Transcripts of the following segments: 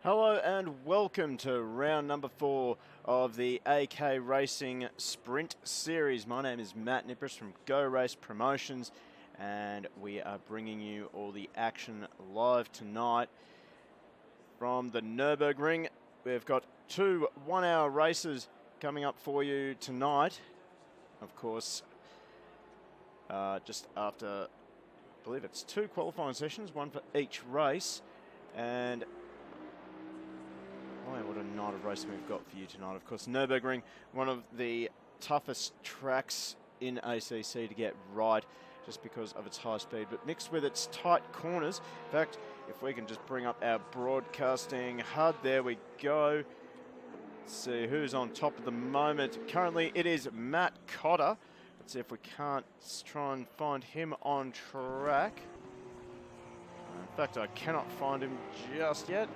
Hello and welcome to round number 4 of the AK Racing Sprint Series. My name is Matt Nippers from Go Race Promotions, and we are bringing you all the action live tonight from the Nurburgring. We've got two 1-hour races coming up for you tonight. Of course, just after, I believe it's 2 qualifying sessions, one for each race, and boy, what a night of racing we've got for you tonight. Of course, Nurburgring, one of the toughest tracks in ACC to get right just because of its high speed, but mixed with its tight corners. In fact, if we can just bring up our broadcasting HUD, there we go. Let's see who's on top at the moment. Currently, it is Matt Cotter. Let's see if we can't try and find him on track. In fact, I cannot find him just yet.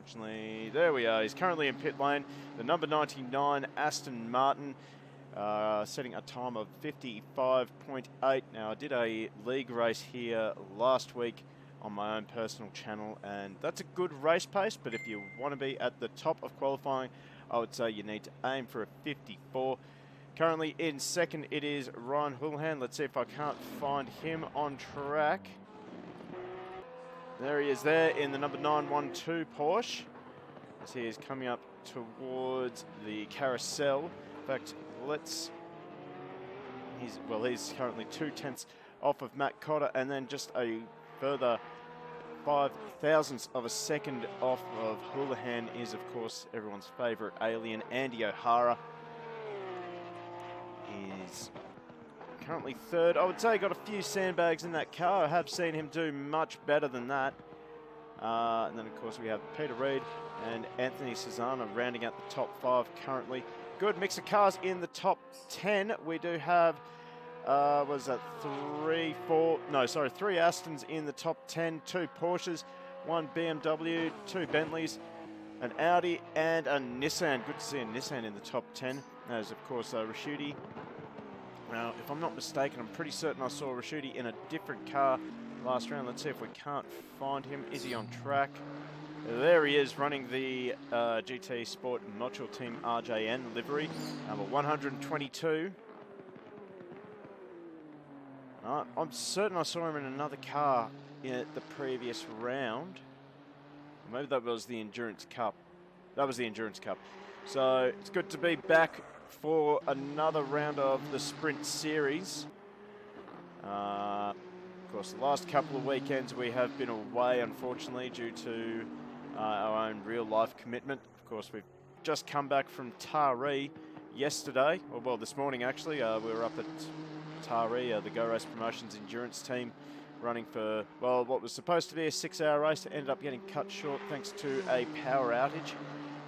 Unfortunately, there we are. He's currently in pit lane. The number 99 Aston Martin, setting a time of 55.8. Now, I did a league race here last week on my own personal channel, and that's a good race pace, but if you want to be at the top of qualifying, I would say you need to aim for a 54. Currently in second, it is Ryan Houlihan. Let's see if I can't find him on track. There he is there in the number 912 Porsche, as he is coming up towards the carousel. In fact, he's currently 2/10 off of Matt Cotter, and then just a further 0.005 of a second off of Houlihan is, of course, everyone's favourite alien, Andy O'Hara. He's currently third. I would say got a few sandbags in that car. I have seen him do much better than that. And then, of course, we have Peter Reid and Anthony Cesana rounding out the top 5 currently. Good mix of cars in the top 10. We do have, was that 3 Astons in the top 10, 2 Porsches, 1 BMW, 2 Bentleys, an Audi, and a Nissan. Good to see a Nissan in the top 10. That is, of course, Rashuti. Now, if I'm not mistaken, I'm pretty certain I saw Rashuti in a different car last round. Let's see if we can't find him. Is he on track? There he is, running the GT Sport Module Team RJN livery, number 122. I'm certain I saw him in another car in the previous round. Maybe that was the Endurance Cup. That was the Endurance Cup. So it's good to be back for another round of the Sprint Series. Of course, the last couple of weekends we have been away, unfortunately, due to our own real-life commitment. Of course, we've just come back from Taree yesterday, or well, this morning actually. We were up at Taree, the Go Race Promotions endurance team, running for, well, what was supposed to be a 6-hour race. It ended up getting cut short thanks to a power outage.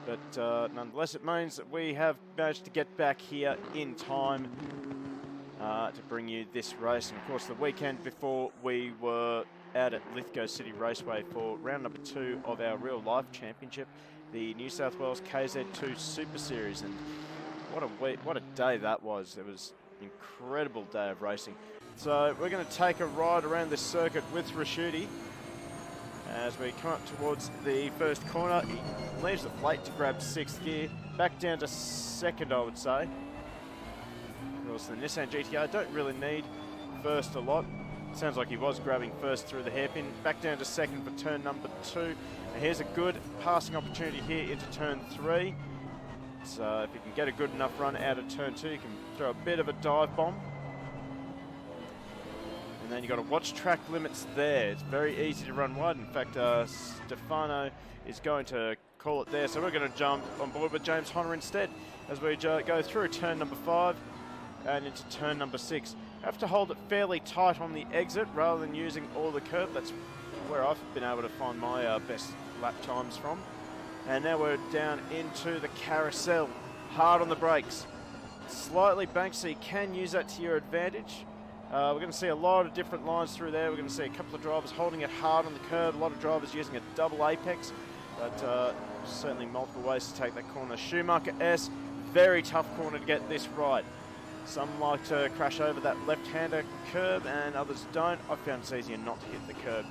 But nonetheless, it means that we have managed to get back here in time to bring you this race. And of course, the weekend before, we were out at Lithgow City Raceway for round number 2 of our real life championship, the New South Wales KZ2 Super Series. And what a day that was. It was an incredible day of racing. So we're going to take a ride around this circuit with Rashuti. As we come up towards the first corner, he leaves it late to grab 6th gear, back down to 2nd, I would say. Of course, the Nissan GTR don't really need first a lot. Sounds like he was grabbing first through the hairpin. Back down to 2nd for turn number 2. And here's a good passing opportunity here into turn 3. So if you can get a good enough run out of turn 2, you can throw a bit of a dive bomb. And then you've got to watch track limits there. It's very easy to run wide. In fact, Stefano is going to call it there. So we're going to jump on board with James Honner instead as we go through turn number 5 and into turn number 6. Have to hold it fairly tight on the exit rather than using all the curb. That's where I've been able to find my best lap times from. And now we're down into the carousel. Hard on the brakes. Slightly banked, so you can use that to your advantage. We're going to see a lot of different lines through there. We're going to see a couple of drivers holding it hard on the curb, a lot of drivers using a double apex, but certainly multiple ways to take that corner. Schumacher S, very tough corner to get this right. Some like to crash over that left-hander curb and others don't. I found it's easier not to hit the curb.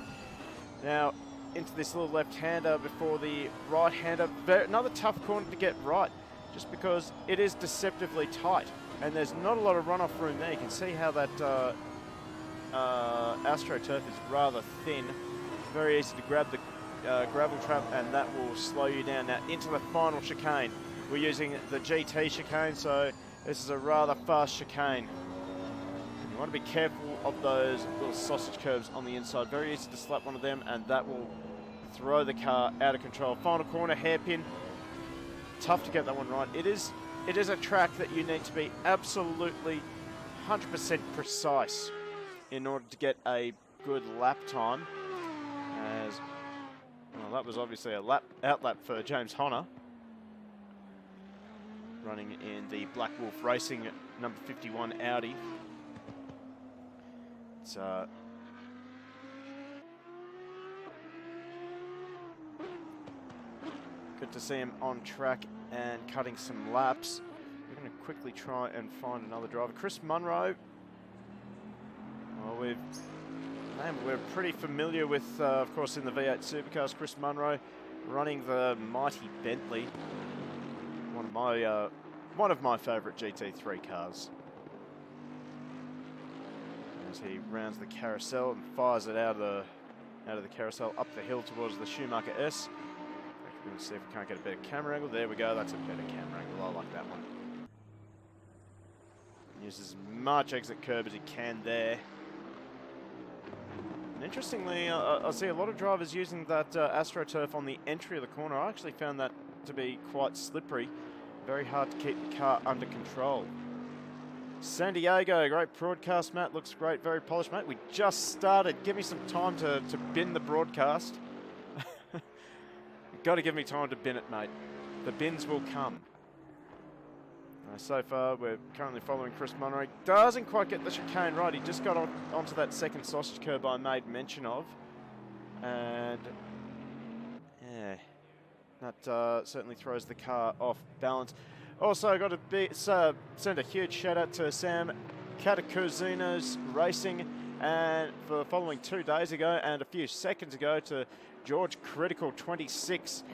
Now, into this little left-hander before the right-hander. Another tough corner to get right, just because it is deceptively tight, and there's not a lot of runoff room there. You can see how that AstroTurf is rather thin. Very easy to grab the gravel trap, and that will slow you down. Now, into the final chicane. We're using the GT chicane, so this is a rather fast chicane. And you want to be careful of those little sausage curves on the inside. Very easy to slap one of them, and that will throw the car out of control. Final corner, hairpin. Tough to get that one right. It is a track that you need to be absolutely 100% precise in order to get a good lap time. As well, that was obviously a out lap for James Honor, running in the Black Wolf Racing number 51 Audi. It's good to see him on track and cutting some laps. We're going to quickly try and find another driver. Chris Munro. Well, we're pretty familiar with, of course, in the V8 Supercars, Chris Munro running the mighty Bentley. One of my favourite GT3 cars. As he rounds the carousel and fires it out of the carousel up the hill towards the Schumacher S. We're going to see if we can't get a better camera angle. There we go. That's a better camera angle. I like that one. Uses as much exit curb as he can there. And interestingly, I see a lot of drivers using that AstroTurf on the entry of the corner. I actually found that to be quite slippery. Very hard to keep the car under control. San Diego, great broadcast, Matt. Looks great, very polished, mate. We just started. Give me some time to bin the broadcast. You've got to give me time to bin it, mate. The bins will come. So far, we're currently following Chris Munro. Doesn't quite get the chicane right. He just got onto that second sausage curb I made mention of. And yeah, that certainly throws the car off balance. Also, got to send a huge shout out to Sam Catacuzinos Racing, and for following 2 days ago and a few seconds ago to George Critical 26.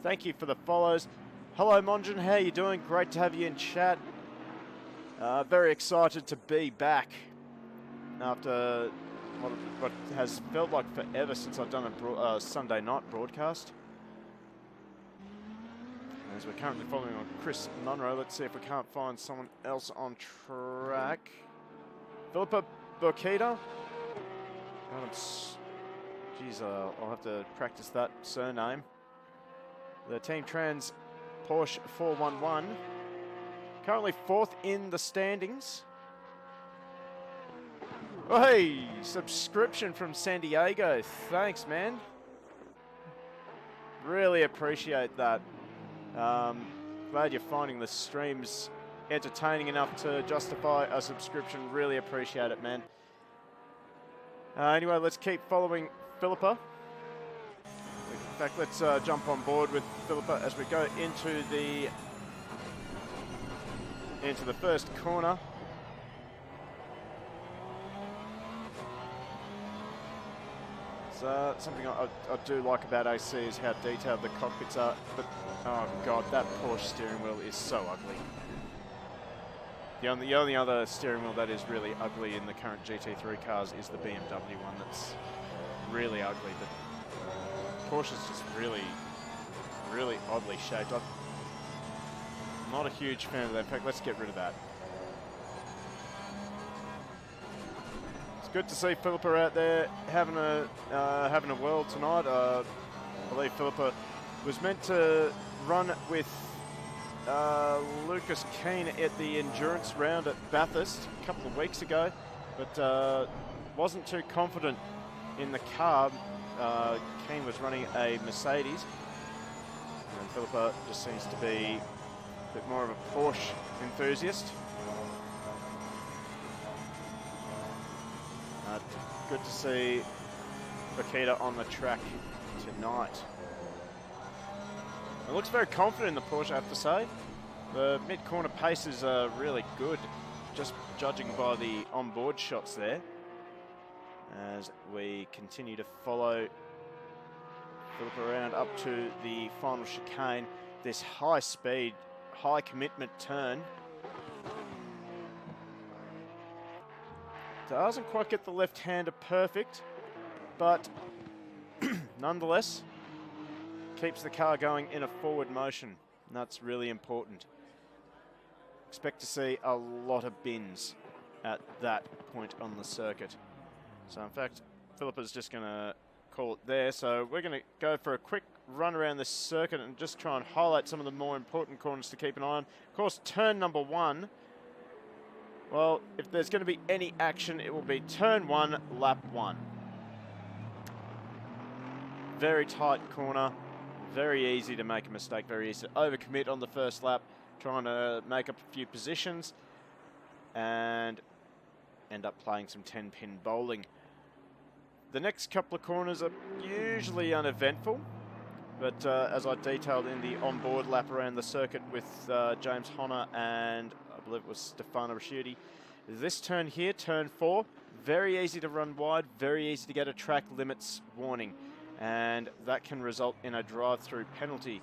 Thank you for the follows. Hello Monjan, how you doing? Great to have you in chat. Very excited to be back after what has felt like forever since I've done a Sunday night broadcast. As we're currently following on Chris Munro, let's see if we can't find someone else on track. Philippa Burkita. Geez, I'll have to practice that surname. The Team Trans Porsche 411. Currently 4th in the standings. Oh, hey, subscription from San Diego. Thanks, man. Really appreciate that. Glad you're finding the streams entertaining enough to justify a subscription. Really appreciate it, man. Anyway, let's keep following Philippa. In fact, let's jump on board with Philippa as we go into the first corner. So something I do like about AC is how detailed the cockpits are, but oh god, that Porsche steering wheel is so ugly. The only other steering wheel that is really ugly in the current GT3 cars is the BMW one. That's really ugly, but Porsche's just really, really oddly shaped. I'm not a huge fan of that. In fact, let's get rid of that. It's good to see Philippa out there having a whirl tonight. I believe Philippa was meant to run with Lucas Keane at the endurance round at Bathurst a couple of weeks ago, but wasn't too confident in the car. Keane was running a Mercedes, and Philippa just seems to be a bit more of a Porsche enthusiast. Good to see Bakita on the track tonight. It looks very confident in the Porsche, I have to say. The mid-corner pace is really good, just judging by the onboard shots there. As we continue to follow Phillip around up to the final chicane. This high speed, high commitment turn. Doesn't quite get the left-hander perfect, but nonetheless, keeps the car going in a forward motion. And that's really important. Expect to see a lot of bins at that point on the circuit. So in fact, Phillip is just going to call it there. So we're going to go for a quick run around this circuit and just try and highlight some of the more important corners to keep an eye on. Of course, turn number 1. Well, if there's going to be any action, it will be turn 1, lap 1. Very tight corner, very easy to make a mistake, very easy to overcommit on the first lap, trying to make up a few positions and end up playing some 10-pin bowling. The next couple of corners are usually uneventful, but as I detailed in the onboard lap around the circuit with James Honner and I believe it was Stefano Rasciuti, this turn here, turn 4, very easy to run wide, very easy to get a track limits warning, and that can result in a drive-through penalty.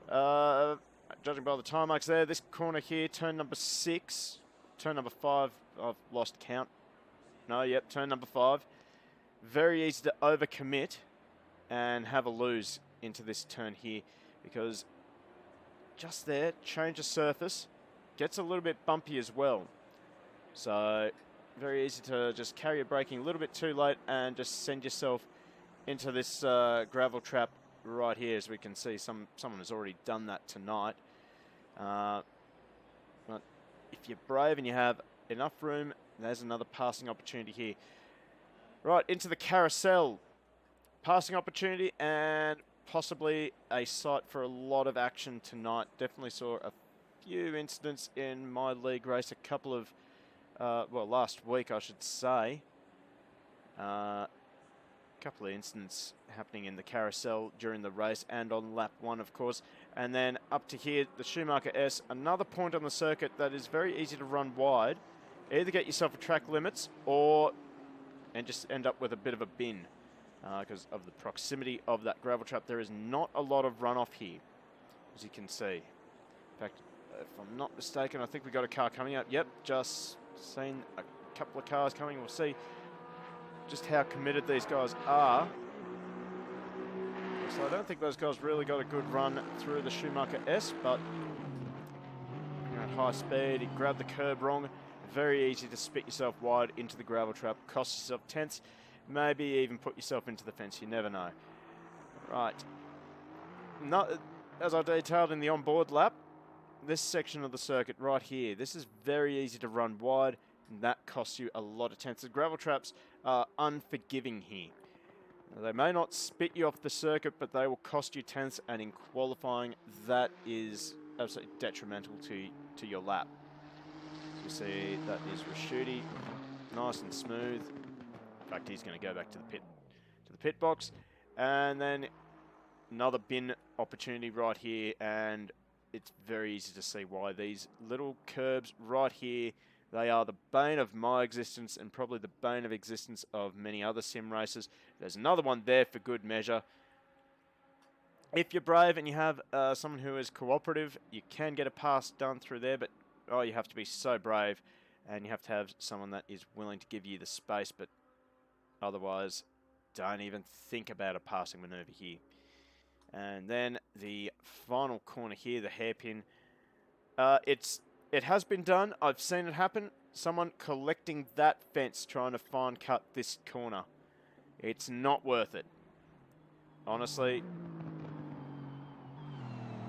Judging by the time marks there, this corner here, turn number 6, turn number 5, I've lost count. No, yep, turn number 5. Very easy to overcommit and have a lose into this turn here, because just there, change of surface, gets a little bit bumpy as well. So very easy to just carry your braking a little bit too late and just send yourself into this gravel trap right here. As we can see, someone has already done that tonight. But if you're brave and you have enough room, there's another passing opportunity here. Right, into the carousel. Passing opportunity and possibly a site for a lot of action tonight. Definitely saw a few incidents in my league race, a couple of, well, last week I should say. Couple of incidents happening in the carousel during the race and on lap 1, of course. And then up to here, the Schumacher S, another point on the circuit that is very easy to run wide. Either get yourself a track limits and just end up with a bit of a bin because of the proximity of that gravel trap. There is not a lot of runoff here, as you can see. In fact, if I'm not mistaken, I think we got a car coming up. Yep, just seen a couple of cars coming. We'll see just how committed these guys are. So I don't think those guys really got a good run through the Schumacher S, but at high speed, he grabbed the curb wrong. Very easy to spit yourself wide into the gravel trap, cost yourself tenths, maybe even put yourself into the fence, you never know. Right. As I detailed in the onboard lap, this section of the circuit right here, this is very easy to run wide, and that costs you a lot of tenths. The gravel traps are unforgiving here. They may not spit you off the circuit, but they will cost you tenths, and in qualifying, that is absolutely detrimental to your lap. You see that is Rasciuti, nice and smooth. In fact, he's going to go back to the pit box, and then another bin opportunity right here, and it's very easy to see why these little curbs right here, they are the bane of my existence and probably the bane of existence of many other sim racers. There's another one there for good measure. If you're brave and you have someone who is cooperative, you can get a pass done through there, but you have to be so brave, and you have to have someone that is willing to give you the space, but otherwise, don't even think about a passing maneuver here. And then the final corner here, the hairpin. It has been done. I've seen it happen. Someone collecting that fence trying to fine cut this corner. It's not worth it. Honestly,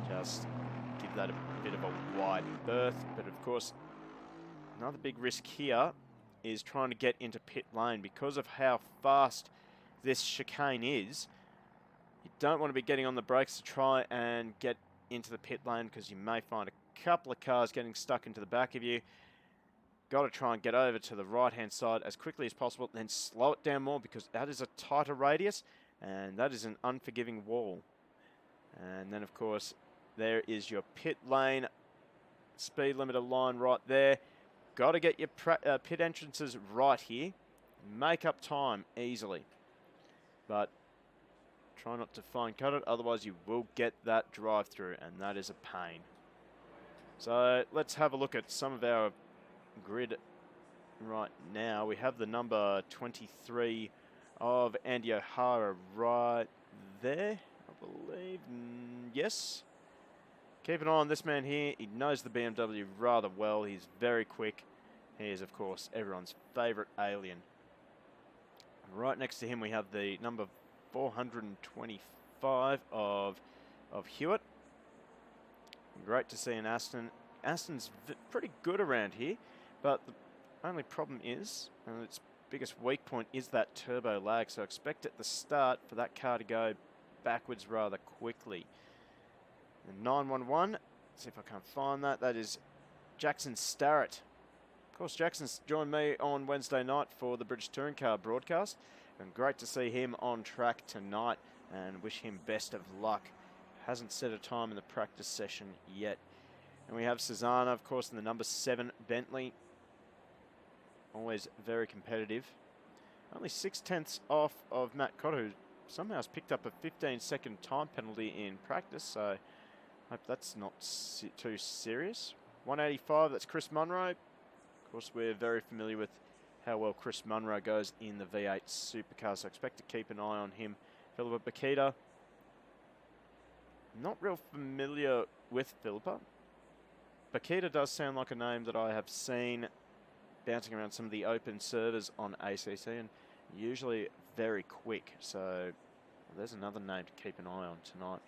just give that a bit of a wide berth. But of course, another big risk here is trying to get into pit lane. Because of how fast this chicane is, you don't want to be getting on the brakes to try and get into the pit lane, because you may find a couple of cars getting stuck into the back of you. Got to try and get over to the right-hand side as quickly as possible, then slow it down more, because that is a tighter radius, and that is an unforgiving wall. And then, of course, there is your pit lane speed limiter line right there. Got to get your pit entrances right here. Make up time easily. But Try not to fine cut it, otherwise you will get that drive through, and that is a pain. So let's have a look at some of our grid right now. We have the number 23 of Andy O'Hara right there, I believe. Yes. Keep an eye on this man here. He knows the BMW rather well. He's very quick. He is, of course, everyone's favourite alien. Right next to him, we have the number 425 of Hewitt. Great to see an Aston. Aston's pretty good around here, but the only problem is, and its biggest weak point is that turbo lag. So expect at the start for that car to go backwards rather quickly. The 911, let's see if I can't find that. That is Jackson Starrett. Of course, Jackson's joined me on Wednesday night for the British Touring Car broadcast. And great to see him on track tonight and wish him best of luck. Hasn't set a time in the practice session yet. And we have Susanna, of course, in the number 7 Bentley. Always very competitive. Only 6/10 off of Matt Cotter, who somehow has picked up a 15-second time penalty in practice. So hope that's not too serious. 185, that's Chris Munro. Of course, we're very familiar with how well Chris Munro goes in the V8 supercar, so expect to keep an eye on him. Philippa Bakita. Not real familiar with Philippa. Bakita does sound like a name that I have seen bouncing around some of the open servers on ACC, and usually very quick. So there's another name to keep an eye on tonight.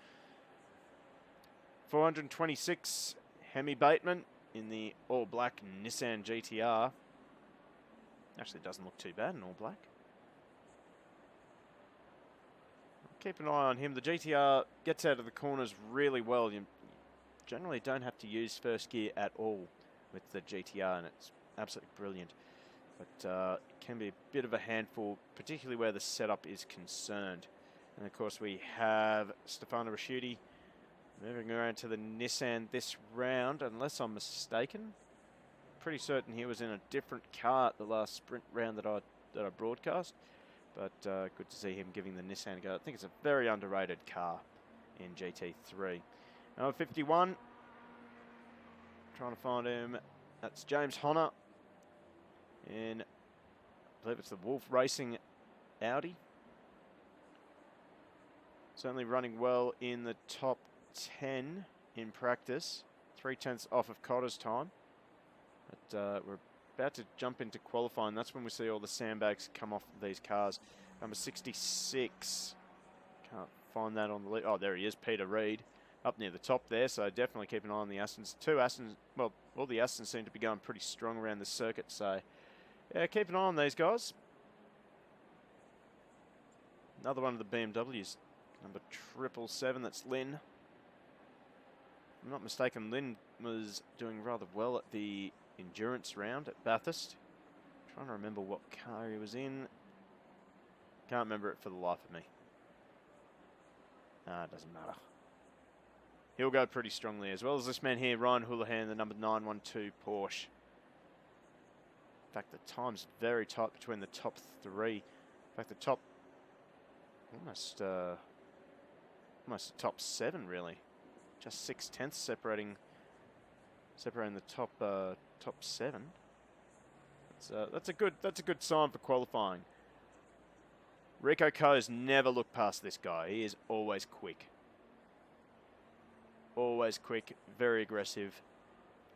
426, Hemi Bateman in the all-black Nissan GTR. Actually, doesn't look too bad in all black. Keep an eye on him. The GTR gets out of the corners really well. You generally don't have to use first gear at all with the GTR, and it's absolutely brilliant. But it can be a bit of a handful, particularly where the setup is concerned. And of course, we have Stefano Rasciuti moving around to the Nissan this round, unless I'm mistaken. Pretty certain he was in a different car at the last sprint round that I broadcast, but good to see him giving the Nissan a go. I think it's a very underrated car in GT3. Number 51, trying to find him. That's James Honor in, I believe it's the Wolf Racing Audi. Certainly running well in the top 10 in practice. 3/10 off of Cotter's time. But we're about to jump into qualifying. That's when we see all the sandbags come off these cars. Number 66. Can't find that on the lead. Oh, there he is, Peter Reid, up near the top there. So definitely keep an eye on the Astons. 2 Astons. Well, all the Astons seem to be going pretty strong around the circuit. So yeah, keep an eye on these guys. Another one of the BMWs. Number 777. That's Lynn. If I'm not mistaken, Lynn was doing rather well at the endurance round at Bathurst. Trying to remember what car he was in. Can't remember it for the life of me. It doesn't matter. He'll go pretty strongly, as well as this man here, Ryan Houlihan, the number 912 Porsche. In fact, the time's very tight between the top 3. In fact, the top almost the top 7 really. Just 6/10 separating the top 7. That's a good sign for qualifying. Rico Coes never looked past this guy. He is always quick. Always quick, very aggressive.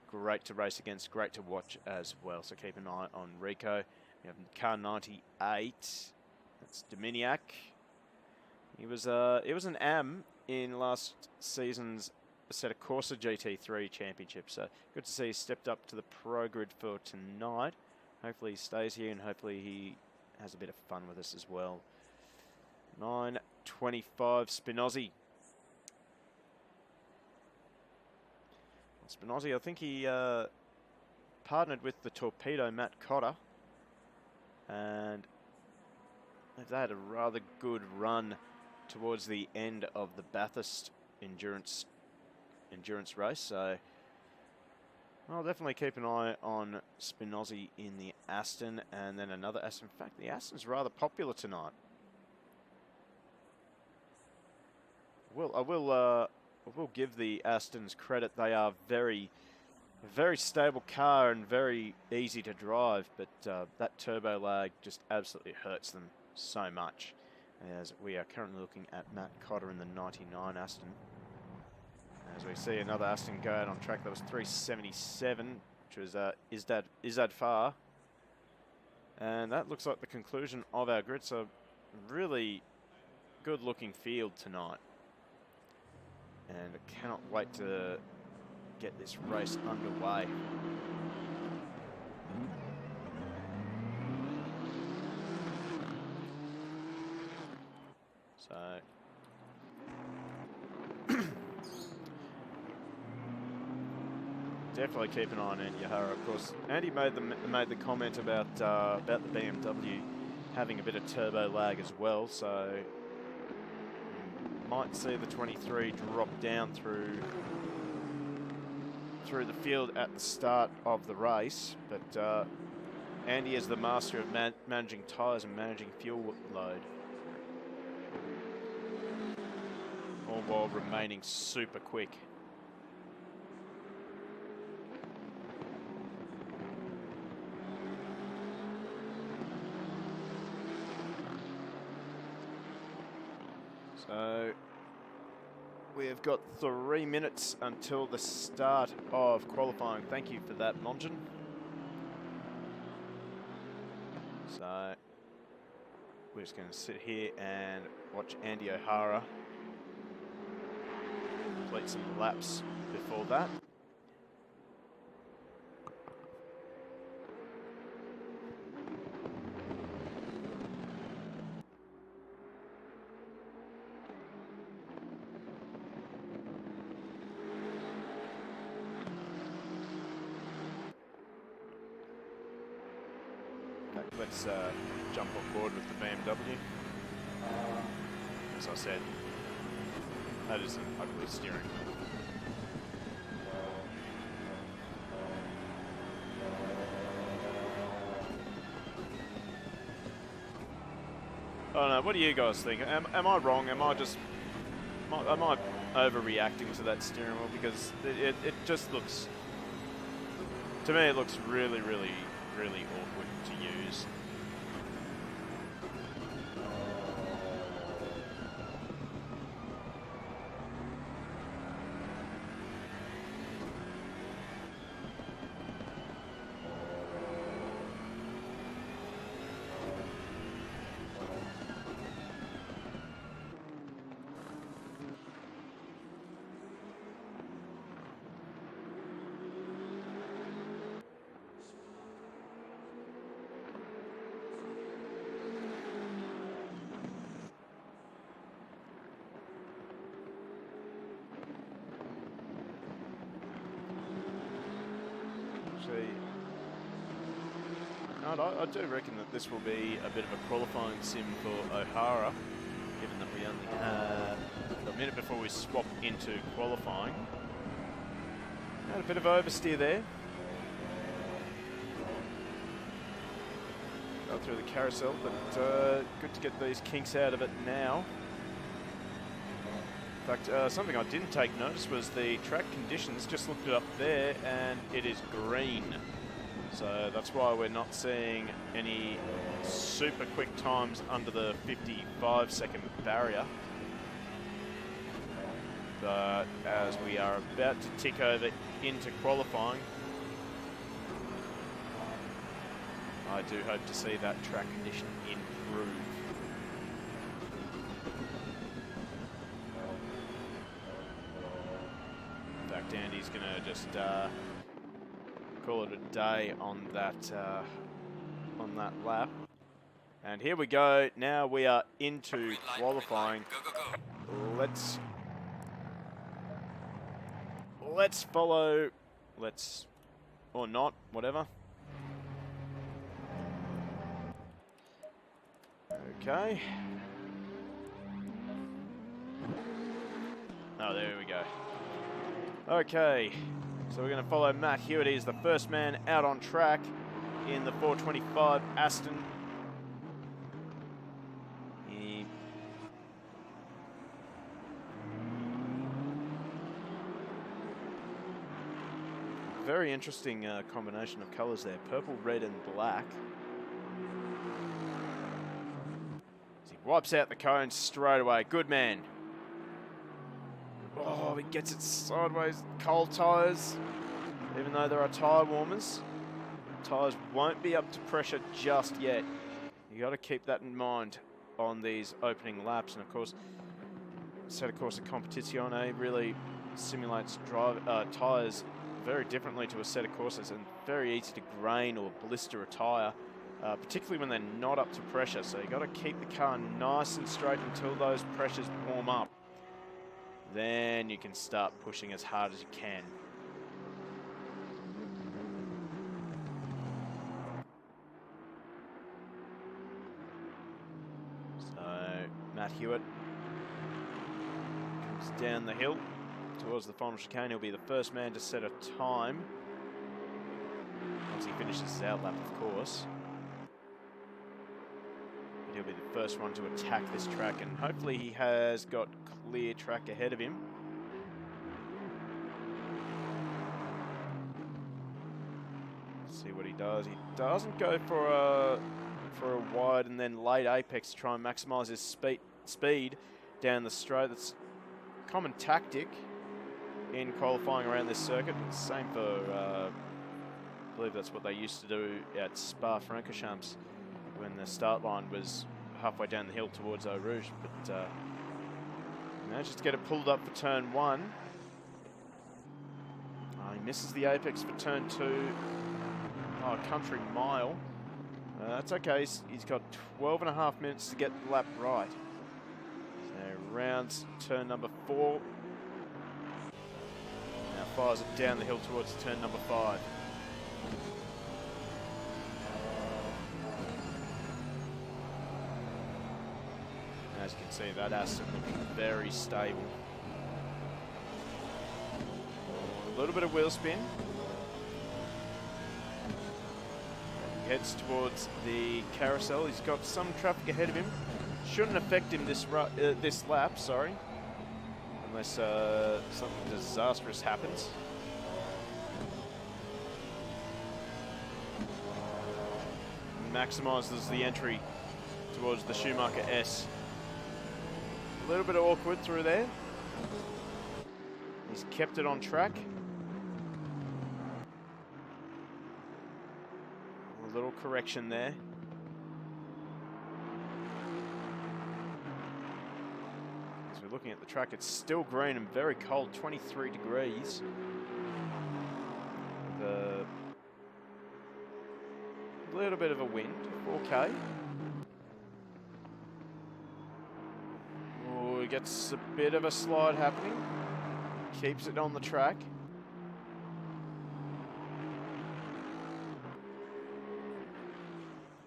Great to race against, great to watch as well. So keep an eye on Rico. We have car 98. That's Dominiak. He was an AM in last season's Assetto Corsa GT3 championship. So good to see he stepped up to the pro grid for tonight. Hopefully he stays here and hopefully he has a bit of fun with us as well. 925 Spinozzi. Spinozzi, I think he partnered with the Torpedo Matt Cotter, and they had a rather good run towards the end of the Bathurst endurance race. So I'll definitely keep an eye on Spinozzi in the Aston, and then another Aston. In fact, the Aston's rather popular tonight. I will give the Astons credit. They are a very stable car and very easy to drive, but that turbo lag just absolutely hurts them so much. As we are currently looking at Matt Cotter in the 99 Aston. As we see another Aston go out on track, that was 377, which was Izzad Far. And that looks like the conclusion of our grid. So really good looking field tonight. And I cannot wait to get this race underway. So definitely keep an eye on Andy O'Hara. Of course, Andy made the comment about the BMW having a bit of turbo lag as well. So might see the 23 drop down through the field at the start of the race, but Andy is the master of managing tyres and managing fuel load, all while remaining super quick. So we have got 3 minutes until the start of qualifying. Thank you for that, Monjan. So we're just going to sit here and watch Andy O'Hara complete some laps before that. Let's jump on board with the BMW. As I said, that is an ugly steering. I don't know, what do you guys think? Am I wrong? Am I overreacting to that steering wheel? Because it just looks, to me it looks really awkward to use. I do reckon that this will be a bit of a qualifying sim for O'Hara, given that we only have a minute before we swap into qualifying. Had a bit of oversteer there. Go through the carousel, but good to get these kinks out of it now. In fact, something I didn't take notice was the track conditions. Just looked it up there, and it is green. So that's why we're not seeing any super quick times under the 55-second barrier. But as we are about to tick over into qualifying, I do hope to see that track condition improve. In fact, Andy's going to just call it a day on that lap. And here we go. Now we are into qualifying. Let's follow. Or not, whatever. Okay. Oh, there we go. Okay. So we're going to follow Matt Hewitt. He's the first man out on track in the 425 Aston. very interesting combination of colours there. Purple, red and black. As he wipes out the cone straight away. Good man. Oh, he gets it sideways. Cold tyres. Even though there are tyre warmers, tyres won't be up to pressure just yet. You got to keep that in mind on these opening laps. And of course, Assetto Corsa Competizione really simulates tyres very differently to Assetto Corsas, and very easy to grain or blister a tyre, particularly when they're not up to pressure. So you got to keep the car nice and straight until those pressures warm up. Then you can start pushing as hard as you can. Matt Hewitt comes down the hill towards the final chicane. He'll be the first man to set a time once he finishes his outlap, of course. But he'll be the first one to attack this track, and hopefully he has got clear track ahead of him. Let's see what he does. He doesn't go for a wide and then late apex to try and maximise his speed down the straight. That's a common tactic in qualifying around this circuit. Same for, I believe that's what they used to do at Spa-Francorchamps when the start line was halfway down the hill towards Eau Rouge. But manages to get it pulled up for turn 1. He misses the apex for turn 2. Oh, country mile. That's okay. He's got 12.5 minutes to get the lap right. So rounds turn number 4. Now fires it down the hill towards turn number 5. As you can see, that Aston looking very stable. A little bit of wheel spin. Heads towards the carousel. He's got some traffic ahead of him. Shouldn't affect him this lap, sorry, unless something disastrous happens. Maximises the entry towards the Schumacher S. A little bit awkward through there. He's kept it on track. A little correction there. As we're looking at the track, it's still green and very cold, 23 degrees. With a little bit of a wind, 4K. Oh, he gets a bit of a slide happening. Keeps it on the track.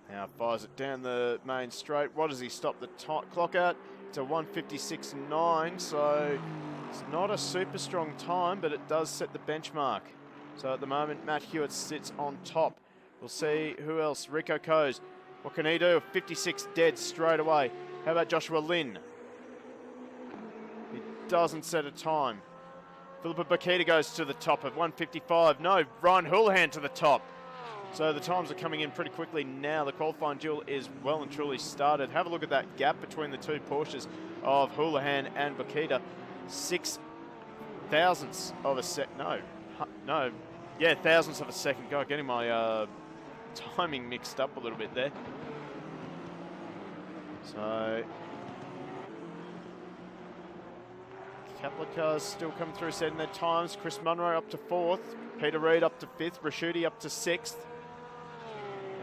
Now fires it down the main straight. What does he stop the clock at? It's a 1:56.9, so it's not a super strong time, but it does set the benchmark. So at the moment, Matt Hewitt sits on top. We'll see who else. Rico Coes. What can he do? 56 dead straight away. How about Joshua Lynn? He doesn't set a time. Philippa Bakita goes to the top of 1:55. No, Ryan Houlihan to the top. So the times are coming in pretty quickly now. The qualifying duel is well and truly started. Have a look at that gap between the two Porsches of Houlihan and Bakita. 6 thousandths of a sec. No. Yeah, thousandths of a second. God, getting my timing mixed up a little bit there. So a couple of cars still coming through setting their times. Chris Munro up to 4th. Peter Reid up to 5th. Raschuti up to 6th.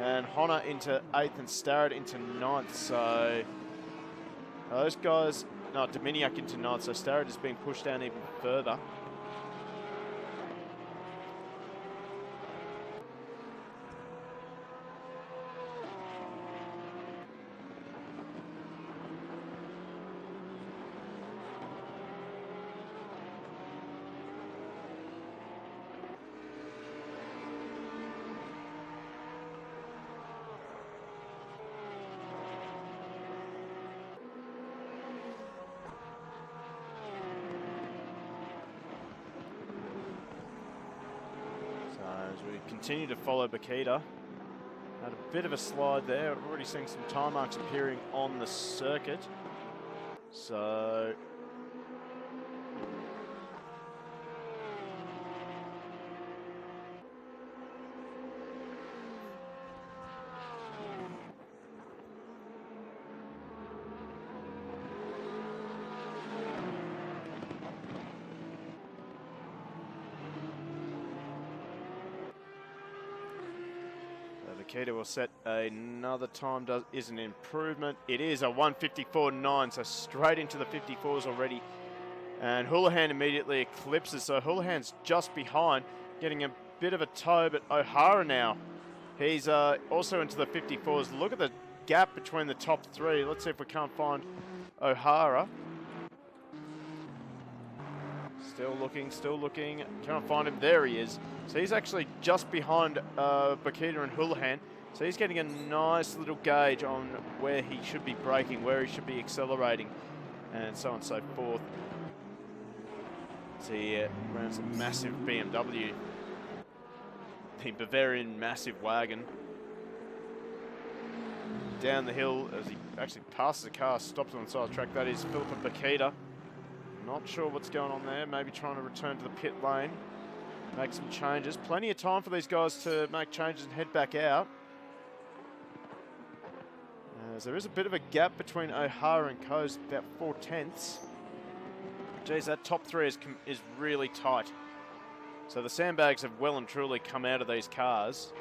And Honor into 8th and Starrett into 9th. So those guys, no, Dominiak into 9th. So Starrett is being pushed down even further. continue to follow Bakita. Had a bit of a slide there. We're already seeing some time marks appearing on the circuit. So Bakita will set another time, is an improvement. It is a 1:54.9, so straight into the 54s already. And Houlihan immediately eclipses, so Houlihan's just behind, getting a bit of a toe, but O'Hara now, he's also into the 54s. Look at the gap between the top three. Let's see if we can't find O'Hara. Still looking. Can't find him. There he is. So he's actually just behind Bakita and Houlihan. So he's getting a nice little gauge on where he should be braking, where he should be accelerating, and so on and so forth. So he runs a massive BMW, the Bavarian massive wagon. Down the hill as he actually passes a car, stops on the side of the track. That is Philip and Bakita. Not sure what's going on there. Maybe trying to return to the pit lane. Make some changes. Plenty of time for these guys to make changes and head back out. As there is a bit of a gap between O'Hara and Coase, about 4/10. Geez, that top three is really tight. So the sandbags have well and truly come out of these cars.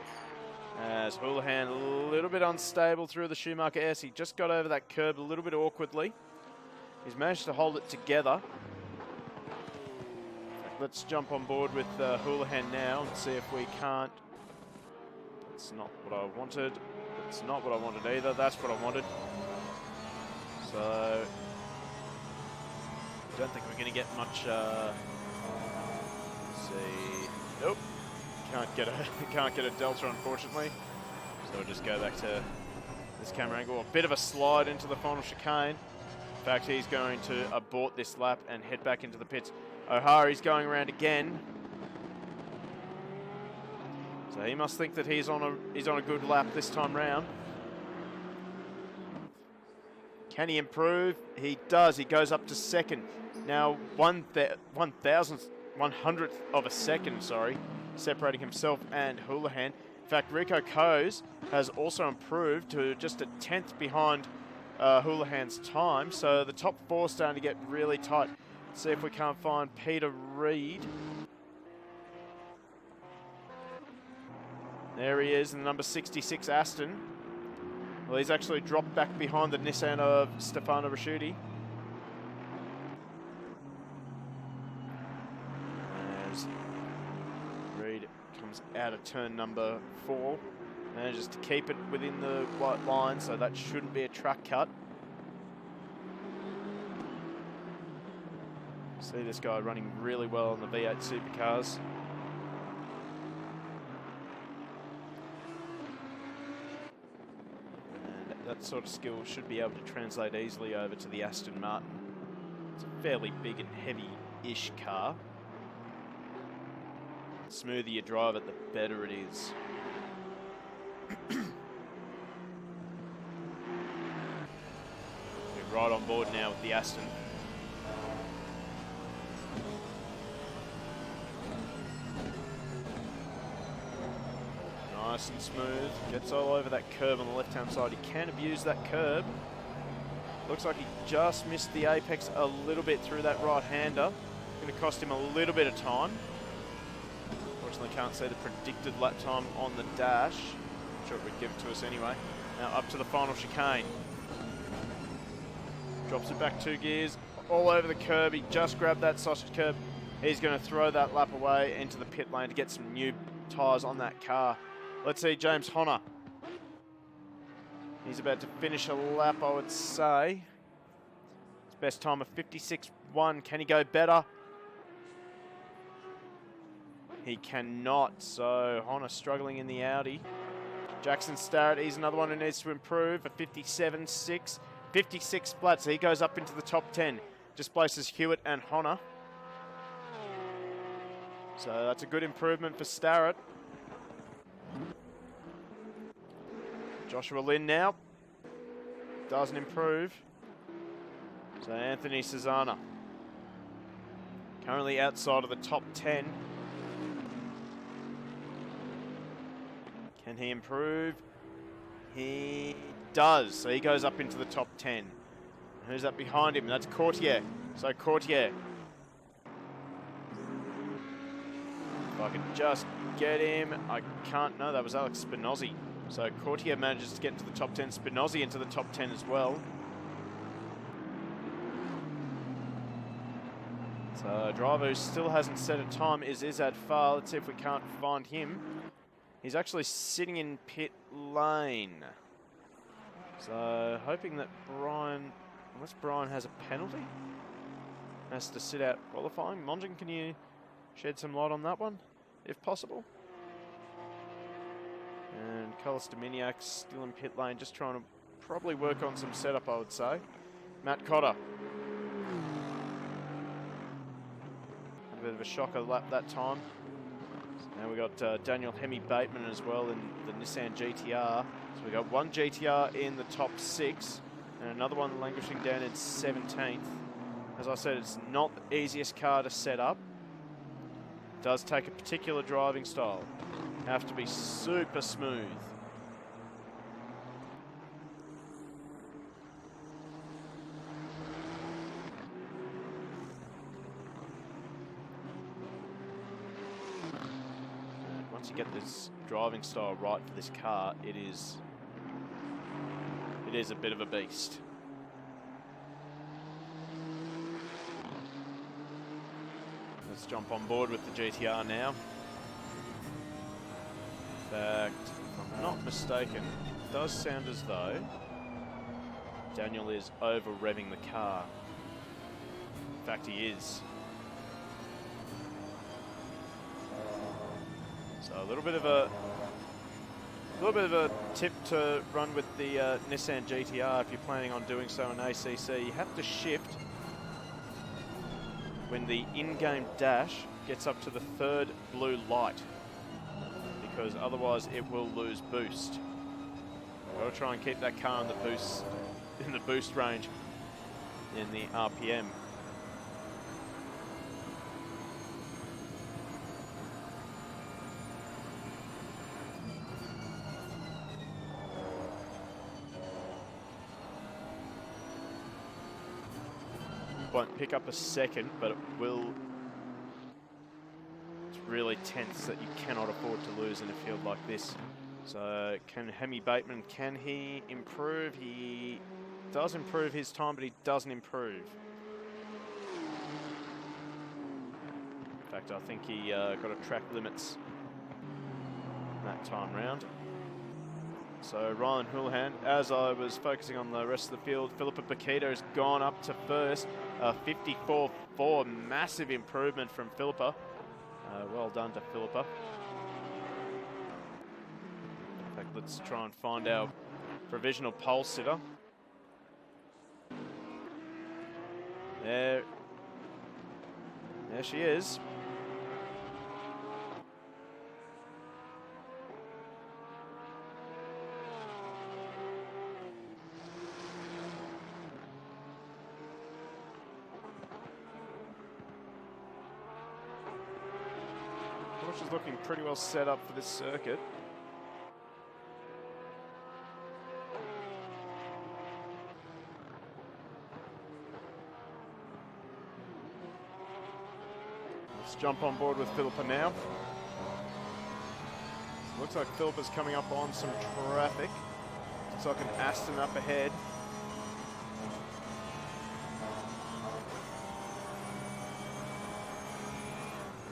As Houlihan a little bit unstable through the Schumacher S. He just got over that curb a little bit awkwardly. He's managed to hold it together. Let's jump on board with Houlihan now and see if we can't. That's not what I wanted. That's not what I wanted either. That's what I wanted. So, I don't think we're going to get much. Let's see. Nope. Can't get a delta, unfortunately. So we'll just go back to this camera angle. A bit of a slide into the final chicane. In fact, he's going to abort this lap and head back into the pits. O'Hara, he's going around again. So he must think that he's on a good lap this time round. Can he improve? He does. He goes up to second. Now 1/100th of a second, sorry, separating himself and Houlihan. In fact, Rico Coase has also improved to just a 10th behind Houlihan's time. So the top four starting to get really tight. Let's see if we can't find Peter Reid. There he is in the number 66 Aston. Well, he's actually dropped back behind the Nissan of Stefano Rasciuti. As Reid comes out of turn number 4. Manages to keep it within the white line, so that shouldn't be a track cut. See this guy running really well on the V8 supercars. And that sort of skill should be able to translate easily over to the Aston Martin. It's a fairly big and heavy-ish car. The smoother you drive it, the better it is. We're right on board now with the Aston. Nice and smooth. Gets all over that curb on the left-hand side. He can abuse that curb. Looks like he just missed the apex a little bit through that right-hander. Going to cost him a little bit of time. Unfortunately, can't see the predicted lap time on the dash. I'm sure it would give it to us anyway. Now up to the final chicane. Drops it back 2 gears. All over the curb. He just grabbed that sausage curb. He's going to throw that lap away into the pit lane to get some new tyres on that car. Let's see James Honor. He's about to finish a lap, I would say. His best time of 56.1. Can he go better? He cannot, so Honor struggling in the Audi. Jackson Starrett, he's another one who needs to improve. A 57.6. 56 flat, so he goes up into the top 10. Displaces Hewitt and Honor. So that's a good improvement for Starrett. Joshua Lynn now. Doesn't improve. So Anthony Cesana. Currently outside of the top 10. Can he improve? He does. So he goes up into the top 10. Who's that behind him? That's Courtier. So Courtier. If I can just get him. I can't. No, that was Alex Spinozzi. So Courtier manages to get into the top 10. Spinozzi into the top 10 as well. So a driver who still hasn't set a time is Izad Far. Let's see if we can't find him. He's actually sitting in pit lane. So hoping that Brian, unless Brian has a penalty, has to sit out qualifying. Monjan, can you shed some light on that one, if possible? And Carlos Dominiak still in pit lane, just trying to probably work on some setup, I would say. Matt Cotter. A bit of a shocker lap that time. Now we got Daniel Hemi Bateman as well in the Nissan GTR. So we got one GTR in the top 6 and another one languishing down in 17th. As I said, it's not the easiest car to set up. It does take a particular driving style. Have to be super smooth. Once you get this driving style right for this car, it is a bit of a beast. Let's jump on board with the GTR now. In fact, if I'm not mistaken, it does sound as though Daniel is over revving the car. In fact, he is. So a little bit of a tip to run with the Nissan GTR if you're planning on doing so in ACC. You have to shift when the in-game dash gets up to the 3rd blue light, because otherwise it will lose boost. Got to try and keep that car in the boost range in the RPM. Won't pick up a second, but it will. It's really tense that you cannot afford to lose in a field like this. So can Hemi Bateman, can he improve? He does improve his time, but he doesn't improve. In fact, I think he got a track limits that time round. So Ryan Houlihan, as I was focusing on the rest of the field, Philippa Paquita has gone up to first. 54.4, massive improvement from Philippa. Well done to Philippa. In fact, let's try and find our provisional pole sitter. There she is. Is looking pretty well set up for this circuit. Let's jump on board with Philippa now. Looks like Philippa's coming up on some traffic. Looks like an Aston up ahead.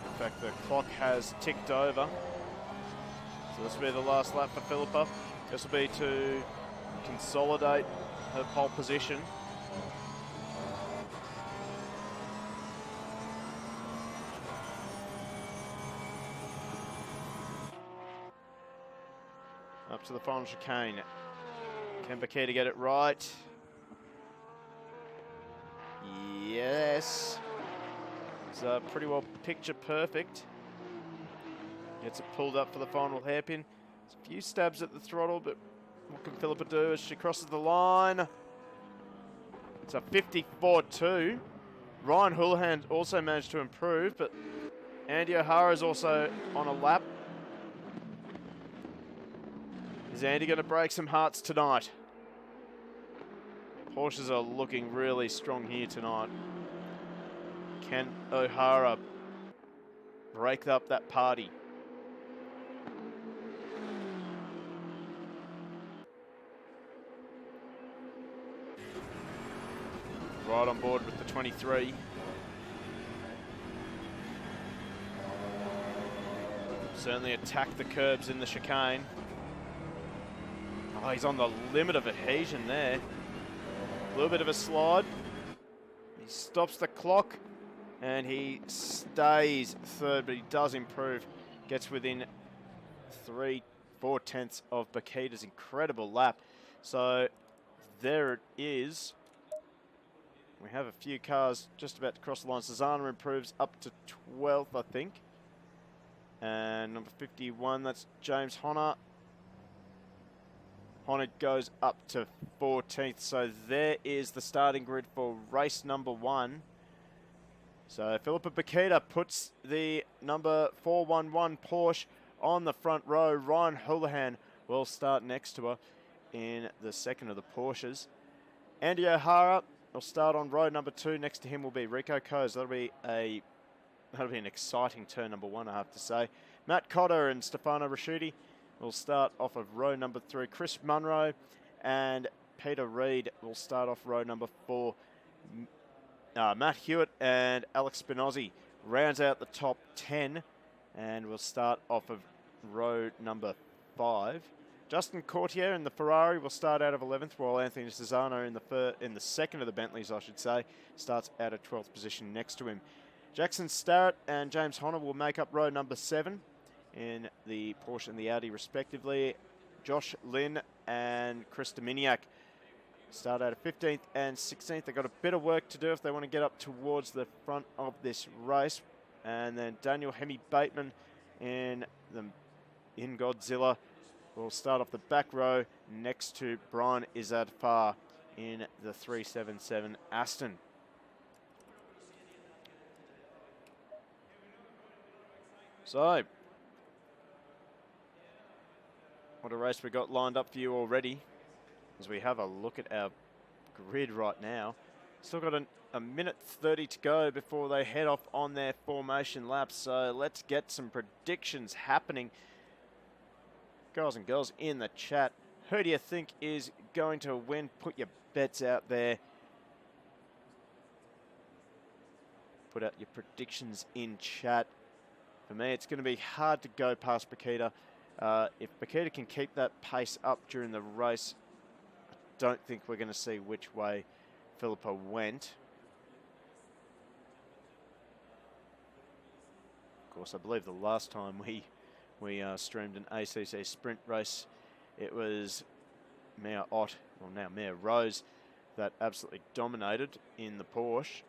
In fact, the clock has ticked over. So this will be the last lap for Philippa. This will be to consolidate her pole position. Up to the final chicane. Can Paquita get it right? Yes. It's pretty well picture perfect. Gets it pulled up for the final hairpin. There's a few stabs at the throttle, but What can Philippa do as she crosses the line? It's a 54-2. Ryan Houlihan also managed to improve, but Andy O'Hara is also on a lap. Is Andy going to break some hearts tonight? Porsches are looking really strong here tonight. Can O'Hara break up that party? Right on board with the 23. Certainly attacked the curbs in the chicane. Oh, he's on the limit of adhesion there. A little bit of a slide. He stops the clock and he stays third, but he does improve. Gets within 3/4 of Bakita's incredible lap. So there it is. We have a few cars just about to cross the line. Susanna improves up to 12th, I think. And number 51, that's James Honor. Honor goes up to 14th. So there is the starting grid for race number 1. So Philippa Bakita puts the number 411 Porsche on the front row. Ryan Houlihan will start next to her in the second of the Porsches. Andy O'Hara will start on row number 2. Next to him will be Rico Coase. That'll be an exciting turn number 1, I have to say. Matt Cotter and Stefano Rasciuti will start off of row number 3. Chris Munro and Peter Reid will start off row number 4. Matt Hewitt and Alex Spinozzi rounds out the top 10 and will start off of row number 5. Justin Courtier in the Ferrari will start out of 11th, while Anthony Cesano in the second of the Bentleys, I should say, starts out of 12th position next to him. Jackson Starrett and James Honor will make up row number 7 in the Porsche and the Audi respectively. Josh Lynn and Chris Dominiak start out of 15th and 16th. They've got a bit of work to do if they want to get up towards the front of this race. And then Daniel Hemi Bateman in Godzilla will start off the back row next to Brian Izad-Far in the 377 Aston. So, what a race we got lined up for you already as we have a look at our grid right now. Still got a minute 30 to go before they head off on their formation laps. So let's get some predictions happening. Guys and girls in the chat, who do you think is going to win? Put your bets out there. Put out your predictions in chat. For me, it's going to be hard to go past Bakita. If Bakita can keep that pace up during the race, I don't think we're going to see which way Philippa went. Of course, I believe the last time we streamed an ACC sprint race, it was Mia Ott, or now Mia Rose, that absolutely dominated in the Porsche.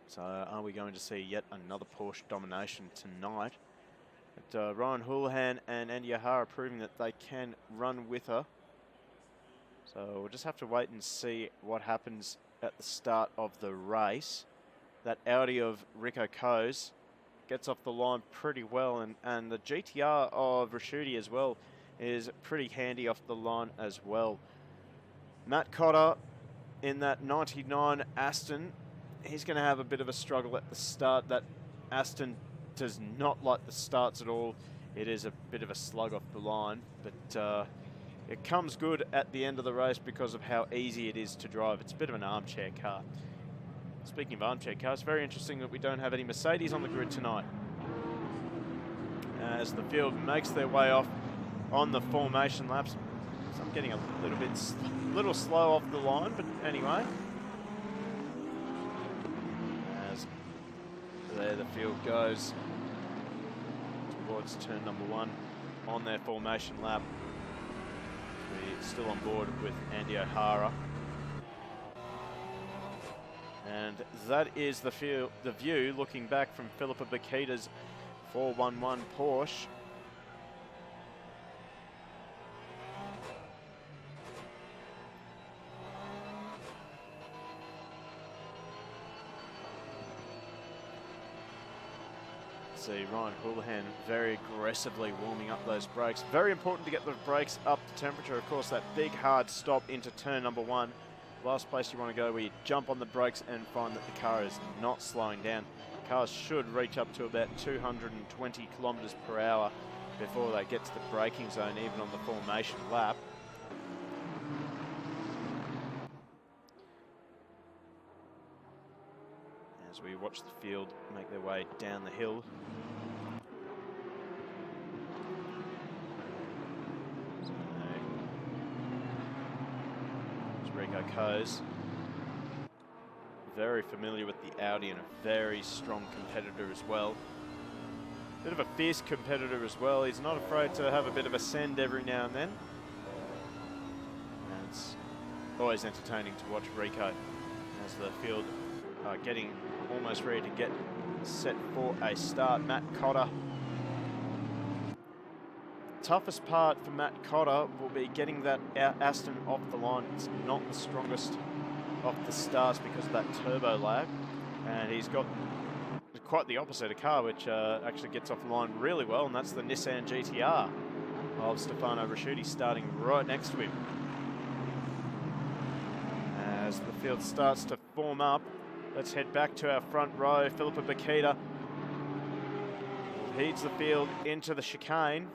So are we going to see yet another Porsche domination tonight? But Ryan Houlihan and Andy O'Hara proving that they can run with her. So we'll just have to wait and see what happens at the start of the race. That Audi of Rico Coase gets off the line pretty well, and the GTR of Rasciuti as well is pretty handy off the line as well. Matt Cotter in that 99 Aston, he's going to have a bit of a struggle at the start. That Aston does not like the starts at all. It is a bit of a slug off the line, but it comes good at the end of the race because of how easy it is to drive. It's a bit of an armchair car. Speaking of armchair cars, it's very interesting that we don't have any Mercedes on the grid tonight, as the field makes their way off on the formation laps. So I'm getting a little slow off the line, but anyway. As there the field goes towards turn number 1 on their formation lap. We're still on board with Andy O'Hara. And that is the view looking back from Philippa Bakita's 411 Porsche. see Ryan Houlihan very aggressively warming up those brakes. Very important to get the brakes up to temperature. Of course, that big hard stop into turn number 1. Last place you want to go where you jump on the brakes and find that the car is not slowing down. Cars should reach up to about 220 kilometers per hour before they get to the braking zone, even on the formation lap. As we watch the field make their way down the hill. So, there's Rico Coes. Very familiar with the Audi and a very strong competitor as well. Bit of a fierce competitor as well. He's not afraid to have a bit of a send every now and then. And it's always entertaining to watch Rico as the field are getting almost ready to get set for a start. Matt Cotter. Toughest part for Matt Cotter will be getting that Aston off the line. It's not the strongest off the starts because of that turbo lag, and he's got quite the opposite, a car which actually gets off the line really well, and that's the Nissan GTR of Stefano Rasciuti starting right next to him. As the field starts to form up, let's head back to our front row. Philippa Bakita leads the field into the chicane.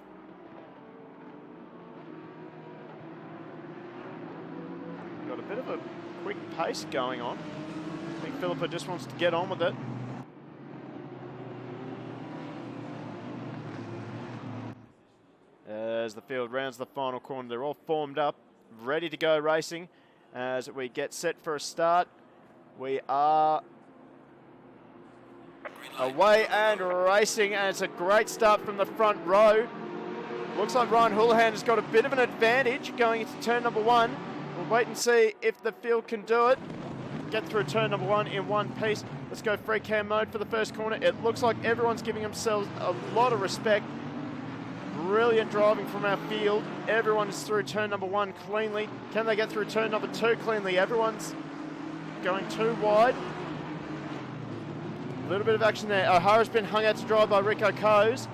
Got a bit of a quick pace going on. I think Philippa just wants to get on with it. As the field rounds the final corner, they're all formed up, ready to go racing. As we get set for a start, we are away and racing, and it's a great start from the front row. Looks like Ryan Houlihan has got a bit of an advantage going into turn number 1. We'll wait and see if the field can do it. Get through turn number 1 in one piece. Let's go free cam mode for the first corner. It looks like everyone's giving themselves a lot of respect. Brilliant driving from our field. Everyone is through turn number 1 cleanly. Can they get through turn number 2 cleanly? Everyone's going too wide. A little bit of action there. O'Hara's been hung out to dry by Rico Coes,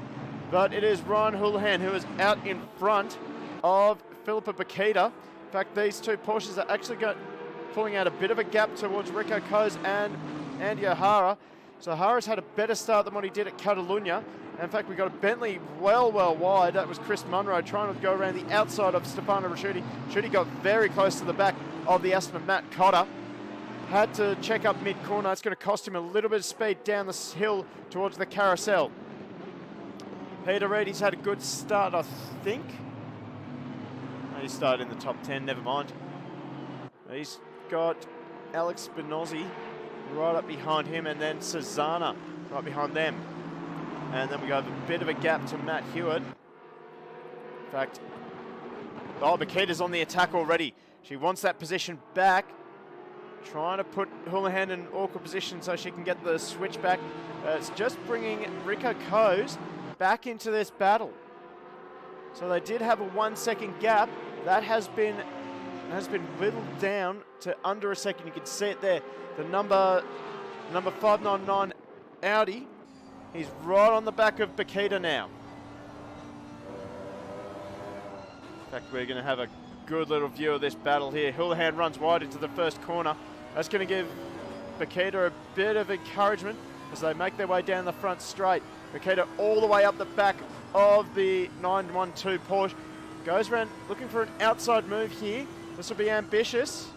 but it is Ryan Houlihan who is out in front of Philippa Bakita. In fact, these two Porsches are actually pulling out a bit of a gap towards Rico Coes and Andy O'Hara. So O'Hara's had a better start than what he did at Catalunya. In fact, we got a Bentley well wide. That was Chris Munro trying to go around the outside of Stefano Rasciuti. Rasciuti got very close to the back of the Aston of Matt Cotter. Had to check up mid-corner. It's going to cost him a little bit of speed down this hill towards the carousel. Peter Reid, he's had a good start, I think. He started in the top 10, never mind. He's got Alex Spinozzi right up behind him, and then Cesana right behind them. And then we got a bit of a gap to Matt Hewitt. In fact, Bakita's on the attack already. She wants that position back. Trying to put Houlihan in an awkward position so she can get the switch back. It's just bringing Rico Coes back into this battle. So they did have a 1 second gap. That has been whittled down to under a second. You can see it there. The number 599 Audi. He's right on the back of Bakita now. In fact, we're going to have a good little view of this battle here. Houlihan runs wide into the first corner. That's going to give Bakita a bit of encouragement as they make their way down the front straight. Bakita all the way up the back of the 912 Porsche. Goes around looking for an outside move here. This will be ambitious.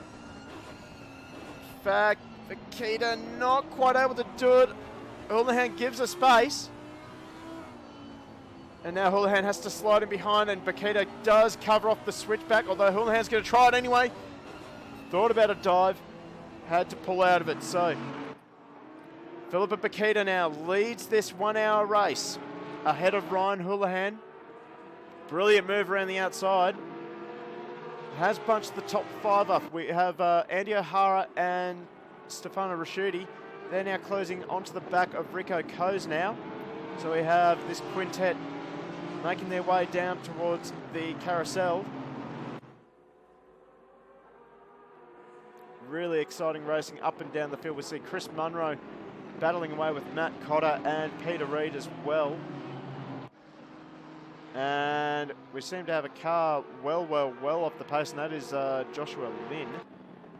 In fact, Bakita not quite able to do it. Houlihan gives her space. And now Houlihan has to slide in behind, and Bakita does cover off the switchback, although Houlihan's going to try it anyway. Thought about a dive, had to pull out of it. So Philippa Bakita now leads this 1 hour race ahead of Ryan Houlihan. Brilliant move around the outside. Has bunched the top 5 up. We have Andy O'Hara and Stefano Rasciuti. They're now closing onto the back of Rico Coes now. So we have this quintet making their way down towards the carousel. Really exciting racing up and down the field. We see Chris Munro battling away with Matt Cotter and Peter Reid as well. And we seem to have a car well off the pace, and that is Joshua Lynn.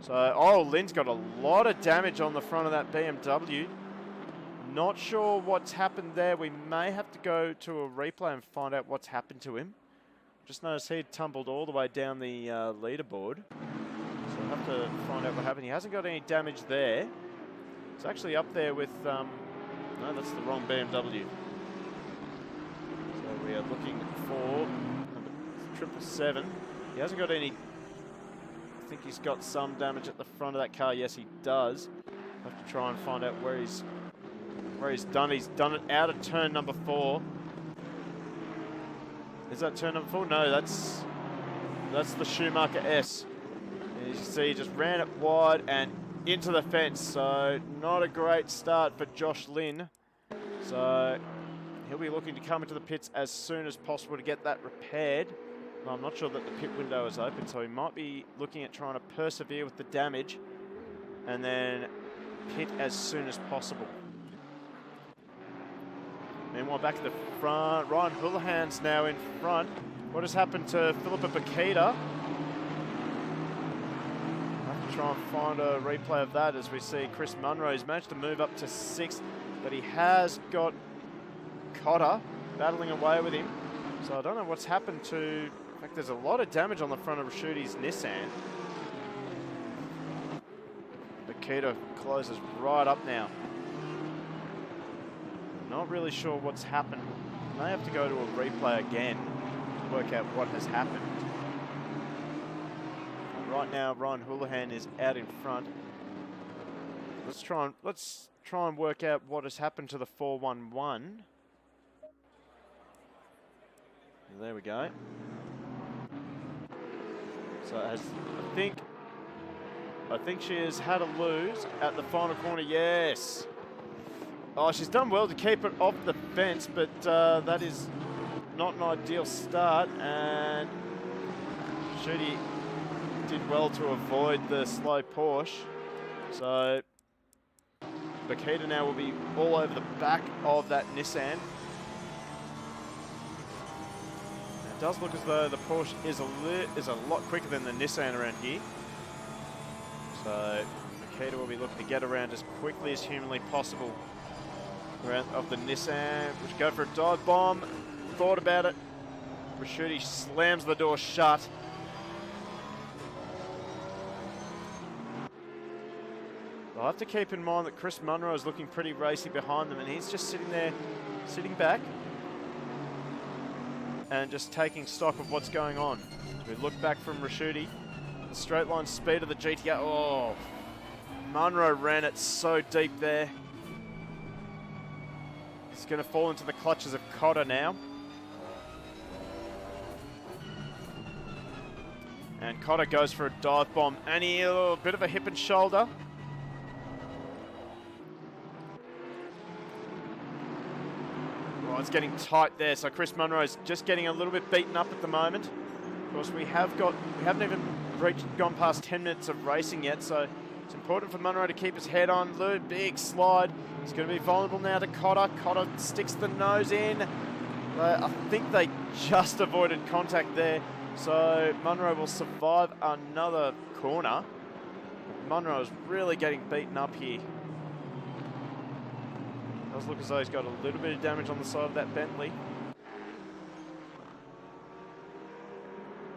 So, oh, Lynn's got a lot of damage on the front of that BMW. Not sure what's happened there. We may have to go to a replay and find out what's happened to him. Just noticed he tumbled all the way down the leaderboard. So we'll have to find out what happened. He hasn't got any damage there. It's actually up there with... no, that's the wrong BMW. So we are looking for number 777. He hasn't got any... I think he's got some damage at the front of that car. Yes, he does. I'll have to try and find out where he's done. He's done it out of turn number 4. Is that turn number 4? No, that's the Schumacher S. And you see, he just ran it wide and into the fence. So not a great start for Josh Lynn. So he'll be looking to come into the pits as soon as possible to get that repaired. Well, I'm not sure that the pit window is open, so he might be looking at trying to persevere with the damage and then pit as soon as possible. Meanwhile, back at the front, Ryan Houlihan's now in front. What has happened to Philippa Bakita? I have to try and find a replay of that as we see Chris Munro. He's managed to move up to 6th, but he has got Cotter battling away with him. So I don't know what's happened to... In fact, there's a lot of damage on the front of Rashudi's Nissan. Bakita closes right up now. Not really sure what's happened. May have to go to a replay again to work out what has happened. Right now, Ryan Houlihan is out in front. Let's try and work out what has happened to the 411. There we go. So as I think she has had a lose at the final corner. Yes. Oh, she's done well to keep it off the fence, but that is not an ideal start. And Shooty did well to avoid the slow Porsche. So Bakita now will be all over the back of that Nissan. It does look as though the Porsche is a lot quicker than the Nissan around here. So Bakita will be looking to get around as quickly as humanly possible around of the Nissan, which go for a dive bomb. Thought about it. Rashuti slams the door shut. I'll have to keep in mind that Chris Munro is looking pretty racy behind them, and he's just sitting there, sitting back, and just taking stock of what's going on. We look back from Rashuti, the straight line speed of the GTR. Oh, Munro ran it so deep there. He's going to fall into the clutches of Cotter now. And Cotter goes for a dive bomb, and a bit of a hip and shoulder. Oh, it's getting tight there, so Chris Munro is just getting a little bit beaten up at the moment. Of course, we haven't even gone past 10 minutes of racing yet, so it's important for Munro to keep his head on. Big slide. He's going to be vulnerable now to Cotter. Cotter sticks the nose in. I think they just avoided contact there, so Munro will survive another corner. Munro is really getting beaten up here. Does look as though he's got a little bit of damage on the side of that Bentley.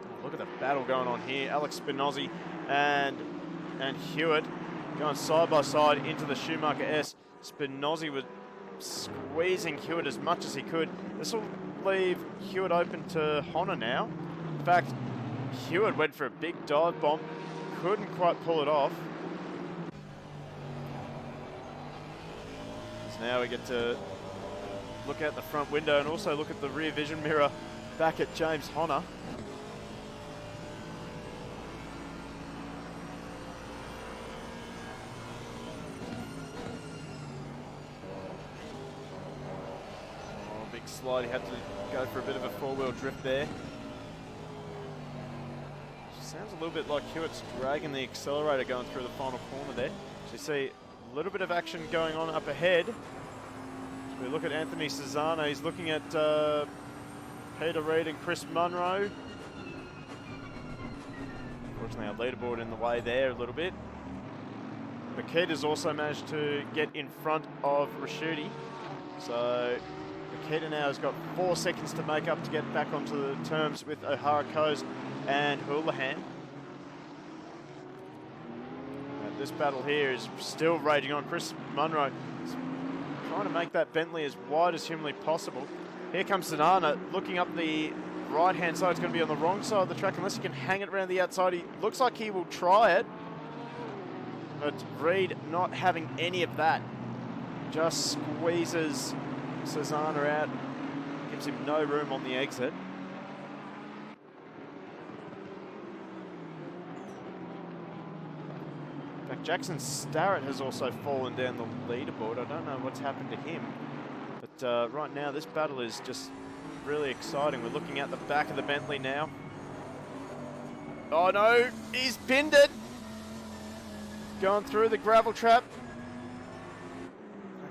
Oh, look at the battle going on here. Alex Spinozzi and Hewitt going side by side into the Schumacher S. Spinozzi was squeezing Hewitt as much as he could. This will leave Hewitt open to Honor now. In fact, Hewitt went for a big dive bomb, couldn't quite pull it off. So now we get to look out the front window and also look at the rear vision mirror back at James Honor. Slide, he had to go for a bit of a four-wheel drift there. Sounds a little bit like Hewitt's dragging the accelerator going through the final corner there. So you see A little bit of action going on up ahead. We look at Anthony Cesano. He's looking at Peter Reid and Chris Munro. Unfortunately, our leaderboard in the way there a little bit. Makita's also managed to get in front of Raschuti. So Makita now has got 4 seconds to make up to get back onto the terms with O'Hara, Coase and Houlihan. This battle here is still raging on. Chris Munro is trying to make that Bentley as wide as humanly possible. Here comes Sanana looking up the right-hand side. It's going to be on the wrong side of the track unless he can hang it around the outside. He looks like he will try it. But Reid not having any of that. Just squeezes Cesana out. Gives him no room on the exit. In fact, Jackson Starrett has also fallen down the leaderboard. I don't know what's happened to him. But right now, this battle is just really exciting. We're looking at the back of the Bentley now. Oh no, he's pinned it. Going through the gravel trap.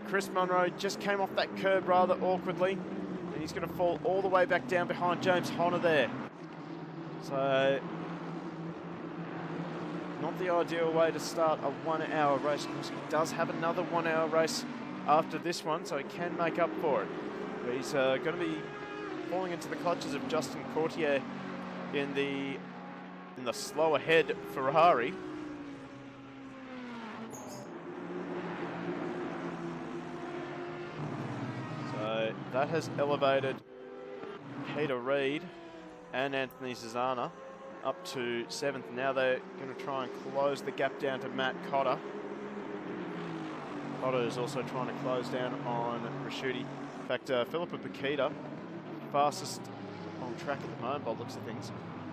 Chris Munro just came off that curb rather awkwardly. And he's going to fall all the way back down behind James Honor there. So, not the ideal way to start a 1 hour race. Of course, he does have another 1 hour race after this one, so he can make up for it. But he's going to be falling into the clutches of Justin Courtier in the slow ahead Ferrari. So that has elevated Peter Reid and Anthony Cesana up to 7th. Now they're going to try and close the gap down to Matt Cotter. Cotter is also trying to close down on Raschuti. In fact, Philippa Bakita, fastest on track at the moment by the looks of things,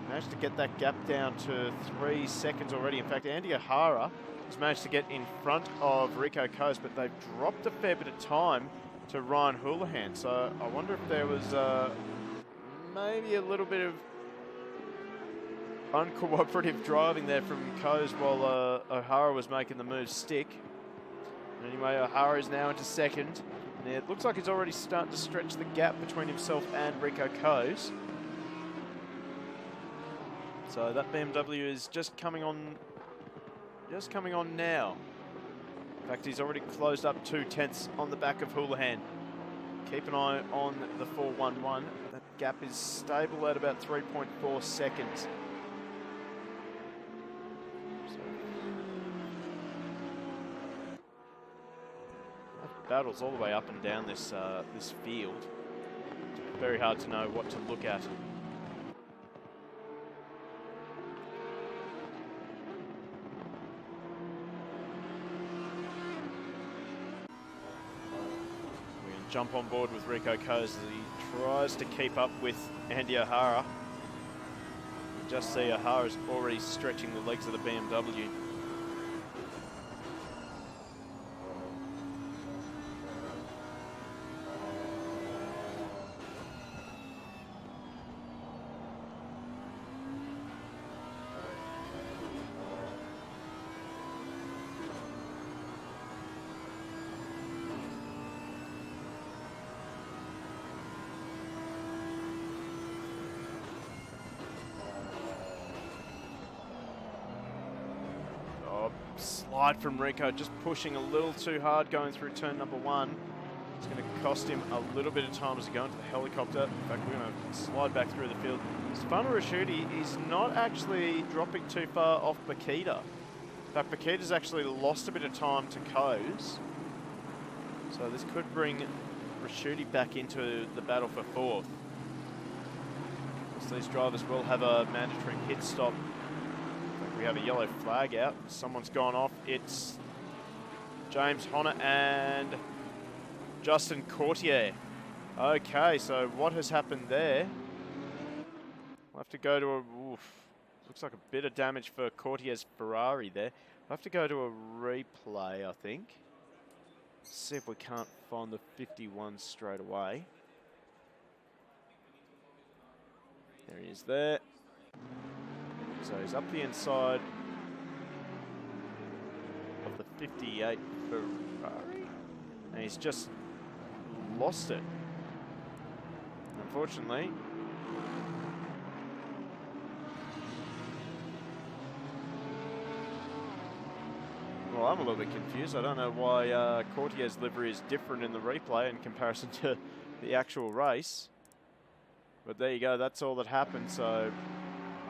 managed to get that gap down to 3 seconds already. In fact, Andy O'Hara has managed to get in front of Rico Coase, but they've dropped a fair bit of time to Ryan Houlihan. So I wonder if there was maybe a little bit of uncooperative driving there from Coase while O'Hara was making the move stick. Anyway, O'Hara is now into 2nd. And it looks like he's already starting to stretch the gap between himself and Rico Coase. So that BMW is just coming on now. In fact, he's already closed up 2/10 on the back of Houlihan. Keep an eye on the 411. That gap is stable at about 3.4 seconds. Battles all the way up and down this this field. Very hard to know what to look at. We can jump on board with Rico Coase as he tries to keep up with Andy O'Hara. You just see O'Hara's already stretching the legs of the BMW. Slide from Rico, just pushing a little too hard going through turn number 1. It's going to cost him a little bit of time as he goes into the helicopter. In fact, we're going to slide back through the field. Stefano Raschuti is not actually dropping too far off Bakita. In fact, Bakita's actually lost a bit of time to Coase. So this could bring Raschuti back into the battle for 4th. So these drivers will have a mandatory pit stop. We have a yellow flag out. Someone's gone off. It's James Honor and Justin Courtier. Okay, so what has happened there? We'll have to go to a... Oof, looks like a bit of damage for Courtier's Ferrari there. We'll have to go to a replay, I think. See if we can't find the 51 straight away. There he is there. So he's up the inside. of the 58 Ferrari, and he's just lost it. Unfortunately. Well, I'm a little bit confused. I don't know why Courtier's livery is different in the replay in comparison to the actual race. But there you go, that's all that happened. So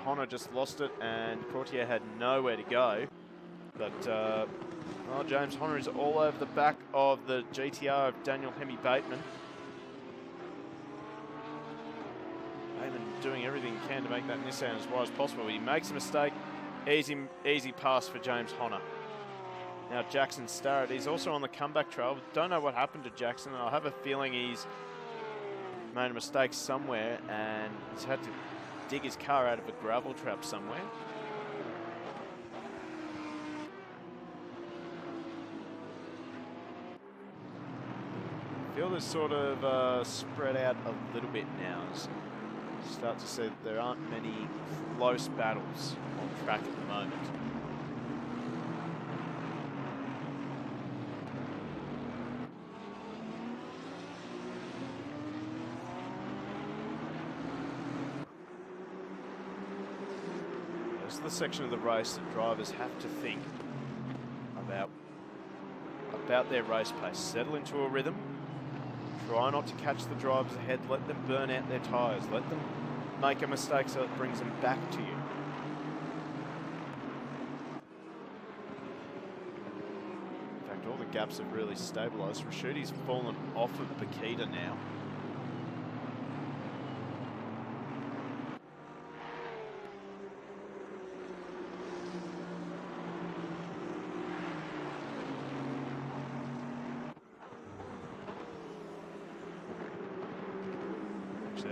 Honda just lost it and Courtier had nowhere to go. But well, James Honda is all over the back of the GTR of Daniel Hemi Bateman. Bateman doing everything he can to make that Nissan as wide as possible. He makes a mistake. Easy pass for James Honda. Now Jackson Starrett, he's also on the comeback trail. Don't know what happened to Jackson. I have a feeling he's made a mistake somewhere and he's had to dig his car out of a gravel trap somewhere. Field is sort of spread out a little bit now. As you start to see that there aren't many close battles on track at the moment. The section of the race that drivers have to think about their race pace. Settle into a rhythm. Try not to catch the drivers ahead. Let them burn out their tyres. Let them make a mistake so it brings them back to you. In fact, all the gaps have really stabilised. Rashudi's fallen off of Bakita now.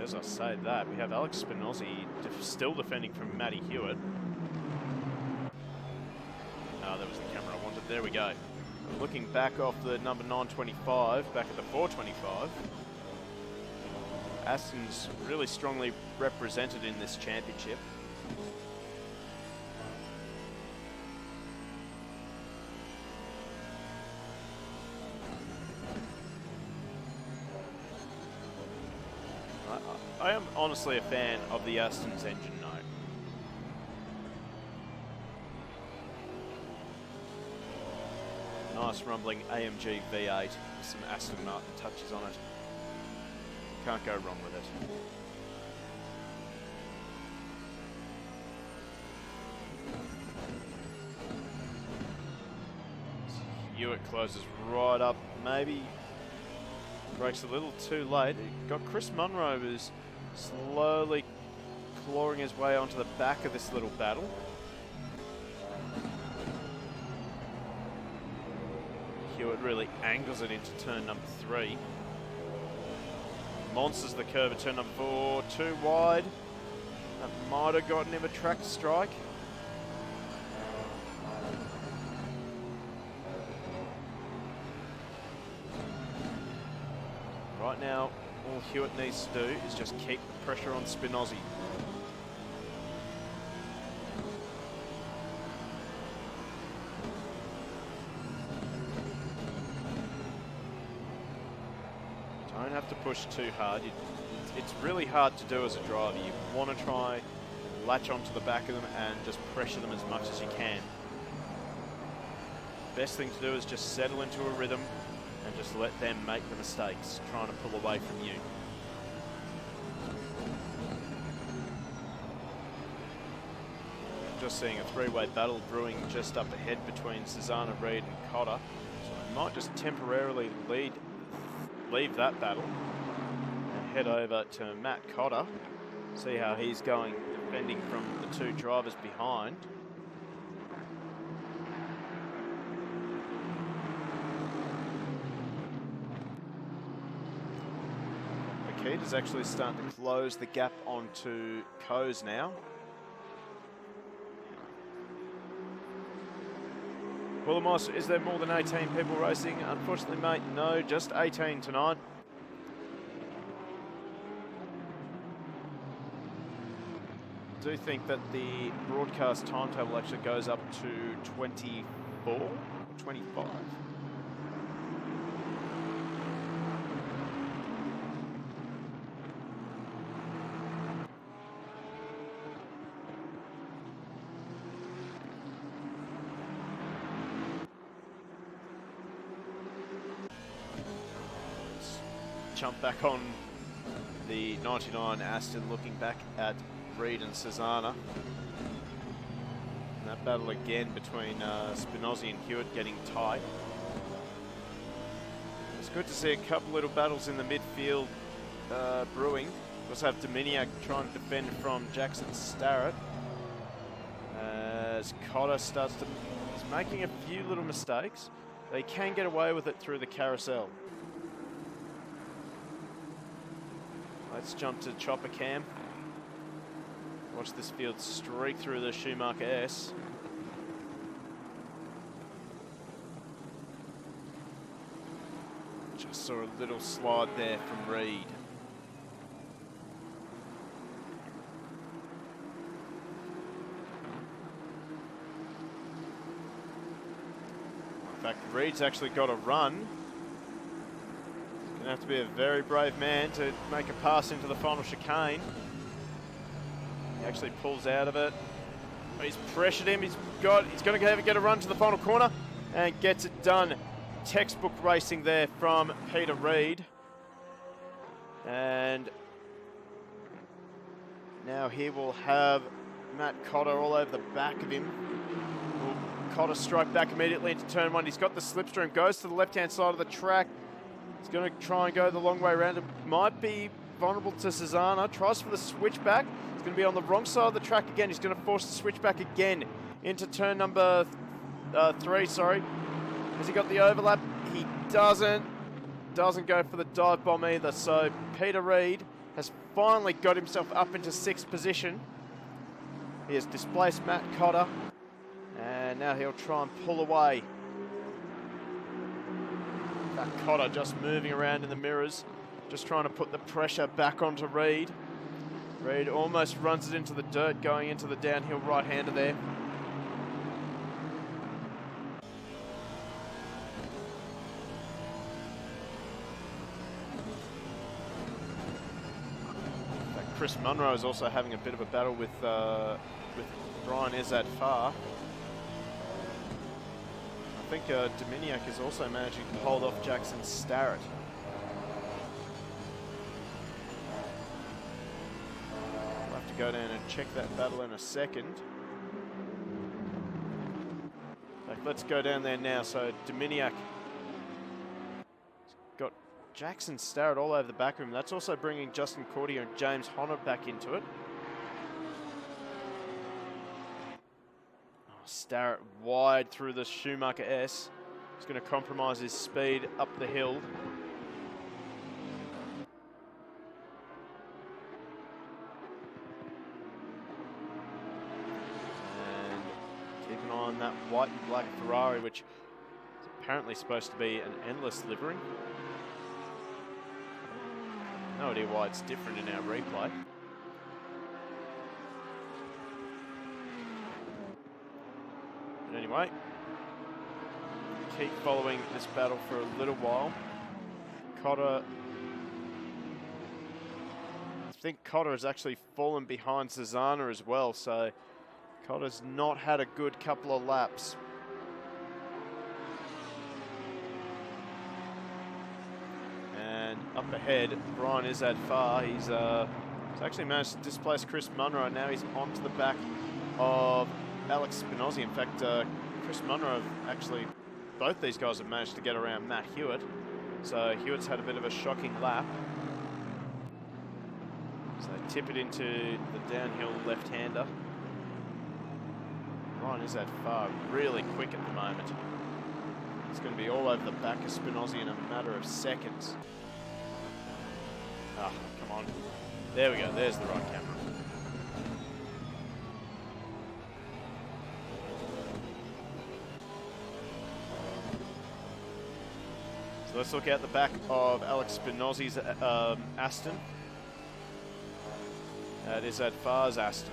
As I say that, we have Alex Spinozzi still defending from Matty Hewitt. Ah, that was the camera I wanted. There we go. Looking back off the number 925, back at the 425. Aston's really strongly represented in this championship. I am honestly a fan of the Aston's engine note. Nice rumbling AMG V8 with some Aston Martin touches on it. Can't go wrong with it. Hewitt closes right up, maybe brakes a little too late. Got Chris Munro who's slowly clawing his way onto the back of this little battle. Hewitt really angles it into turn number 3. Monsters the curve at turn number 4, too wide. That might have gotten him a track strike. Right now, all Hewitt needs to do is just keep the pressure on Spinozzi. Don't have to push too hard. It's really hard to do as a driver. You want to try and latch onto the back of them and just pressure them as much as you can. Best thing to do is just settle into a rhythm and just let them make the mistakes, trying to pull away from you. Just seeing a three-way battle brewing just up ahead between Susanna Reid and Cotter. So I might just temporarily leave that battle and head over to Matt Cotter, see how he's going defending from the two drivers behind. Is actually starting to close the gap onto Coase now. Well, Amos, is there more than 18 people racing? Unfortunately, mate, no, just 18 tonight. I do think that the broadcast timetable actually goes up to 24. or 25. Let's jump back on the 99 Aston, looking back at Reed and Cesana. And that battle again between Spinozzi and Hewitt getting tight. It's good to see a couple little battles in the midfield brewing. We also have Dominiak trying to defend from Jackson Starrett. As Cotter starts to... He's making a few little mistakes. They can get away with it through the carousel. Let's jump to Chopper Cam. Watch this field streak through the Schumacher S. Just saw a little slide there from Reed. In fact, Reed's actually got a run. Gonna have to be a very brave man to make a pass into the final chicane. He actually pulls out of it. He's pressured him. He's going to get a run to the final corner and gets it done. Textbook racing there from Peter Reed. And now here we'll have Matt Cotter all over the back of him. Cotter strike back immediately into turn one. He's got the slipstream, goes to the left-hand side of the track. He's going to try and go the long way around. It might be vulnerable to Cesana. Tries for the switchback. He's going to be on the wrong side of the track again. He's going to force the switchback again into turn number 3, sorry. Has he got the overlap? He doesn't. Doesn't go for the dive bomb either. So Peter Reed has finally got himself up into 6th position. He has displaced Matt Cotter. And now he'll try and pull away. Matt Cotter just moving around in the mirrors, just trying to put the pressure back onto Reed. Reed almost runs it into the dirt going into the downhill right-hander there. Chris Munro is also having a bit of a battle with Brian Izzad Farr. I think Dominiak is also managing to hold off Jackson Starrett. We'll have to go down and check that battle in a second. Let's go down there now. So Dominiak got Jackson Starrett all over the back of him. That's also bringing Justin Cordier and James Honor back into it. Starrett wide through the Schumacher S. He's going to compromise his speed up the hill. And keep an eye on that white and black Ferrari, which is apparently supposed to be an endless livery. No idea why it's different in our replay. But anyway, keep following this battle for a little while. Cotter, I think Cotter has actually fallen behind Cesana as well, so Cotter's not had a good couple of laps. And up ahead, Brian Izzad Farr. He's actually managed to displace Chris Munro, and now he's onto the back of Alex Spinozzi. In fact, Chris Munro actually, both these guys have managed to get around Matt Hewitt. So Hewitt's had a bit of a shocking lap. So they tip it into the downhill left-hander. Brian Izzad Farr really quick at the moment. It's going to be all over the back of Spinozzi in a matter of seconds. Ah, come on. There we go. There's the right camera. So let's look at the back of Alex Spinozzi's Aston. That is Izzad Farr's Aston.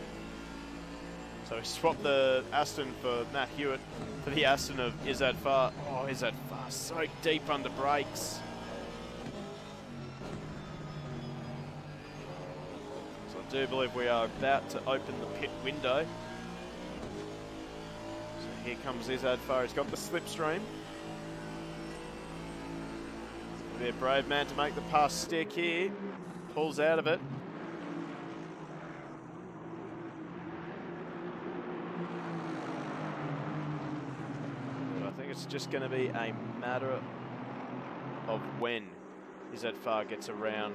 So we swapped the Aston for Matt Hewitt for the Aston of Izzad Farr. Oh, Izzad Farr so deep under brakes. So I do believe we are about to open the pit window. So here comes Izzad Farr. He's got the slipstream. Be a brave man to make the pass stick here. Pulls out of it. But I think it's just going to be a matter of when Izzad Farr gets around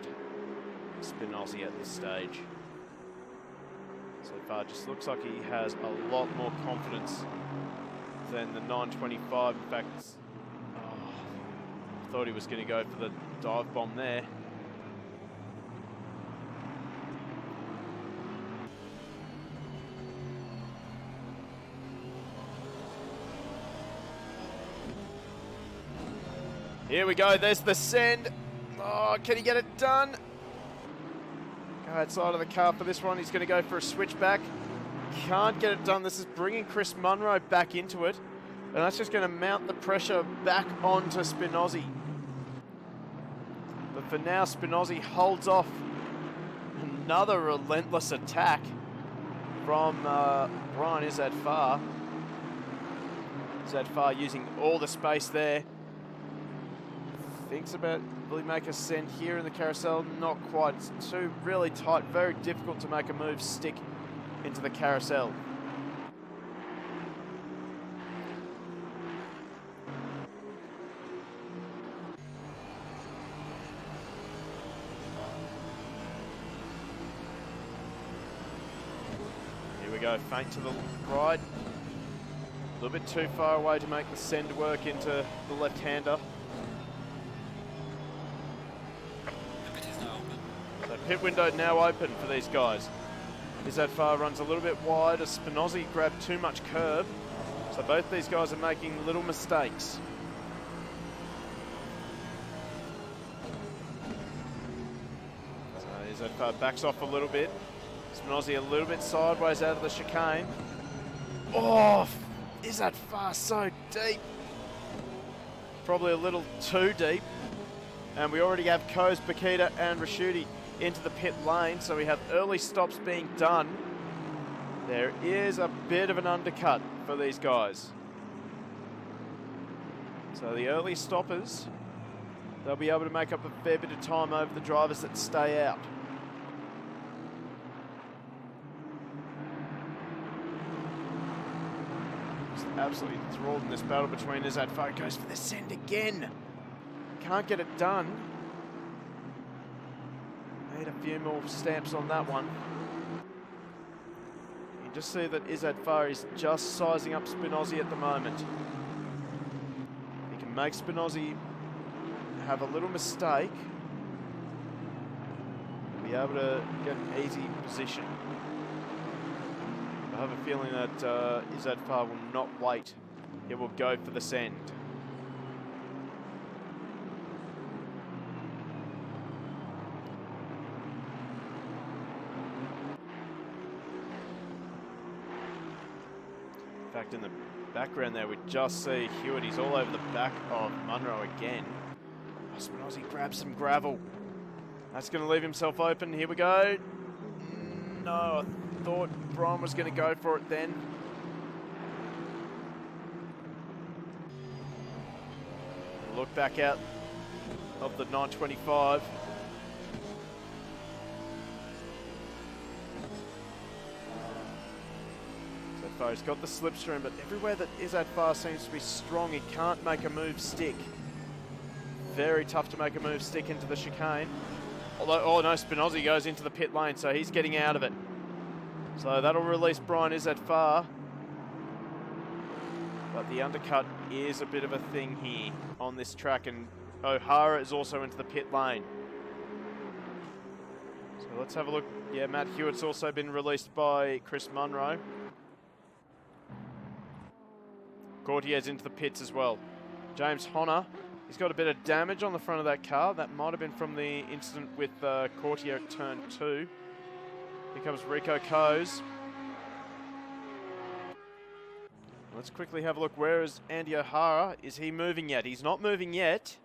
Spinozzi at this stage. So far, just looks like he has a lot more confidence than the 925. In fact, I thought he was going to go for the dive bomb there. Here we go, there's the send. Oh, can he get it done? Go outside of the car for this one. He's going to go for a switchback. Can't get it done. This is bringing Chris Munro back into it. And that's just going to mount the pressure back onto Spinozzi. But for now, Spinozzi holds off another relentless attack from Brian Izzad Farr. Izzad Farr using all the space there. Thinks about, will he make a send here in the carousel? Not quite. It's too really tight, very difficult to make a move stick into the carousel. Here we go, feint to the right. A little bit too far away to make the send work into the left-hander. Pit window now open for these guys. Izzad Farr runs a little bit wide as Spinozzi grabbed too much curb. So both these guys are making little mistakes. So Izzad Farr backs off a little bit. Spinozzi a little bit sideways out of the chicane. Oh, Izzad Farr so deep. Probably a little too deep. And we already have Coase, Bakita and Rashidi into the pit lane, so we have early stops being done. There is a bit of an undercut for these guys. So the early stoppers, they'll be able to make up a fair bit of time over the drivers that stay out. Just absolutely enthralled in this battle between Izzad Farr. Goes for the send again. Can't get it done. Need a few more stamps on that one. You can just see that Izzad Farr is just sizing up Spinozzi at the moment. He can make Spinozzi have a little mistake. Be able to get an easy position. I have a feeling that Izzad Farr will not wait. He will go for the send. In the background there, we just see Hewitt. He's all over the back of Munro again. Oh, Spinozzi grabs some gravel. That's going to leave himself open. Here we go. No, I thought Brian was going to go for it then. Look back out of the 925. He's got the slipstream, but everywhere that Izzad Farr seems to be strong, he can't make a move stick. Very tough to make a move stick into the chicane. Although, oh no, Spinozzi goes into the pit lane, so he's getting out of it. So that'll release Brian Izzad Farr. But the undercut is a bit of a thing here on this track, and O'Hara is also into the pit lane. So let's have a look. Yeah, Matt Hewitt's also been released by Chris Munro. Gautier's into the pits as well. James Honor, he's got a bit of damage on the front of that car. That might have been from the incident with Gautier at turn 2. Here comes Rico Coase. Let's quickly have a look. Where is Andy O'Hara? Is he moving yet? He's not moving yet.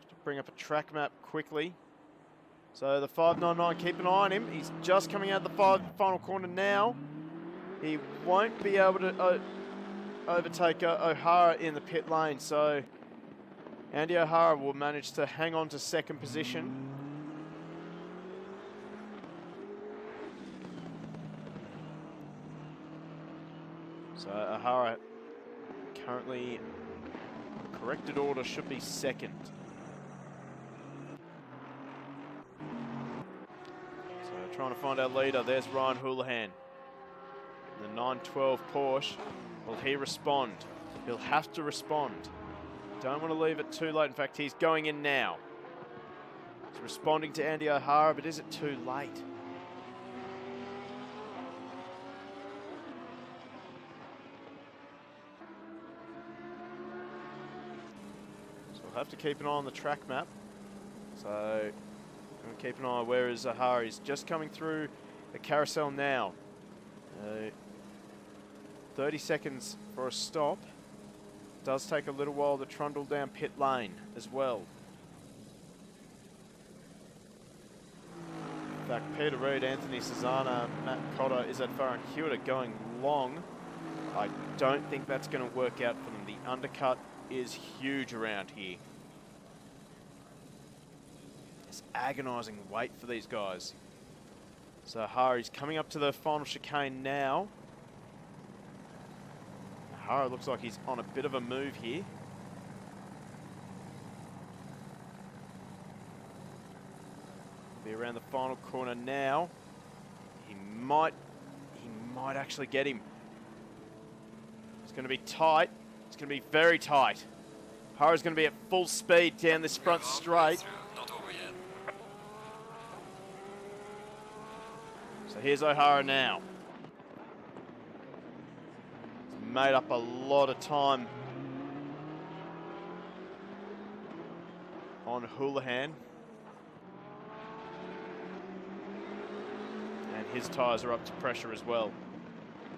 Just to bring up a track map quickly. So the 599, keep an eye on him. He's just coming out the final corner now. He won't be able to overtake O'Hara in the pit lane. So Andy O'Hara will manage to hang on to second position. So O'Hara currently, corrected order, should be second. So trying to find our leader. There's Ryan Houlihan. The 912 Porsche. Will he respond? He'll have to respond. Don't want to leave it too late. In fact, he's going in now. He's responding to Andy O'Hara, but is it too late? So we'll have to keep an eye on the track map. So I'm going to keep an eye on where is O'Hara. He's just coming through the carousel now. 30 seconds for a stop. Does take a little while to trundle down pit lane as well. In fact, Peter Reid, Anthony Cesana, Matt Cotter, Izzat Farah and Hewitt are going long. I don't think that's going to work out for them. The undercut is huge around here. It's agonising weight for these guys. So O'Hara's coming up to the final chicane now. O'Hara looks like he's on a bit of a move here. Be around the final corner now. He might actually get him. It's going to be tight. It's going to be very tight. O'Hara's going to be at full speed down this front straight. So here's O'Hara now. Made up a lot of time on Houlihan. And his tyres are up to pressure as well.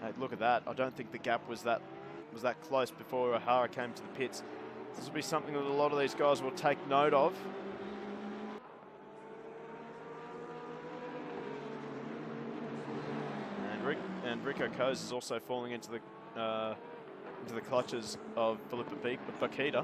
Hey, look at that. I don't think the gap was that close before O'Hara came to the pits. This will be something that a lot of these guys will take note of. And Rico Coase is also falling into the clutches of Philippa Bakita.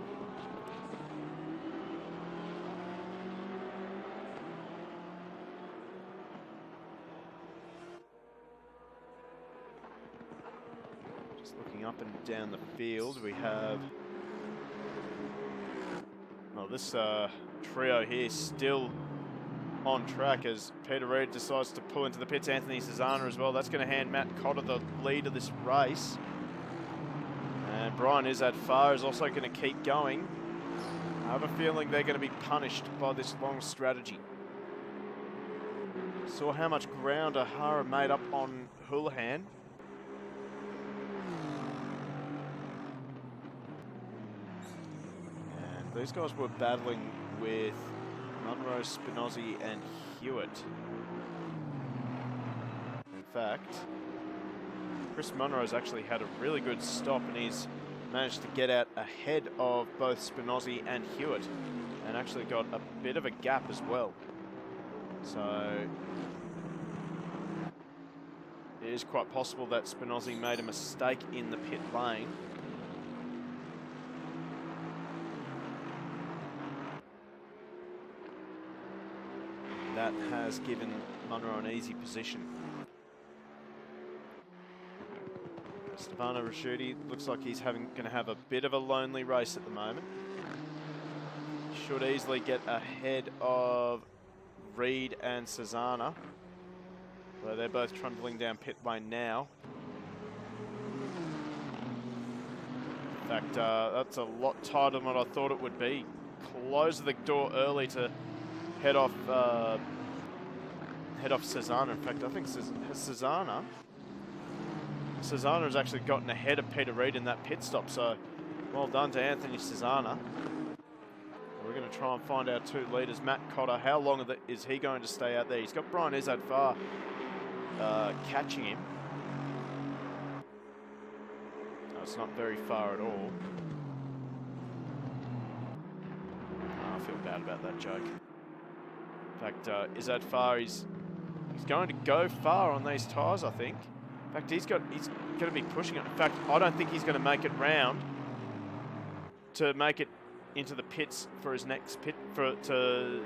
Just looking up and down the field, we have, well, this trio here still on track as Peter Reid decides to pull into the pits. Anthony Cesana as well. That's going to hand Matt Cotter the lead of this race. And Brian Izzat Farah is also going to keep going. I have a feeling they're going to be punished by this long strategy. Saw how much ground O'Hara made up on Houlihan. And these guys were battling with Munro, Spinozzi and Hewitt. In fact, Chris Munro's actually had a really good stop and he's managed to get out ahead of both Spinozzi and Hewitt and actually got a bit of a gap as well. So it is quite possible that Spinozzi made a mistake in the pit lane. That has given Munro an easy position. Stefano Rasciuti looks like he's going to have a bit of a lonely race at the moment. Should easily get ahead of Reid and Cesana. So they're both trundling down pit lane now. In fact, that's a lot tighter than what I thought it would be. Close the door early to head off Cesana. In fact, I think Cesana has actually gotten ahead of Peter Reid in that pit stop. So well done to Anthony Cesana. We're going to try and find our two leaders. Matt Cotter, how long is he going to stay out there? He's got Brian Izzat Farah catching him. it's not very far at all. Oh, I feel bad about that joke. In fact, is that far? He's going to go far on these tyres, I think. In fact, he's going to be pushing it. In fact, I don't think he's going to make it round to make it into the pits for his next pit, to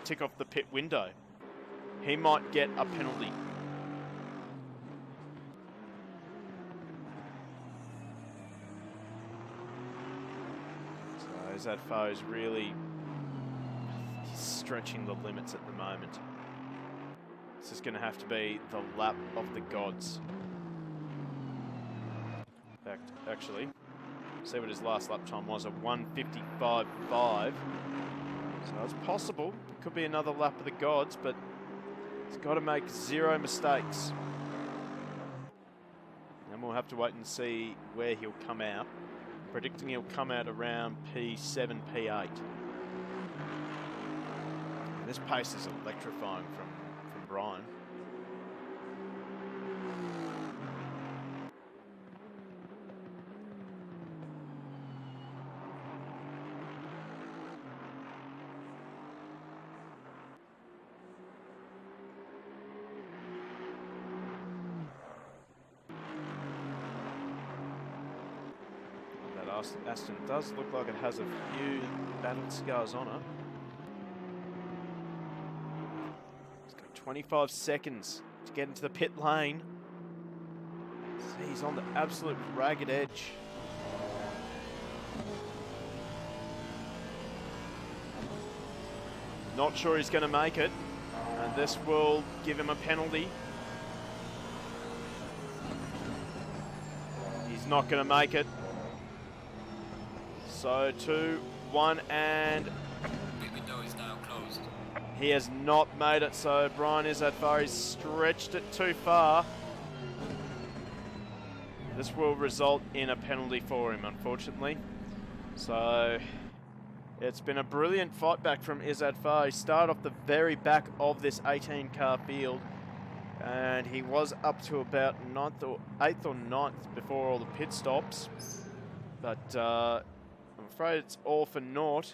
tick off the pit window. He might get a penalty. So Zadfar is really stretching the limits at the moment. This is going to have to be the lap of the gods. In fact, actually, see what his last lap time was, a 1:55.5. So it's possible. It could be another lap of the gods, but he's got to make 0 mistakes. And we'll have to wait and see where he'll come out. I'm predicting he'll come out around P7, P8. And this pace is electrifying from Brian. Aston does look like it has a few battle scars on it. It's got 25 seconds to get into the pit lane. See, he's on the absolute ragged edge. Not sure he's going to make it, and this will give him a penalty. He's not going to make it. So 2, 1, and The window is now closed. He has not made it, so Brian is that far. He's stretched it too far. This will result in a penalty for him, unfortunately. So it's been a brilliant fight back from Izzat Far. He started off the very back of this 18-car field, and he was up to about 8th or 9th before all the pit stops. But I'm afraid it's all for naught.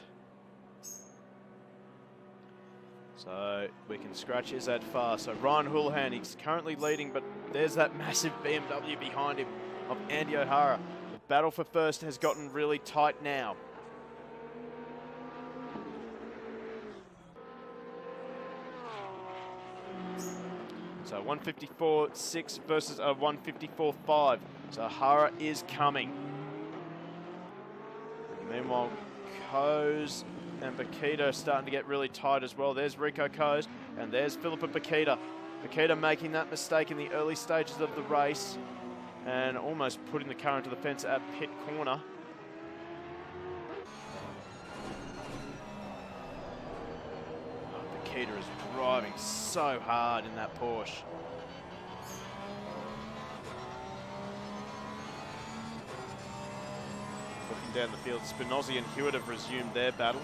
So we can scratch Izzat Far. So Ryan Houlihan, he's currently leading, but there's that massive BMW behind him of Andy O'Hara. The battle for first has gotten really tight now. So 154.6 versus a 154.5. So O'Hara is coming. Meanwhile, Coase and Bakita are starting to get really tight as well. There's Rico Coase, and there's Philippa Bakita. Bakita making that mistake in the early stages of the race and almost putting the car into the fence at pit corner. Oh, Bakita is driving so hard in that Porsche. Looking down the field, Spinozzi and Hewitt have resumed their battle.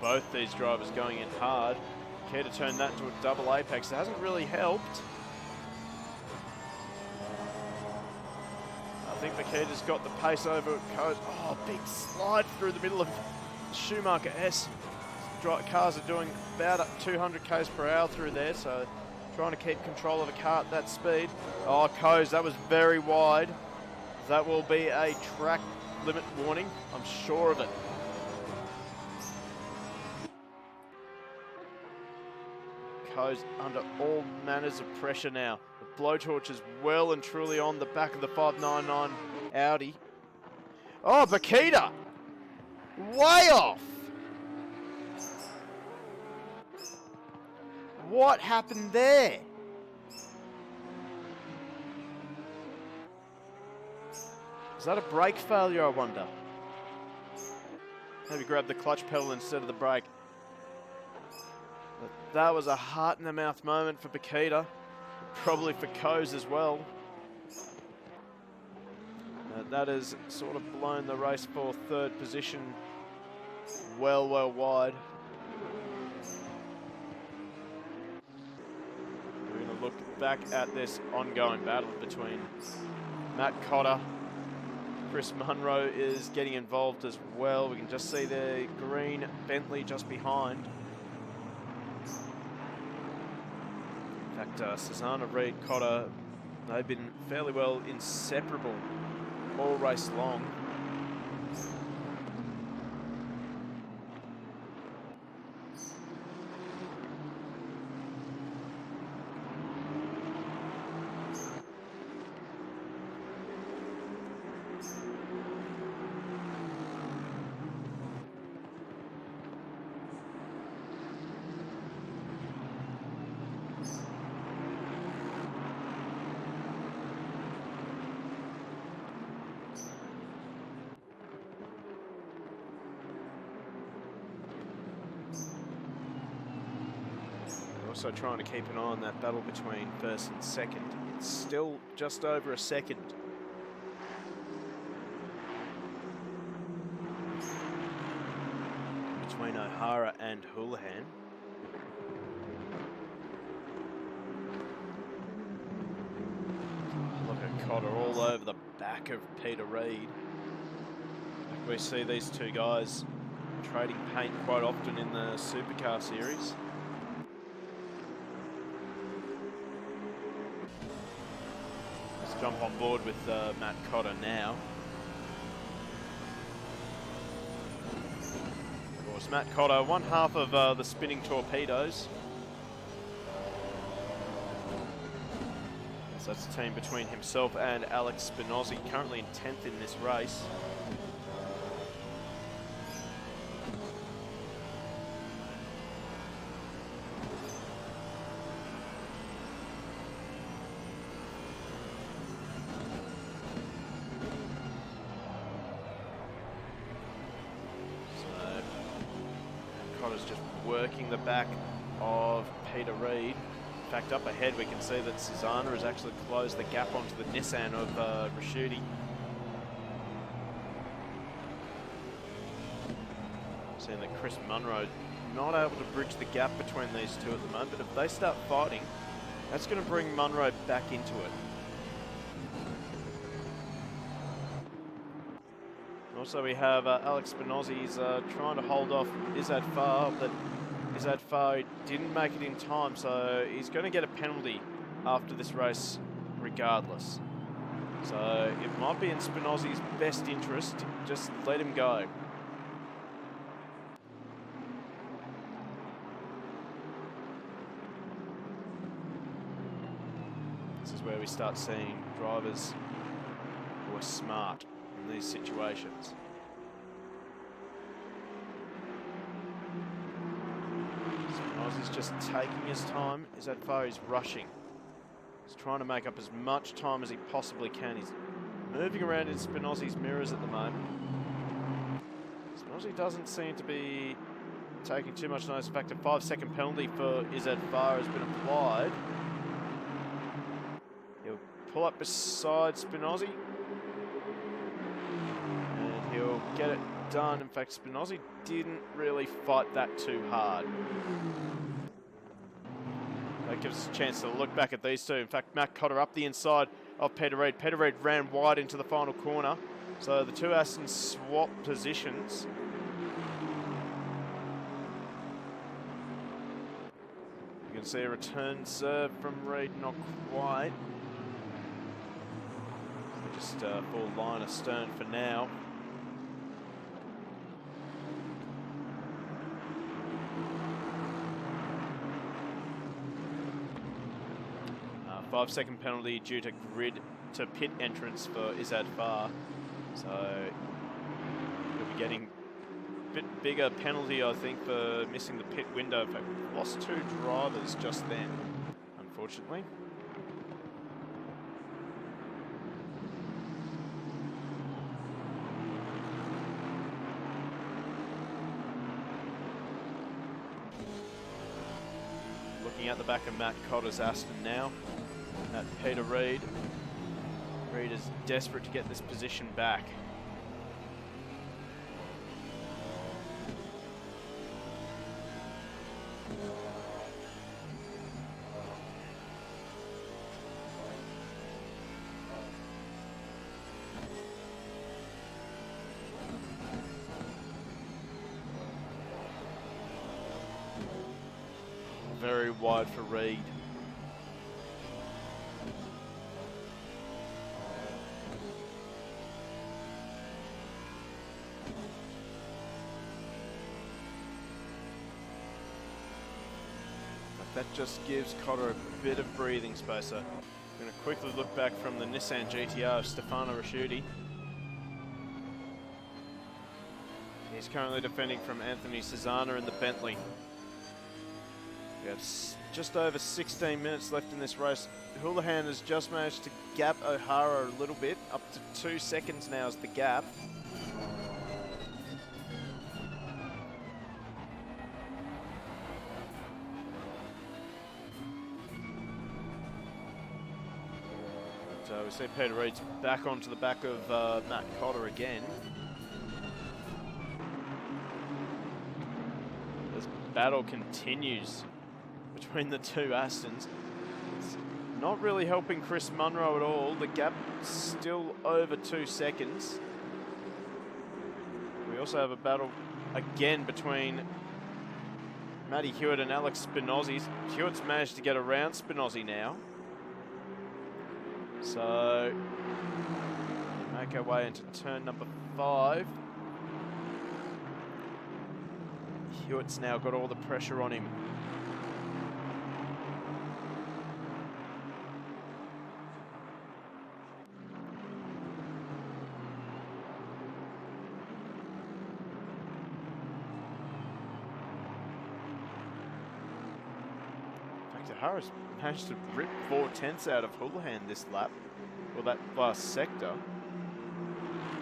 Both these drivers going in hard. Care to turn that into a double apex. It hasn't really helped. I think Bakita's got the pace over Coase. Oh, big slide through the middle of Schumacher S. Cars are doing about 200 k's per hour through there, so trying to keep control of a car at that speed. Oh, Coase, that was very wide. That will be a track limit warning, I'm sure of it. Coase under all manners of pressure now. The blowtorch is well and truly on the back of the 599 Audi. Oh, Bakita! Way off! What happened there? Is that a brake failure, I wonder? Maybe grab the clutch pedal instead of the brake. But that was a heart-in-the-mouth moment for Bakita. probably for Coase as well. That has sort of blown the race for third position well wide. We're going to look back at this ongoing battle between Matt Cotter. Chris Munro is getting involved as well. We can just see the green Bentley just behind. In fact, Susanna Reid, Cotter, they've been fairly well inseparable all race long. Also trying to keep an eye on that battle between first and second. It's still just over a second. Between O'Hara and Houlihan. Look at Cotter all over the back of Peter Reid. We see these two guys trading paint quite often in the Supercar series. Jump on board with Matt Cotter now. Of course, Matt Cotter, one half of the Spinning Torpedoes. So that's a team between himself and Alex Spinozzi, currently in 10th in this race. Just working the back of Peter Reid. In fact, up ahead we can see that Susanna has actually closed the gap onto the Nissan of Raschuti. Seeing that Chris Munro not able to bridge the gap between these two at the moment, but if they start fighting, that's going to bring Munro back into it. Also we have Alex Spinozzi. He's trying to hold off Izzad Farr, but Izzad Farr didn't make it in time, so he's going to get a penalty after this race regardless. So it might be in Spinozzi's best interest, just let him go. This is where we start seeing drivers who are smart in these situations. Spinozzi's just taking his time. Izzad Farr is rushing. He's trying to make up as much time as he possibly can. He's moving around in Spinozzi's mirrors at the moment. Spinozzi doesn't seem to be taking too much notice. In fact, a 5-second penalty for Izzad Farr has been applied. He'll pull up beside Spinozzi. He'll get it done. In fact, Spinozzi didn't really fight that too hard. That gives us a chance to look back at these two. In fact, Matt Cotter up the inside of Peter Reid. Peter Reid ran wide into the final corner. So the two Astons swap positions. You can see a return serve from Reid, not quite. Just full line astern for now. 5-second penalty due to pit entrance for Izzad Farr. So he'll be getting a bit bigger penalty, I think, for missing the pit window. In fact, we've lost two drivers just then, unfortunately. Looking at the back of Matt Cotter's Aston now. at Peter Reid. Reid is desperate to get this position back. Very wide for Reid. That just gives Cotter a bit of breathing space. So I'm going to quickly look back from the Nissan GTR of Stefano Rasciuti. He's currently defending from Anthony Cesana in the Bentley. We have just over 16 minutes left in this race. Houlihan has just managed to gap O'Hara a little bit, up to 2 seconds now is the gap. So we see Peter Reid's back onto the back of Matt Cotter again. This battle continues between the two Astons. It's not really helping Chris Munro at all. The gap still over 2 seconds. We also have a battle again between Matty Hewitt and Alex Spinozzi. Hewitt's managed to get around Spinozzi now. So, make our way into turn number 5. Hewitt's now got all the pressure on him. Harris managed to rip 4/10 out of Houlihan this lap, or that last sector.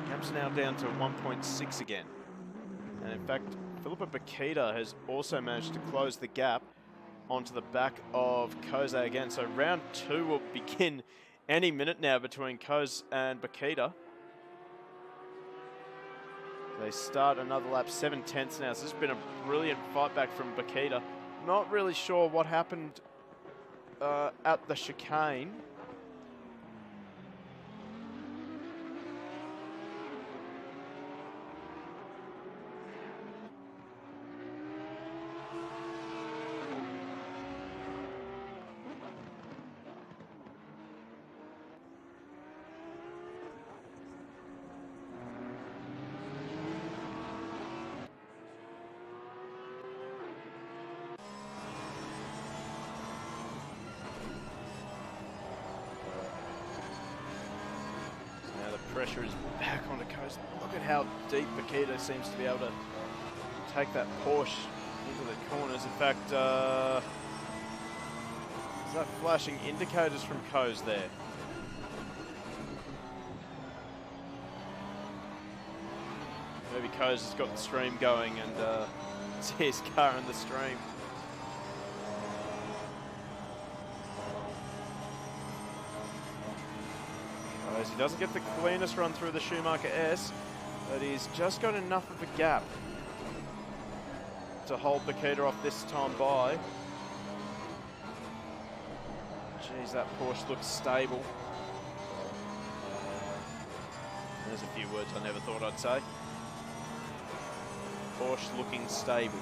Gap's now down to 1.6 again. And in fact, Philippa Bakita has also managed to close the gap onto the back of Koze again. So round 2 will begin any minute now between Koze and Bakita. They start another lap, 7/10 now. So this has been a brilliant fight back from Bakita. Not really sure what happened at the chicane. Pressure is back onto Koze. Look at how deep Bakita seems to be able to take that Porsche into the corners. In fact, is that flashing indicators from Koze there? Maybe Koze has got the stream going and see his car in the stream. He doesn't get the cleanest run through the Schumacher S, but he's just got enough of a gap to hold Bakita off this time by. Jeez, that Porsche looks stable. There's a few words I never thought I'd say. Porsche looking stable.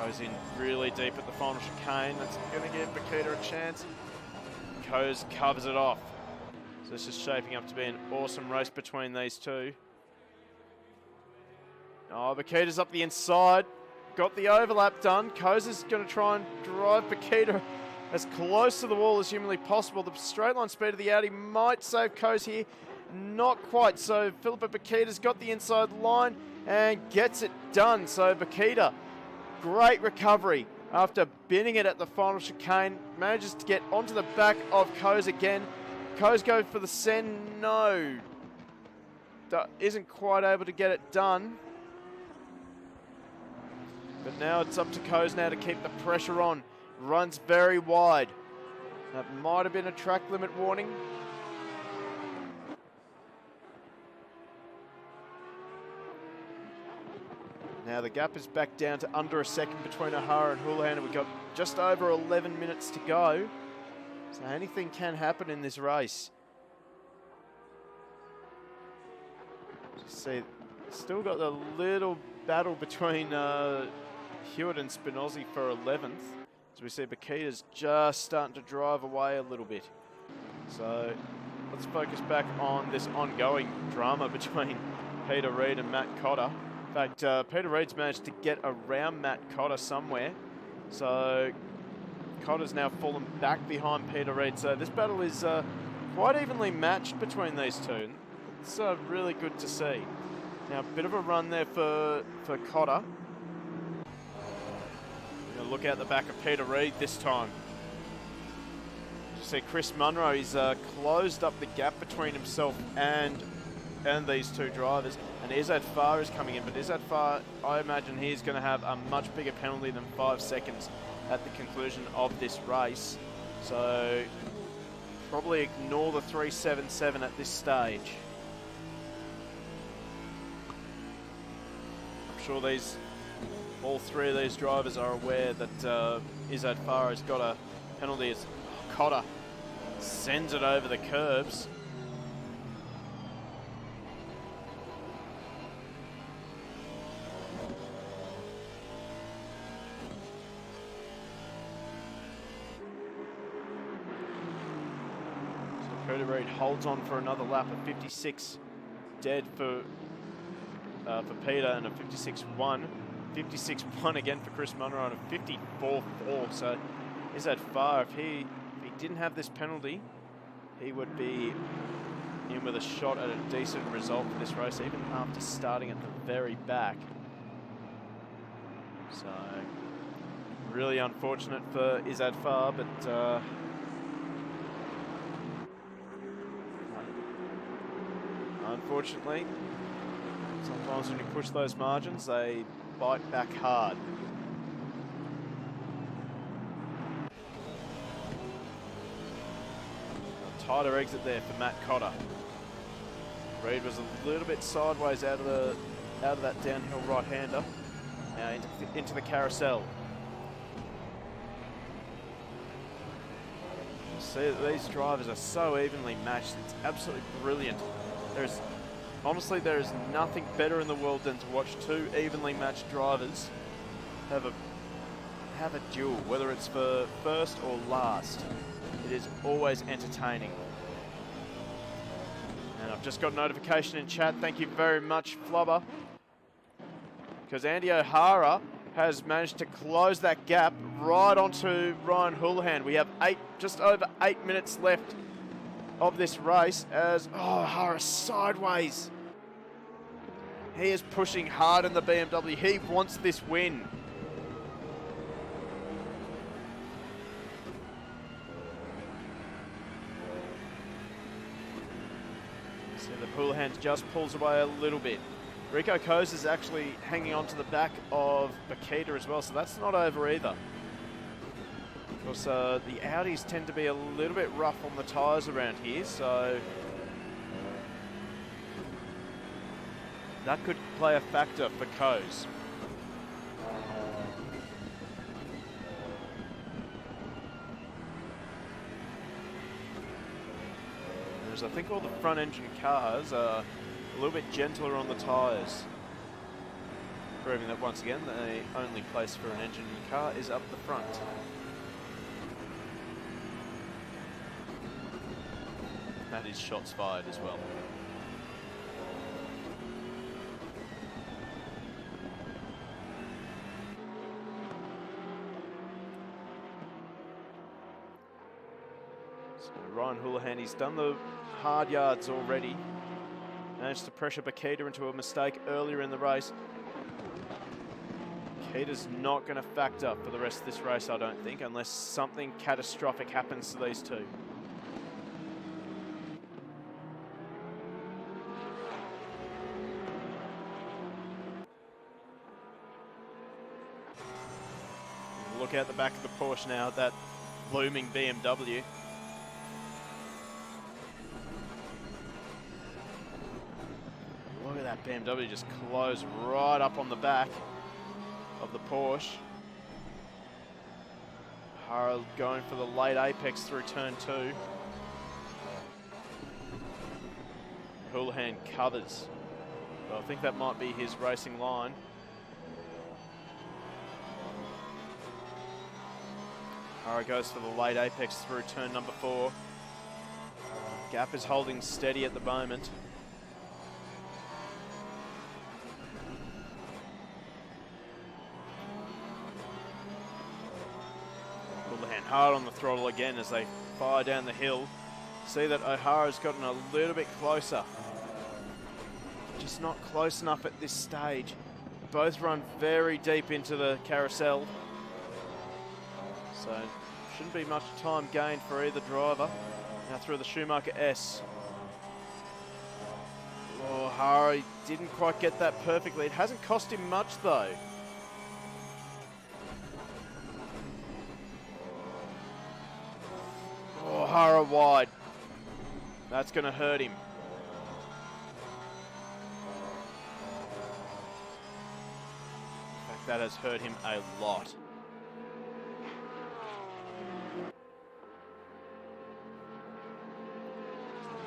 Goes in really deep at the final chicane. That's going to give Bakita a chance. Koze covers it off. So this is shaping up to be an awesome race between these two. Oh, Bakita's up the inside. Got the overlap done. Koze is going to try and drive Bakita as close to the wall as humanly possible. The straight line speed of the Audi might save Koze here. Not quite. So Philippa Bakita's got the inside line and gets it done. So Bakita, great recovery after binning it at the final chicane. Manages to get onto the back of Koze again. Koze goes for the send. No. Isn't quite able to get it done. But now it's up to Coase now to keep the pressure on. Runs very wide. That might have been a track limit warning. Now the gap is back down to under a second between O'Hara and Houlihan, and we've got just over 11 minutes to go. So anything can happen in this race. See, still got a little battle between Hewitt and Spinozzi for 11th. As we see, Bakita's just starting to drive away a little bit. So let's focus back on this ongoing drama between Peter Reid and Matt Cotter. In fact, Peter Reid's managed to get around Matt Cotter somewhere. So Cotter's now fallen back behind Peter Reid. So this battle is quite evenly matched between these two. It's really good to see. Now, a bit of a run there for Cotter. We're going to look out the back of Peter Reid this time. You see Chris Munro, he's closed up the gap between himself and these two drivers. And Izzat Farr is coming in, but Izzat Farr, I imagine he's going to have a much bigger penalty than 5 seconds at the conclusion of this race. So probably ignore the 377 at this stage. I'm sure all three of these drivers are aware that Izzat Farr has got a penalty as Cotter sends it over the curbs. Peter Reid holds on for another lap, a 56 dead for Peter and a 56-1. 56-1 again for Chris Munro and a 54-4. So Izzat Farr, if he didn't have this penalty, he would be in with a shot at a decent result for this race, even after starting at the very back. So really unfortunate for Izzat Farr, but unfortunately, sometimes when you push those margins, they bite back hard. A tighter exit there for Matt Cotter. Reid was a little bit sideways out of that downhill right-hander. Now into the carousel. See that these drivers are so evenly matched. It's absolutely brilliant. Honestly, there is nothing better in the world than to watch two evenly matched drivers have a duel, whether it's for first or last. It is always entertaining. And I've just got notification in chat. Thank you very much, Flubber. Because Andy O'Hara has managed to close that gap right onto Ryan Houlihan. We have just over 8 minutes left of this race as O'Hara sideways. He is pushing hard in the BMW. He wants this win. So the Houlihan just pulls away a little bit. Rico Coase is actually hanging on to the back of Bakita as well, so that's not over either. Because the Audis tend to be a little bit rough on the tyres around here, so that could play a factor for Coase. Whereas I think all the front engine cars are a little bit gentler on the tyres, proving that once again the only place for an engine car is up the front. That is shots fired as well. So Ryan Houlihan, he's done the hard yards already. Managed to pressure Bakita into a mistake earlier in the race. Bakita's not going to factor for the rest of this race, I don't think, unless something catastrophic happens to these two. look out the back of the Porsche now at that looming BMW. Look at that BMW just close right up on the back of the Porsche. O'Hara going for the late apex through turn 2. Houlihan covers. But I think that might be his racing line. O'Hara goes for the late apex through turn number 4. Gap is holding steady at the moment. Houlihan hard on the throttle again as they fire down the hill. See that O'Hara's gotten a little bit closer. Just not close enough at this stage. Both run very deep into the carousel. So shouldn't be much time gained for either driver. Now through the Schumacher S. Oh, O'Hara didn't quite get that perfectly. It hasn't cost him much though. Oh, O'Hara wide. That's going to hurt him. In fact, that has hurt him a lot.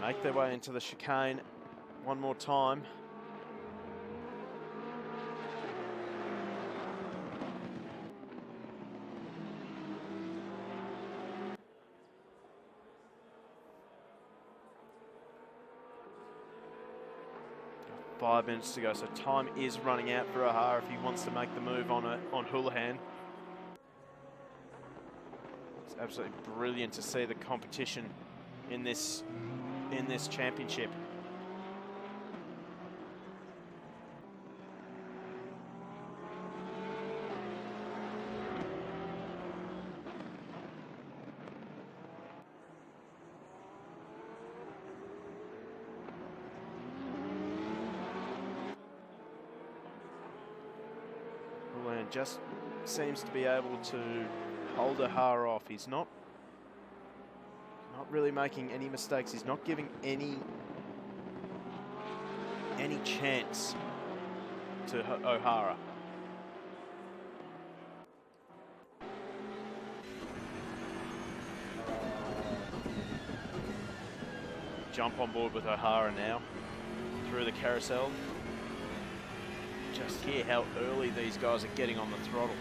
Make their way into the chicane one more time. Got 5 minutes to go, so time is running out for O'Hara if he wants to make the move on Houlihan. It's absolutely brilliant to see the competition in this championship. Houlihan just seems to be able to hold O'Hara off. He's not really making any mistakes. He's not giving any chance to O'Hara. Jump on board with O'Hara now through the carousel. Just hear how early these guys are getting on the throttle.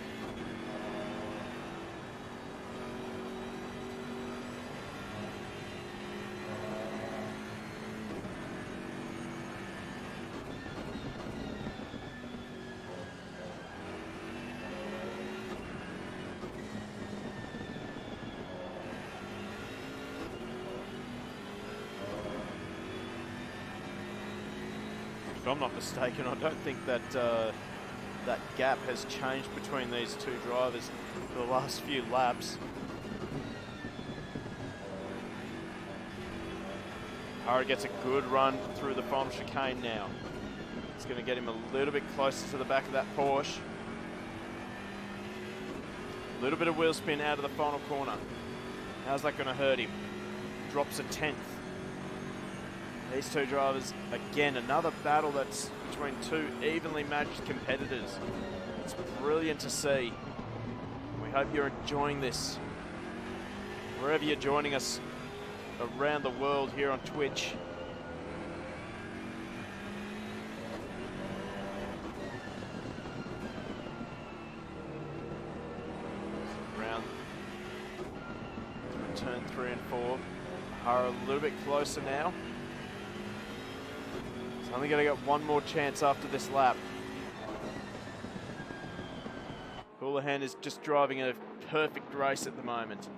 If I'm not mistaken, I don't think that that gap has changed between these two drivers for the last few laps. O'Hara gets a good run through the final chicane now. It's going to get him a little bit closer to the back of that Porsche. A little bit of wheel spin out of the final corner. How's that going to hurt him? Drops a 10th. These two drivers, again, another battle that's between two evenly matched competitors. It's brilliant to see. We hope you're enjoying this. Wherever you're joining us around the world here on Twitch. Around turn 3 and 4. O'Hara a little bit closer now. Only going to get one more chance after this lap. Houlihan is just driving a perfect race at the moment.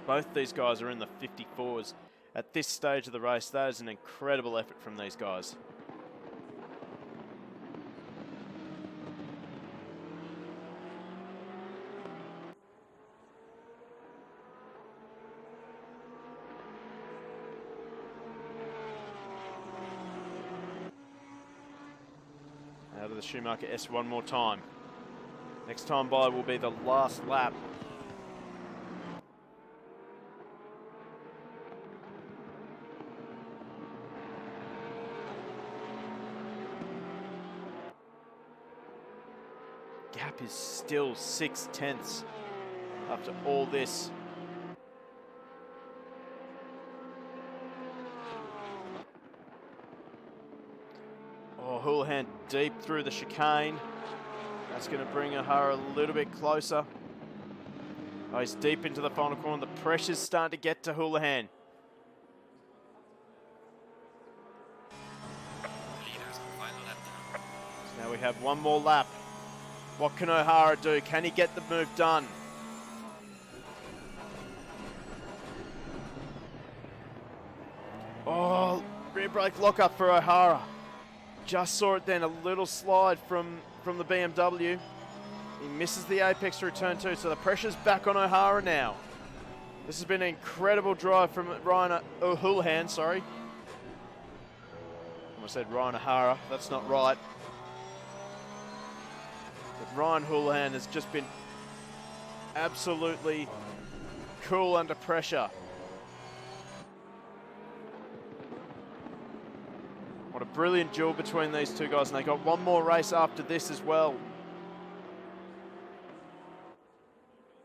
Both these guys are in the 54s. At this stage of the race, that is an incredible effort from these guys. the Schumacher S one more time. Next time by will be the last lap. Gap is still 6/10 after all this. Oh, Houlihan deep through the chicane. That's going to bring O'Hara a little bit closer. Oh, he's deep into the final corner. The pressure's starting to get to Houlihan. So now we have one more lap. What can O'Hara do? Can he get the move done? Oh, rear brake lockup for O'Hara. Just saw it then, a little slide from the BMW. He misses the apex through turn 2, so the pressure's back on O'Hara now. This has been an incredible drive from Ryan Houlihan, sorry. I said Ryan O'Hara, that's not right. But Ryan Houlihan has just been absolutely cool under pressure. What a brilliant duel between these two guys, and they got one more race after this as well.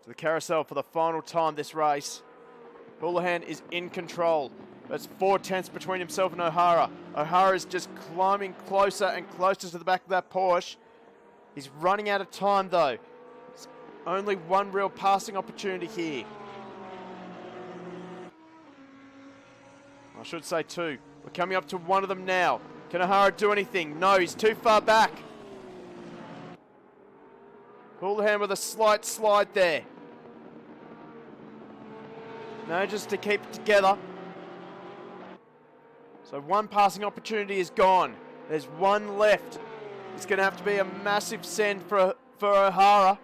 To the carousel for the final time this race. Houlihan is in control. That's 4/10 between himself and O'Hara. O'Hara is just climbing closer and closer to the back of that Porsche. He's running out of time though. There's only one real passing opportunity here. I should say two. We're coming up to one of them now. Can O'Hara do anything? No, he's too far back. Houlihan with a slight slide there. No, just to keep it together. So one passing opportunity is gone. There's one left. It's going to have to be a massive send for O'Hara.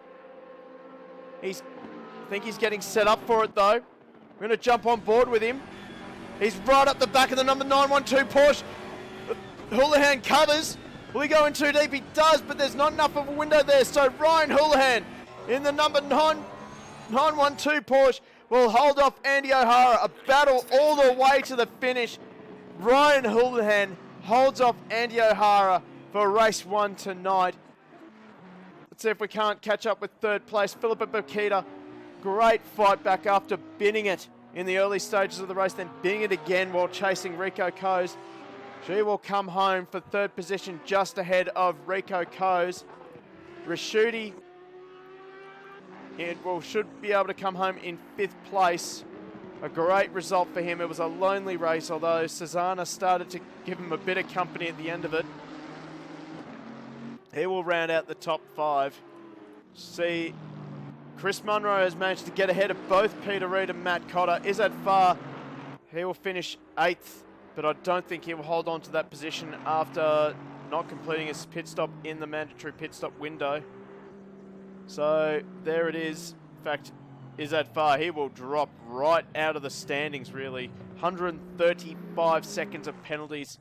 I think he's getting set up for it though. We're going to jump on board with him. He's right up the back of the number 912 Porsche. Houlihan covers. Will he go in too deep? He does, but there's not enough of a window there. So Ryan Houlihan in the number 912 Porsche will hold off Andy O'Hara. A battle all the way to the finish. Ryan Houlihan holds off Andy O'Hara for race 1 tonight. Let's see if we can't catch up with third place. Philippa Bakita, great fight back after binning it in the early stages of the race, then binning it again while chasing Rico Coes. She will come home for third position just ahead of Rico Coes. Rashuti should be able to come home in 5th place. A great result for him. It was a lonely race, although Susanna started to give him a bit of company at the end of it. He will round out the top 5. See, Chris Munro has managed to get ahead of both Peter Reid and Matt Cotter. Izzat Farr, he will finish 8th, but I don't think he will hold on to that position after not completing his pit stop in the mandatory pit stop window. So there it is. In fact, Izzat Farr, he will drop right out of the standings really. 135 seconds of penalties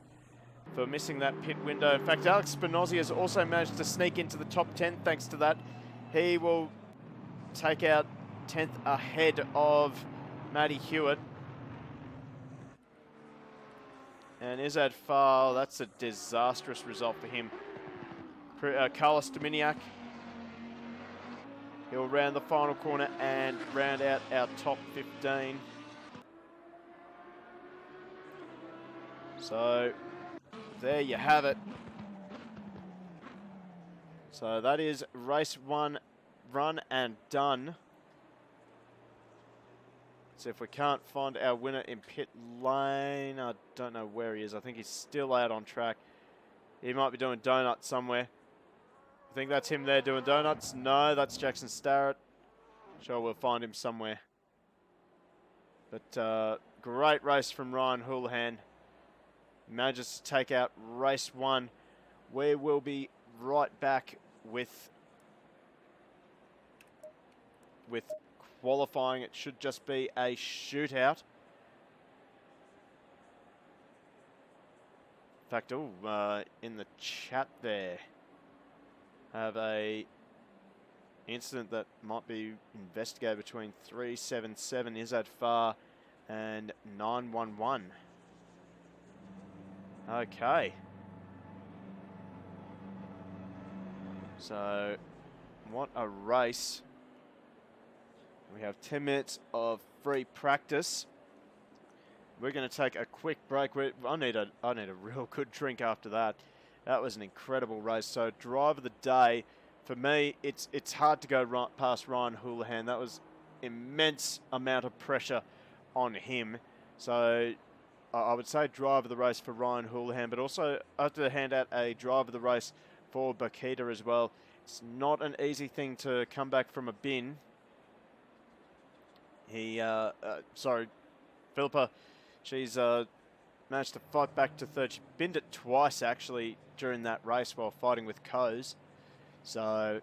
for missing that pit window. In fact, Alex Spinozzi has also managed to sneak into the top 10 thanks to that. He will take out 10th ahead of Matty Hewitt. And Izzat Farr, that's a disastrous result for him. Carlos Dominiak, he'll round the final corner and round out our top 15. So there you have it. So that is race 1 run and done. So if we can't find our winner in pit lane, I don't know where he is. I think he's still out on track. He might be doing donuts somewhere. I think that's him there doing donuts. No, that's Jackson Starrett. Sure, we'll find him somewhere. But great race from Ryan Houlihan. Manages to take out race 1. We will be right back with qualifying. It should just be a shootout. In fact, in the chat there, have a incident that might be investigated between 377 Izzad Far and 911. Okay. So, what a race. We have 10 minutes of free practice. We're going to take a quick break. I need a real good drink after that. That was an incredible race. So, drive of the day. For me, it's hard to go past Ryan Houlihan. That was immense amount of pressure on him. So, I would say drive of the race for Ryan Houlihan, but also I have to hand out a drive of the race for Bakita as well. It's not an easy thing to come back from a bin. Philippa, she's managed to fight back to third. She binned it twice actually during that race while fighting with Coase. So,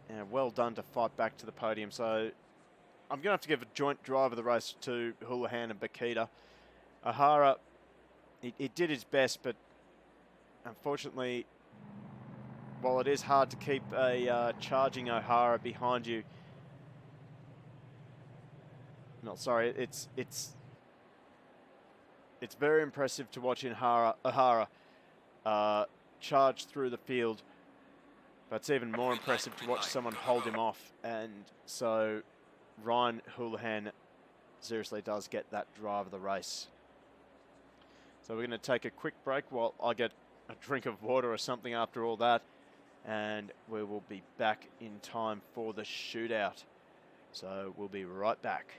yeah, well done to fight back to the podium. So, I'm going to have to give a joint drive of the race to Houlihan and Bakita. O'Hara, he did his best, but unfortunately, while it is hard to keep a charging O'Hara behind you, it's very impressive to watch O'Hara charge through the field, but it's even more impressive to watch someone hold him off. And so Ryan Houlihan seriously does get that drive of the race. So we're going to take a quick break while I get a drink of water or something after all that, and we will be back in time for the shootout. So we'll be right back.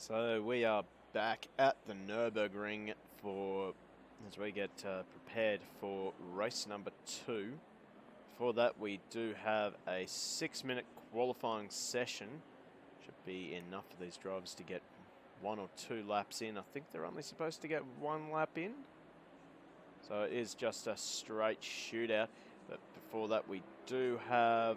So we are back at the Nurburgring as we get prepared for race number 2. For that, we do have a 6-minute qualifying session. Should be enough for these drivers to get 1 or 2 laps in. I think they're only supposed to get 1 lap in. So it is just a straight shootout. But before that, we do have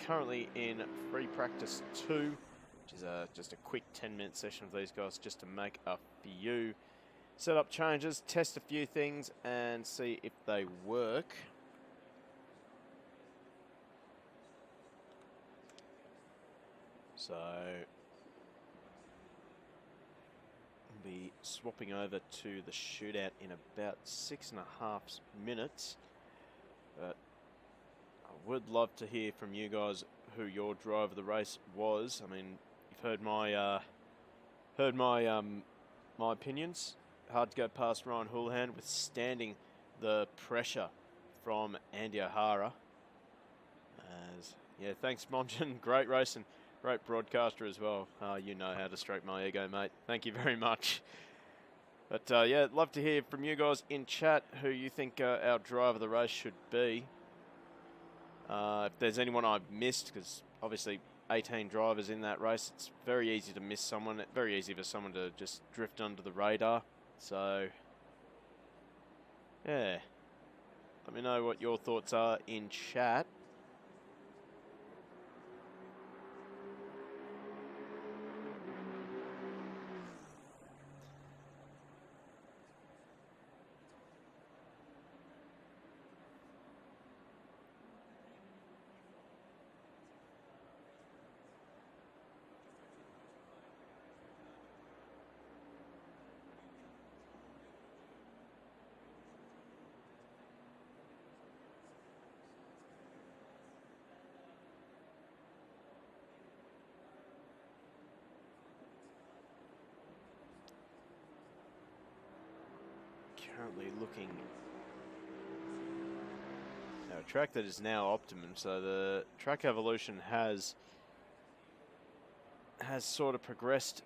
currently in free practice 2, which is just a quick 10-minute session of these guys just to make a few setup changes, test a few things, and see if they work. So be swapping over to the shootout in about 6.5 minutes. But I would love to hear from you guys who your driver of the race was. I mean, you've heard my opinions. Hard to go past Ryan Houlihan, withstanding the pressure from Andy O'Hara. Yeah, thanks, Monjan. Great race and great broadcaster as well. You know how to stroke my ego, mate. Thank you very much. But yeah, love to hear from you guys in chat who you think our driver of the race should be. If there's anyone I've missed, because obviously 18 drivers in that race, it's very easy to miss someone. It's very easy for someone to just drift under the radar. So, yeah. Let me know what your thoughts are in chat. Currently looking at a track that is now optimum, so the track evolution has sort of progressed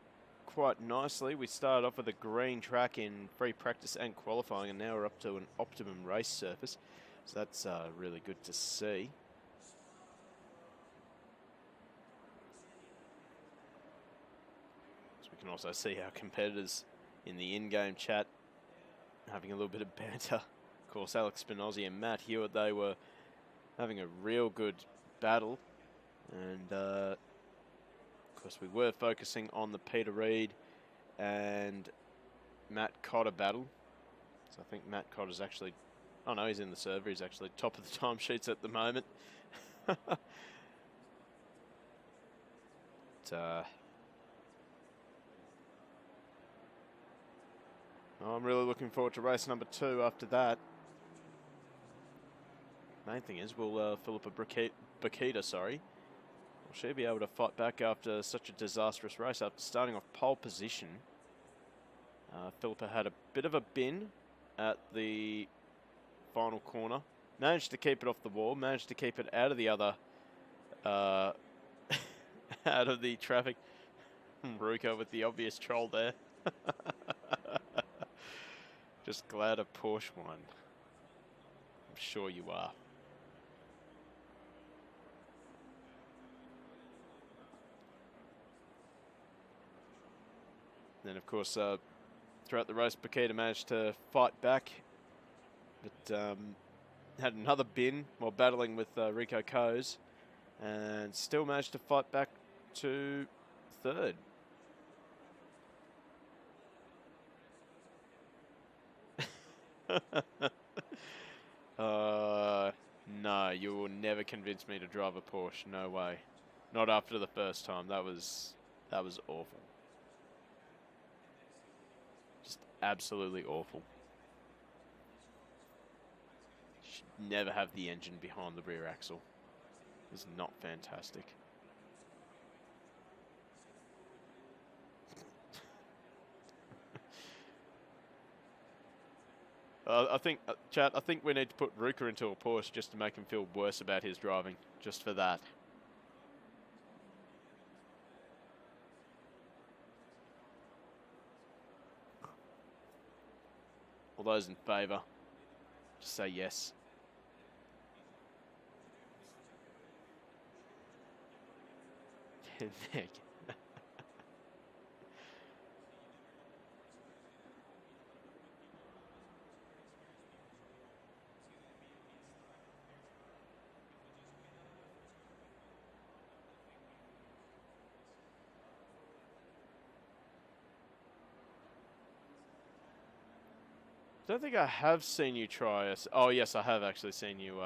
quite nicely. We started off with a green track in free practice and qualifying, and now we're up to an optimum race surface, so that's really good to see. So we can also see our competitors in the in-game chat having a little bit of banter. Of course, Alex Spinozzi and Matt Hewitt, they were having a real good battle. And, of course, we were focusing on the Peter Reid and Matt Cotter battle. So I think Matt Cotter's actually... Oh, no, he's in the server. He's actually top of the timesheets at the moment. But, I'm really looking forward to race number 2 after that. Main thing is, will Philippa Bakita, will she be able to fight back after such a disastrous race? After starting off pole position, Philippa had a bit of a bin at the final corner. Managed to keep it off the wall, managed to keep it out of the other, out of the traffic. Ruka with the obvious troll there. Just glad a Porsche won. I'm sure you are. Then, of course, throughout the race, Bakita managed to fight back, but had another bin while battling with Rico Coes, and still managed to fight back to 3rd. No, you will never convince me to drive a Porsche. No way. Not after the first time. That was awful. Just absolutely awful. Should never have the engine behind the rear axle. It was not fantastic. I think, chat, I think we need to put Ruka into a Porsche just to make him feel worse about his driving. Just for that. All those in favour, just say yes. Nick. I don't think I have seen you try a... Oh, yes, I have actually seen you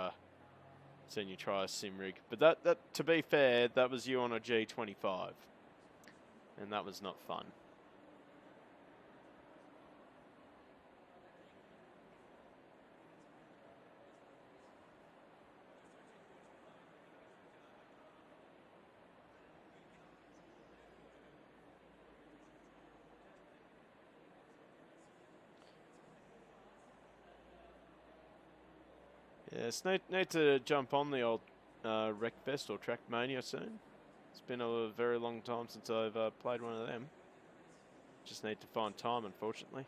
try a sim rig. But that, to be fair, that was you on a G25. And that was not fun. Yes, need to jump on the old Wreckfest or Trackmania soon. It's been a very long time since I've played one of them. Just need to find time, unfortunately.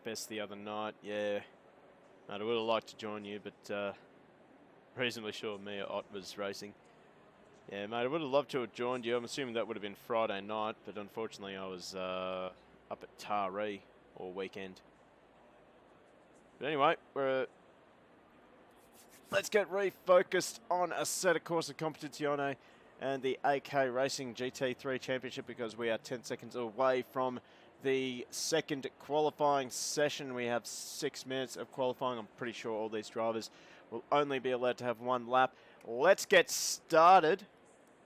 Wreckfest the other night, yeah. Mate, I would have liked to join you, but reasonably sure Mia Ott was racing. Yeah, mate, I would have loved to have joined you. I'm assuming that would have been Friday night, but unfortunately I was up at Taree all weekend. But anyway, let's get refocused on a set of Corsa Competizione and the AK Racing GT3 Championship, because we are 10 seconds away from the second qualifying session. We have 6 minutes of qualifying. I'm pretty sure all these drivers will only be allowed to have 1 lap. Let's get started.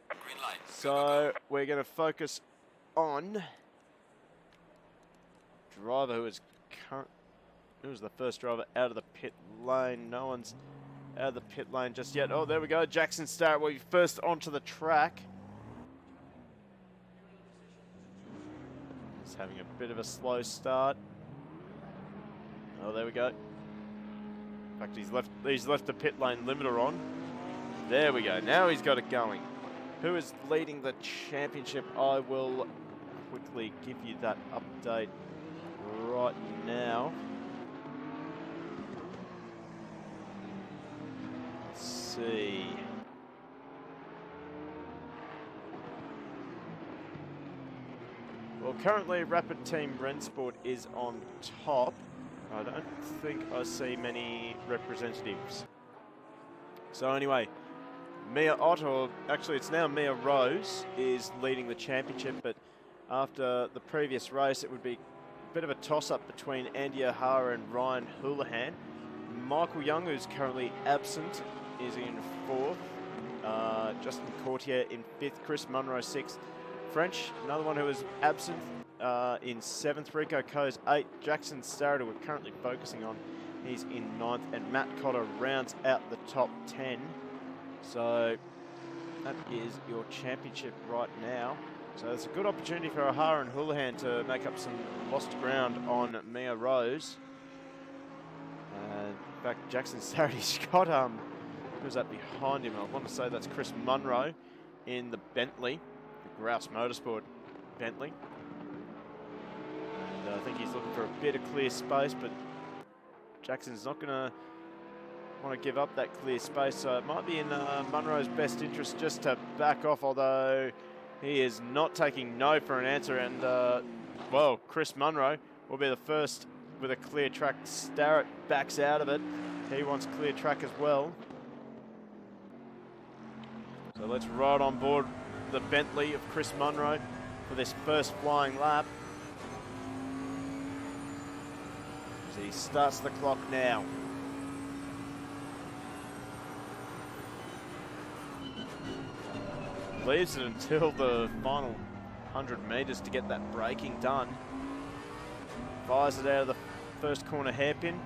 Green light. So we're going to focus on driver who was the first driver out of the pit lane. No one's out of the pit lane just yet. Oh, there we go. Jackson Starrett will be first onto the track. He's having a bit of a slow start. Oh, there we go. In fact, he's left the pit lane limiter on. There we go. Now he's got it going. Who is leading the championship? I will quickly give you that update right now. Let's see. Well, currently Rapid Team Rennsport is on top. I don't think I see many representatives. So anyway, Mia Ott, or actually it's now Mia Rose, is leading the championship, but after the previous race it would be a bit of a toss-up between Andy O'Hara and Ryan Houlihan. Michael Young, who's currently absent, is in 4th. Justin Courtier in 5th. Chris Munro 6th. French, another one who is absent, in 7th. Rico Coe's 8th. Jackson Starrett, we're currently focusing on, he's in 9th. And Matt Cotter rounds out the top 10. So that is your championship right now. So it's a good opportunity for O'Hara and Houlihan to make up some lost ground on Mia Rose. In fact, Jackson Starrett, he's got, who's that behind him? I want to say that's Chris Munro in the Bentley, the Grouse Motorsport Bentley. And I think he's looking for a bit of clear space, but Jackson's not going to want to give up that clear space, so it might be in Munro's best interest just to back off, although he is not taking no for an answer. And, well, Chris Munro will be the first with a clear track. Starrett backs out of it. He wants clear track as well. So let's ride on board the Bentley of Chris Munro for this first flying lap. So he starts the clock now. Leaves it until the final 100 metres to get that braking done. Fires it out of the first corner hairpin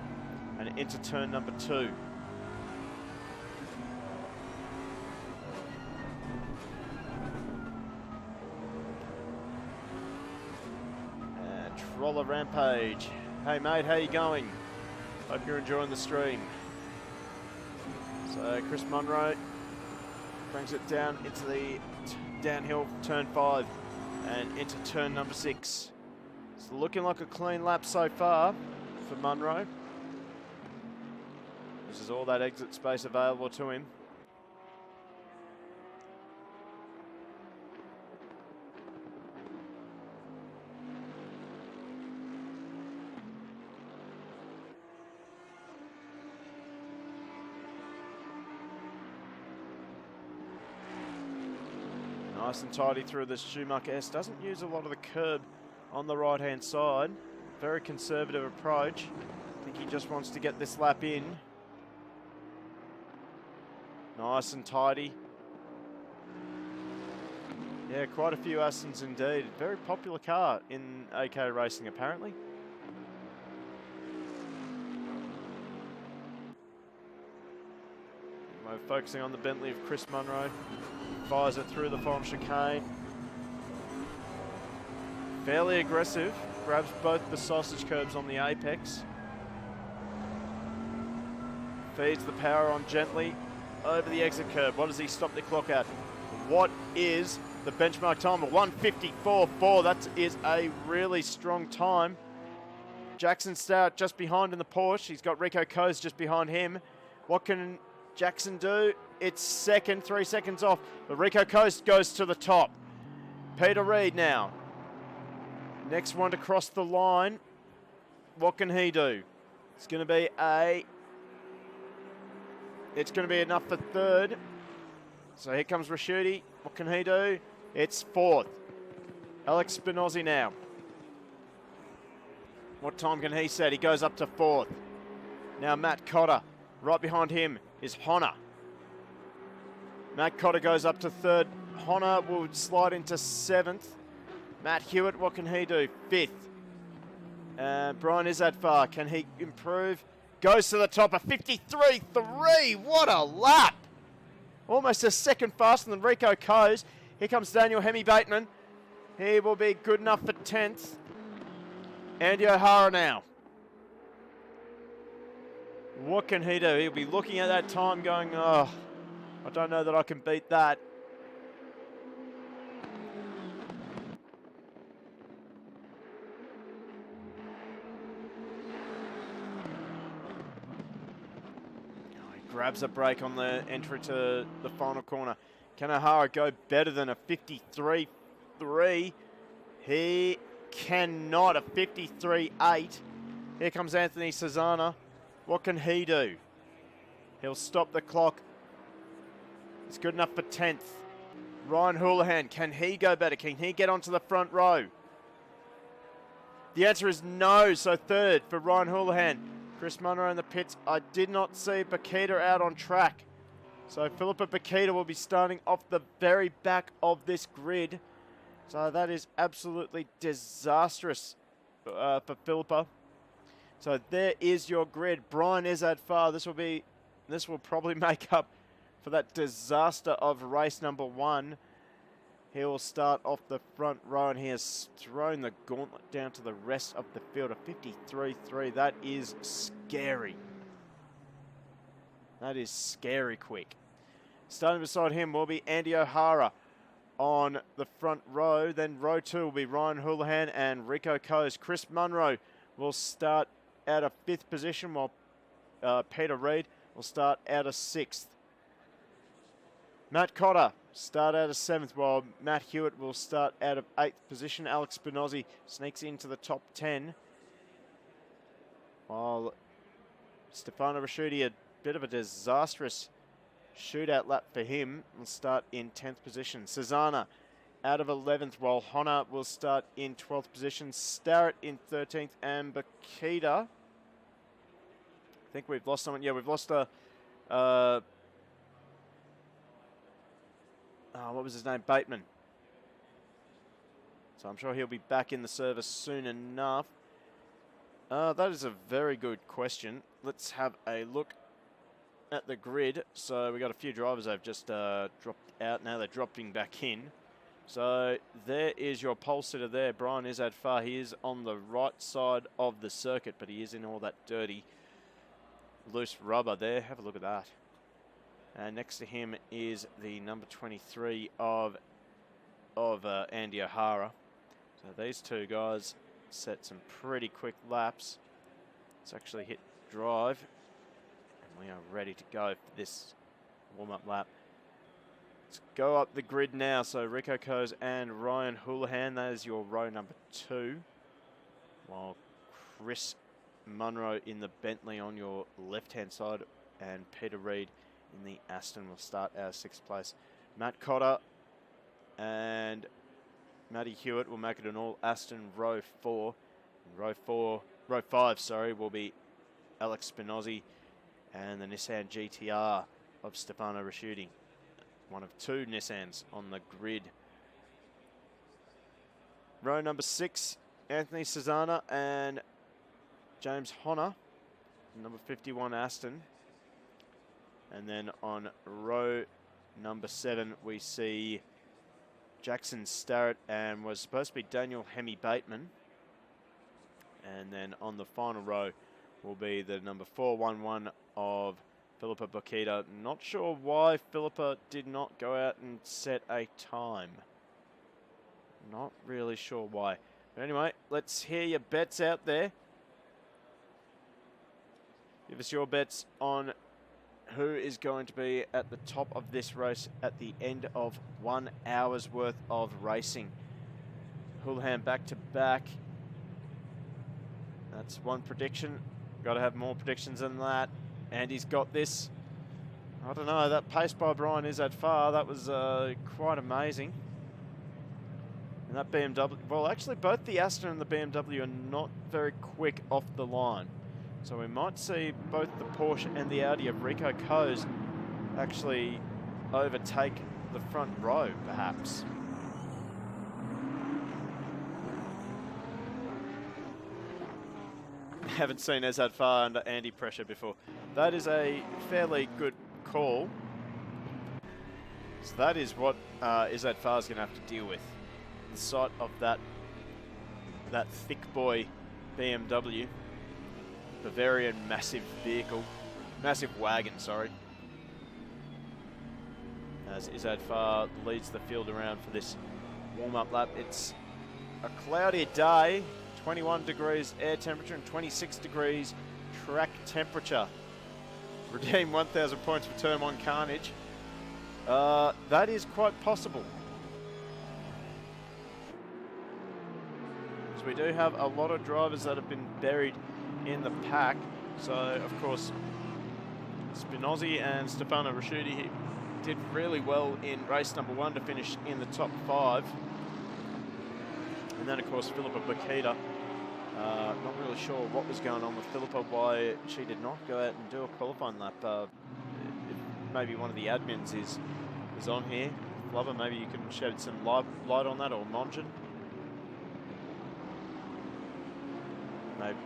and into turn number 2. And Troller Rampage. Hey mate, how you going? Hope you're enjoying the stream. So Chris Munro brings it down into the downhill turn 5 and into turn number 6. It's looking like a clean lap so far for Munro. This is all that exit space available to him. Nice and tidy through the Schumacher S. Doesn't use a lot of the curb on the right-hand side. Very conservative approach. I think he just wants to get this lap in. Nice and tidy. Yeah, quite a few Astons indeed. Very popular car in AK racing, apparently. We're focusing on the Bentley of Chris Munro. Fires it through the final chicane. Fairly aggressive. Grabs both the sausage curbs on the apex. Feeds the power on gently over the exit curb. What does he stop the clock at? What is the benchmark time? 1:54.4. That is a really strong time. Jackson Stout just behind in the Porsche. He's got Rico Coase just behind him. What can Jackson do? It's second, 3 seconds off. But Rico Coase goes to the top. Peter Reid now. Next one to cross the line. What can he do? It's going to be enough for third. So here comes Raschuti. What can he do? It's fourth. Alex Spinozzi now. What time can he set? He goes up to fourth. Now Matt Cotter. Right behind him is Honor. Matt Cotter goes up to third. Honor will slide into seventh. Matt Hewitt, what can he do? Fifth. Brian Isadfar, can he improve? Goes to the top, a 53.3. What a lap! Almost a second faster than Rico Coase. Here comes Daniel Hemi-Bateman. He will be good enough for 10th. Andy O'Hara now. What can he do? He'll be looking at that time going, oh, I don't know that I can beat that. Grabs a break on the entry to the final corner. Can O'Hara go better than a 53.3? He cannot. A 53.8. Here comes Anthony Cesana. What can he do? He'll stop the clock. It's good enough for 10th. Ryan Houlihan, can he go better? Can he get onto the front row? The answer is no, so third for Ryan Houlihan. Chris Munro in the pits. I did not see Bakita out on track. So Philippa Bakita will be starting off the very back of this grid. So that is absolutely disastrous for Philippa. So there is your grid. Brian Isadfar. This will probably make up for that disaster of race number 1. He will start off the front row, and he has thrown the gauntlet down to the rest of the field. A 53.3. That is scary. That is scary quick. Starting beside him will be Andy O'Hara on the front row. Then row 2 will be Ryan Houlihan and Rico Coase. Chris Munro will start out of 5th position, while Peter Reid will start out of 6th. Matt Cotter start out of 7th, while Matt Hewitt will start out of 8th position. Alex Spinozzi sneaks into the top 10. While Stefano Raschuti, a bit of a disastrous shootout lap for him, will start in 10th position. Cesana out of 11th, while Honor will start in 12th position. Starrett in 13th, and Bakita. I think we've lost someone. Yeah, we've lost a... what was his name? Bateman. So I'm sure he'll be back in the service soon enough. That is a very good question. Let's have a look at the grid. So we got a few drivers that have just dropped out. Now they're dropping back in. So there is your pole sitter there. Brian Isadfar. He is on the right side of the circuit, but he is in all that dirty, loose rubber there. Have a look at that. And next to him is the number 23 of Andy O'Hara. So these two guys set some pretty quick laps. Let's actually hit drive. And we are ready to go for this warm-up lap. Let's go up the grid now. So Rico Coase and Ryan Houlihan. That is your row number 2. While Chris Munro in the Bentley on your left-hand side, and Peter Reid in the Aston will start out of 6th place. Matt Cotter and Matty Hewitt will make it an all Aston row 4. Row 5, sorry, will be Alex Spinozzi and the Nissan GTR of Stefano Raschuti. One of 2 Nissans on the grid row number 6, Anthony Cesana and James Honor, number 51 Aston. And then on row number 7, we see Jackson Starrett and was supposed to be Daniel Hemi Bateman. And then on the final row will be the number 411 of Philippa Bokita. Not sure why Philippa did not go out and set a time. Not really sure why. But anyway, let's hear your bets out there. Give us your bets on who is going to be at the top of this race at the end of 1 hour's worth of racing. Houlihan back to back. That's one prediction. Got to have more predictions than that. Andy's got this. I don't know, that pace by Brian Izzat-Farr, that was quite amazing. And that BMW, well actually both the Aston and the BMW are not very quick off the line. So we might see both the Porsche and the Audi of Rico Coes actually overtake the front row, perhaps. Haven't seen Izzat-Farr under Andy pressure before. That is a fairly good call. So that is what Izzat-Farr is going to have to deal with. The sight of that thick boy BMW. Bavarian massive vehicle. Massive wagon, sorry. As Izzat-Farr leads the field around for this warm-up lap. It's a cloudy day. 21 degrees air temperature and 26 degrees track temperature. Redeem 1,000 points for Turn 1 Carnage. That is quite possible. So we do have a lot of drivers that have been buried in the pack. So, of course, Spinozzi and Stefano Rasciuti did really well in race number 1 to finish in the top 5. And then, of course, Philippa Bokita. Not really sure what was going on with Philippa, why she did not go out and do a qualifying lap. Maybe one of the admins is on here. Glover, maybe you can shed some light on that, or Mongen.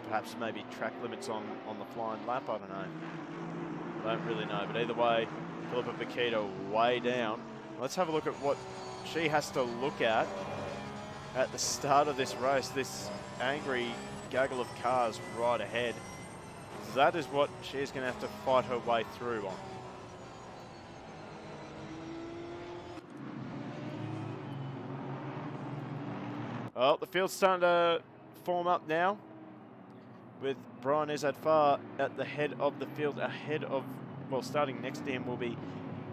Perhaps track limits on the flying lap, I don't know. I don't really know, but either way, Philippa Bokita way down. Let's have a look at what she has to look at the start of this race. This angry gaggle of cars right ahead. That is what she's going to have to fight her way through on. Well, the field's starting to form up now, with Brian Izzat-Farr at the head of the field. Ahead of, well, starting next to him will be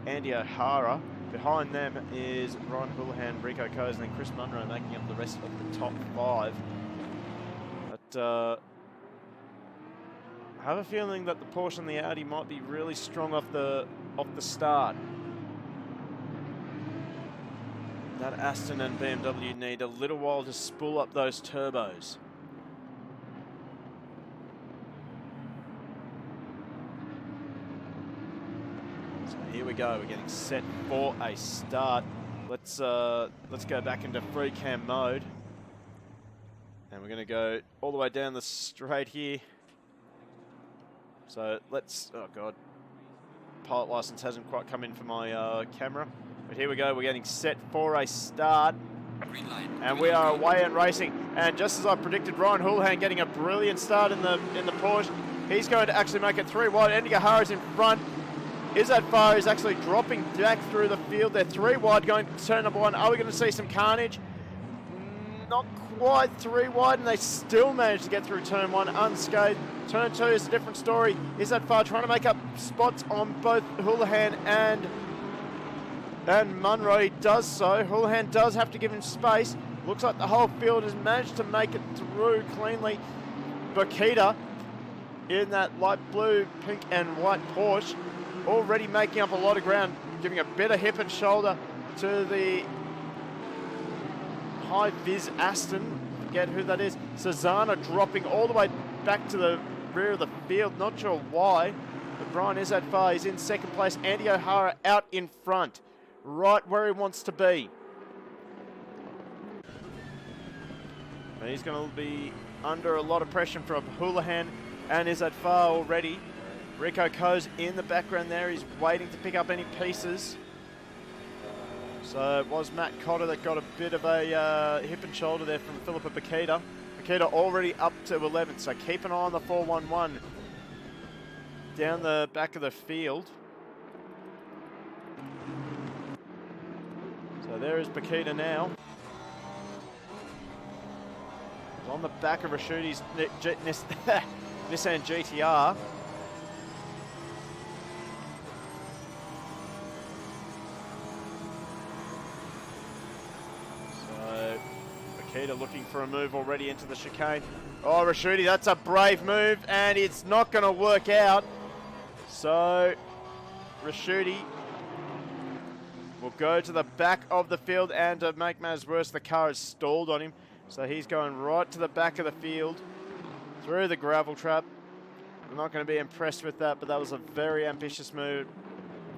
Andy O'Hara. Behind them is Ryan Houlihan, Rico Coes, and then Chris Munro making up the rest of the top 5. But I have a feeling that the Porsche and the Audi might be really strong off the start. That Aston and BMW need a little while to spool up those turbos. So here we go. We're getting set for a start. Let's go back into free cam mode. And we're going to go all the way down the straight here. So let's, oh God, pilot license hasn't quite come in for my camera. But here we go, we're getting set for a start. Green light. And we are away and racing. And just as I predicted, Ryan Houlihan getting a brilliant start in the Porsche. He's going to actually make it 3 wide. Andy O'Hara's in front. Izzat-Farr is actually dropping back through the field. They're 3 wide going to turn number 1. Are we going to see some carnage? Not quite 3 wide, and they still manage to get through turn 1 unscathed. Turn 2 is a different story. Izzat-Farr trying to make up spots on both Houlihan and Munro. He does so. Houlihan does have to give him space. Looks like the whole field has managed to make it through cleanly. Bokita in that light blue, pink and white Porsche, already making up a lot of ground, giving a bit of hip and shoulder to the high-vis Aston. Forget who that is. Cesana dropping all the way back to the rear of the field. Not sure why, but Brian Izzat-Farr is in second place. Andy O'Hara out in front, right where he wants to be. He's going to be under a lot of pressure from Houlihan and is at far already. Rico Coe's in the background there. He's waiting to pick up any pieces. So it was Matt Cotter that got a bit of a hip and shoulder there from Philippa Bakita. Bakita already up to 11th, so keep an eye on the 411 down the back of the field. So there is Bakita now. On the back of Rashudi's Nissan GTR. So Bakita looking for a move already into the chicane. Oh, Rashudi, that's a brave move, and it's not going to work out. So Rashudi will go to the back of the field, and to make matters worse, the car is stalled on him. So he's going right to the back of the field, through the gravel trap. I'm not going to be impressed with that, but that was a very ambitious move.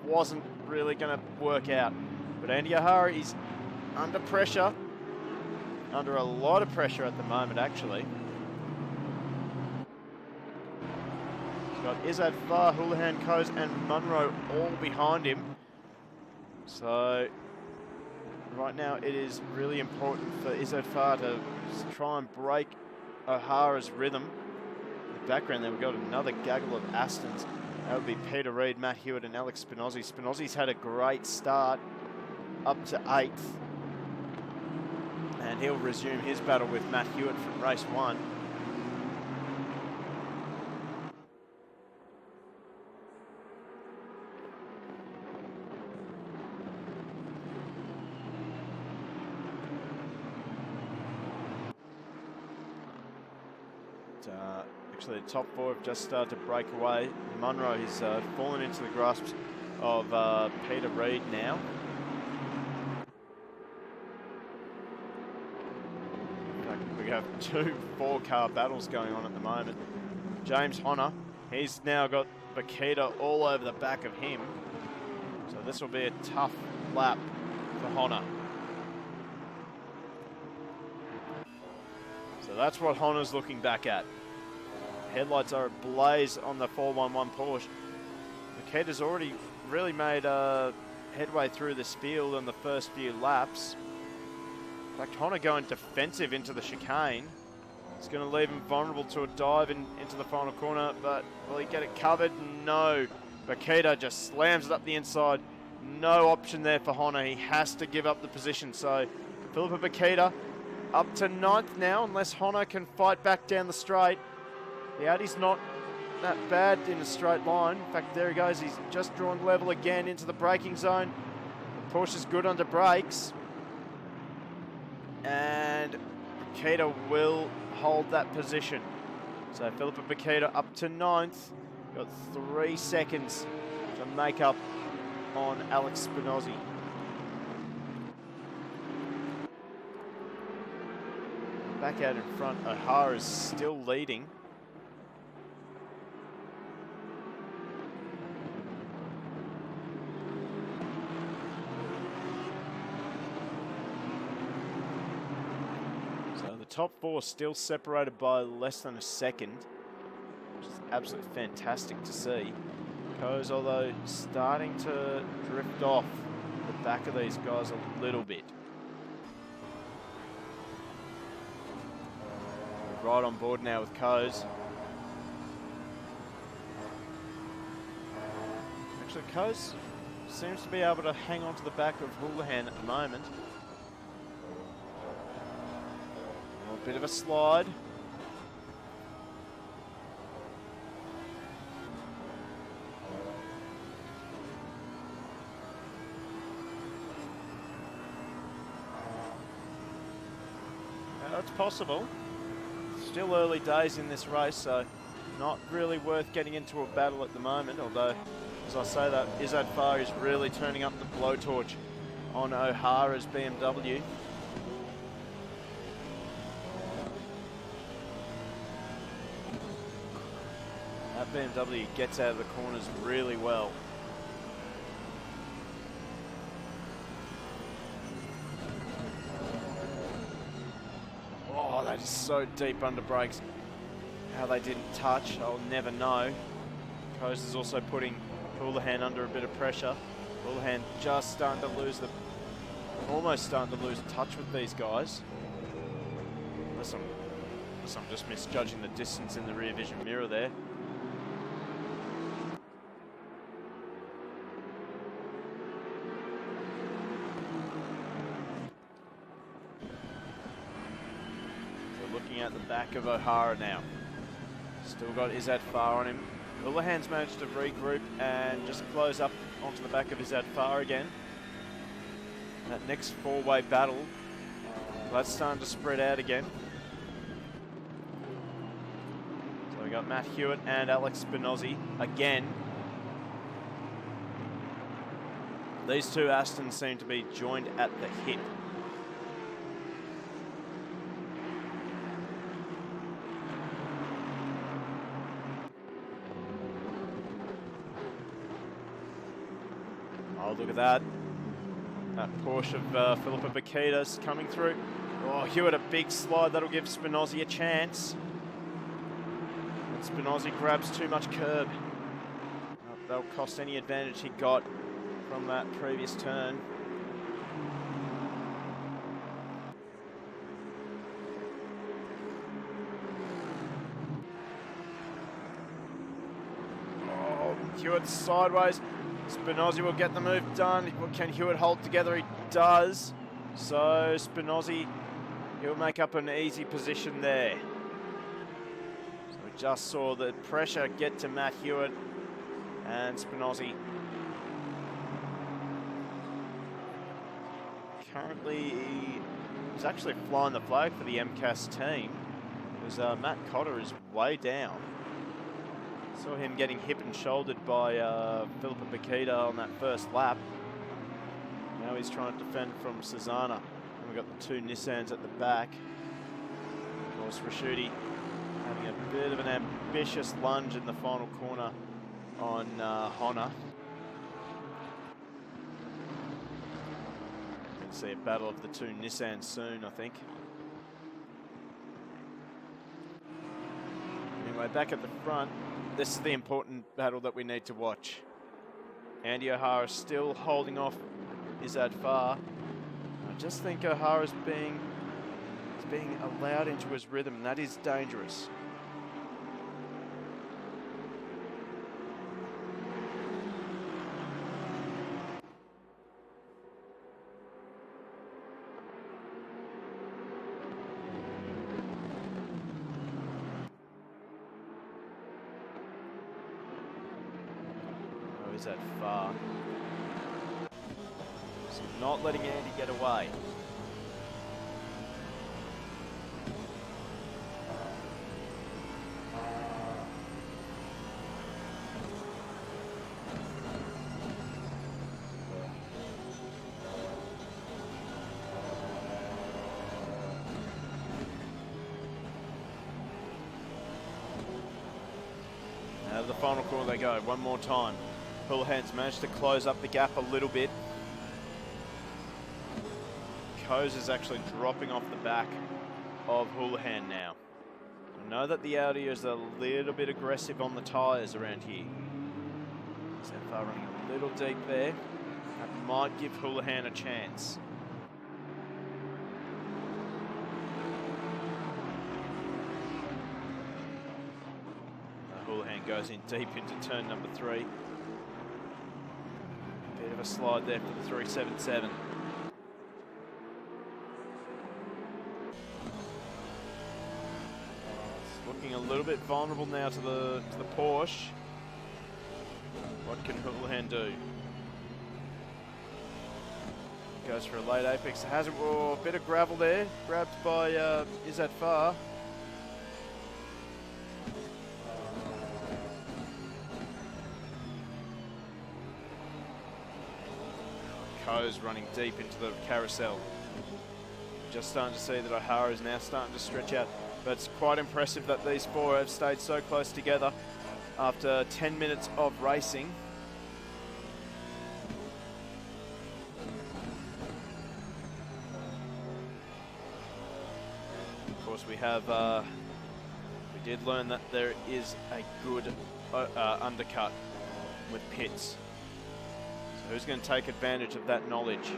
Wasn't really going to work out. But Andy O'Hara is under pressure, under a lot of pressure at the moment, actually. He's got Izzad Farr, Houlihan, Coes, and Munro all behind him. So right now, it is really important for Izzad Farr to try and break O'Hara's rhythm. In the background there, we've got another gaggle of Astons. That would be Peter Reid, Matt Hewitt, and Alex Spinozzi. Spinozzi's had a great start, up to 8th. And he'll resume his battle with Matt Hewitt from race 1. Actually, the top 4 have just started to break away. Munro has fallen into the grasp of Peter Reid now. In fact, we have 2 4-car battles going on at the moment. James Honor, he's now got Bakita all over the back of him. So this will be a tough lap for Honor. So that's what Honor's looking back at. Headlights are ablaze on the 411 Porsche. Bakita's already really made headway through this field in the first few laps. In fact, Honor going defensive into the chicane. It's going to leave him vulnerable to a dive into the final corner, but will he get it covered? No. Bakita just slams it up the inside. No option there for Honor. He has to give up the position. So Philippa Bakita up to 9th now, unless Honor can fight back down the straight. The Audi's not that bad in a straight line. In fact, there he goes. He's just drawn level again into the braking zone. The Porsche's good under brakes. And Bakita will hold that position. So Philippa Bakita up to 9th. Got 3 seconds to make up on Alex Spinozzi. Back out in front, O'Hara is still leading. Top 4 still separated by less than a second, which is absolutely fantastic to see. Coes, although starting to drift off the back of these guys a little bit. Right on board now with Coes. Actually, Coes seems to be able to hang on to the back of Houlihan at the moment. Bit of a slide. Now, it's possible. Still early days in this race, so not really worth getting into a battle at the moment, although, as I say that, Izzad Farr is really turning up the blowtorch on O'Hara's BMW. BMW gets out of the corners really well. Oh, that just so deep under brakes. How they didn't touch, I'll never know. Coase is also putting Houlihan under a bit of pressure. Houlihan just starting to lose almost starting to lose touch with these guys. Unless I'm just misjudging the distance in the rear vision mirror there. So looking at the back of O'Hara now. Still got Izzat Farr on him. Houlihan's managed to regroup and just close up onto the back of Izzat Farr again. That next four-way battle, that's starting to spread out again. So we got Matt Hewitt and Alex Spinozzi again. These two Astons seem to be joined at the hip. Oh, look at that. That Porsche of Philippa Bakita's coming through. Oh, Hewitt, a big slide. That'll give Spinozzi a chance. And Spinozzi grabs too much curb. That'll cost any advantage he got from that previous turn. Oh, Hewitt sideways. Spinozzi will get the move done. Can Hewitt hold together? He does. So Spinozzi, he'll make up an easy position there. So we just saw the pressure get to Matt Hewitt and Spinozzi. Currently, he's actually flying the flag for the MCAS team because Matt Cotter is way down. Saw him getting hip and shouldered by Philippa Bakita on that first lap. Now he's trying to defend from Susanna. And we've got the two Nissans at the back. Of course, Rashuti having a bit of an ambitious lunge in the final corner on Honor. We'll see a battle of the two Nissans soon, I think. Anyway, back at the front. This is the important battle that we need to watch. Andy O'Hara still holding off Izzat Farr. I just think O'Hara's being allowed into his rhythm, and that is dangerous. That far. So not letting Andy get away. Now to the final corner they go, one more time. Houlihan's managed to close up the gap a little bit. Coase is actually dropping off the back of Houlihan now. I know that the Audi is a little bit aggressive on the tyres around here. So far running a little deep there. That might give Houlihan a chance. Houlihan goes in deep into turn number 3. Bit of a slide there for the 377. It's looking a little bit vulnerable now to the Porsche. What can Houlihan do? Goes for a late apex. Has a bit of gravel there, grabbed by Izzat Farr. Coase running deep into the carousel. Just starting to see that O'Hara is now starting to stretch out. But it's quite impressive that these four have stayed so close together after 10 minutes of racing. Of course, we have we did learn that there is a good undercut with pits. So who's going to take advantage of that knowledge?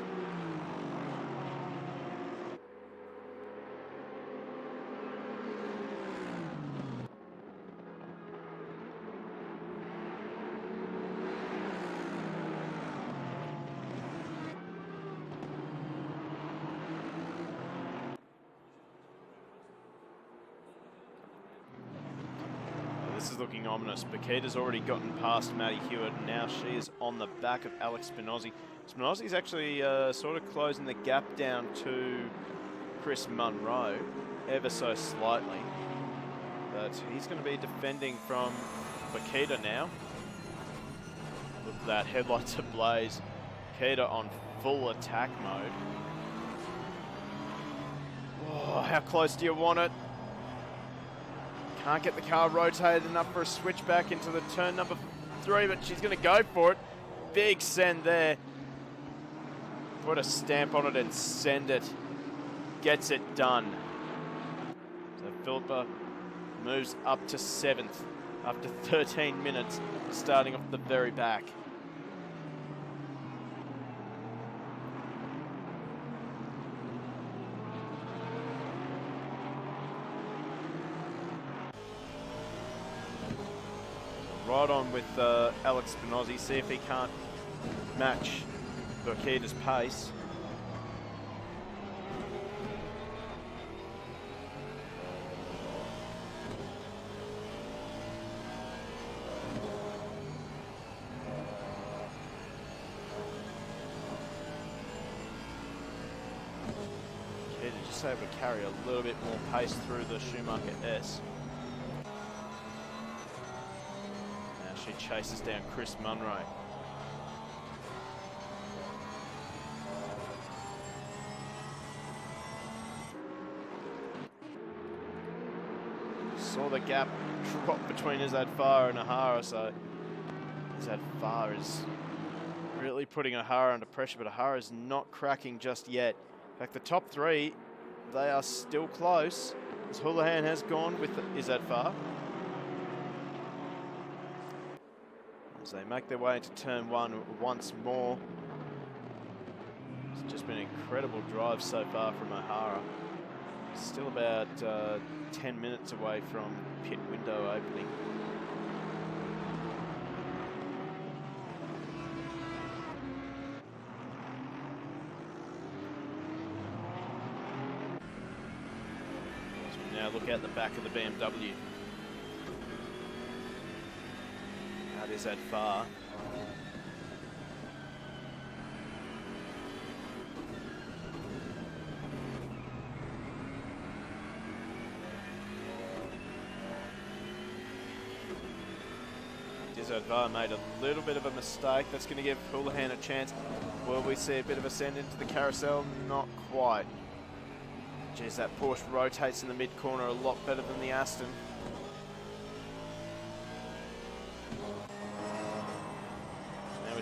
This is looking ominous. Bakita's already gotten past Maddie Hewitt, and now she is on the back of Alex Spinozzi. Spinozzi's actually sort of closing the gap down to Chris Munro, ever so slightly. But he's going to be defending from Bakita now. Look at that, headlights ablaze. Bakita on full attack mode. Oh, how close do you want it? Can't get the car rotated enough for a switch back into the turn number 3, but she's going to go for it. Big send there. Put a stamp on it and send it. Gets it done. So Philippa moves up to 7th after 13 minutes, starting off the very back. Right on with Alex Spinozzi, see if he can't match Bakita's pace. Bakita just able to carry a little bit more pace through the Schumacher S. She chases down Chris Munro. Saw the gap drop between Izadfar and Ahara, so Izadfar is really putting Ahara under pressure, but Ahara is not cracking just yet. In fact, the top 3, they are still close, as Houlihan has gone with Izadfar. As they make their way into turn 1 once more. It's just been an incredible drive so far from O'Hara. Still about 10 minutes away from pit window opening. So we now look out the back of the BMW. That is that far. Dizodvar made a little bit of a mistake. That's going to give Houlihan a chance. Will we see a bit of a send into the carousel? Not quite. Geez, that Porsche rotates in the mid-corner a lot better than the Aston.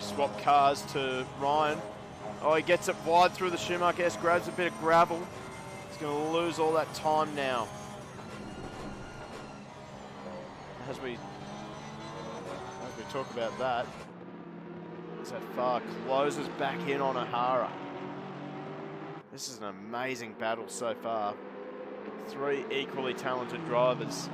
Swap cars to Ryan. Oh, he gets it wide through the Schumacher S, grabs a bit of gravel. He's going to lose all that time now. As we talk about that, Izadfar closes back in on Ahara. This is an amazing battle so far. 3 equally talented drivers.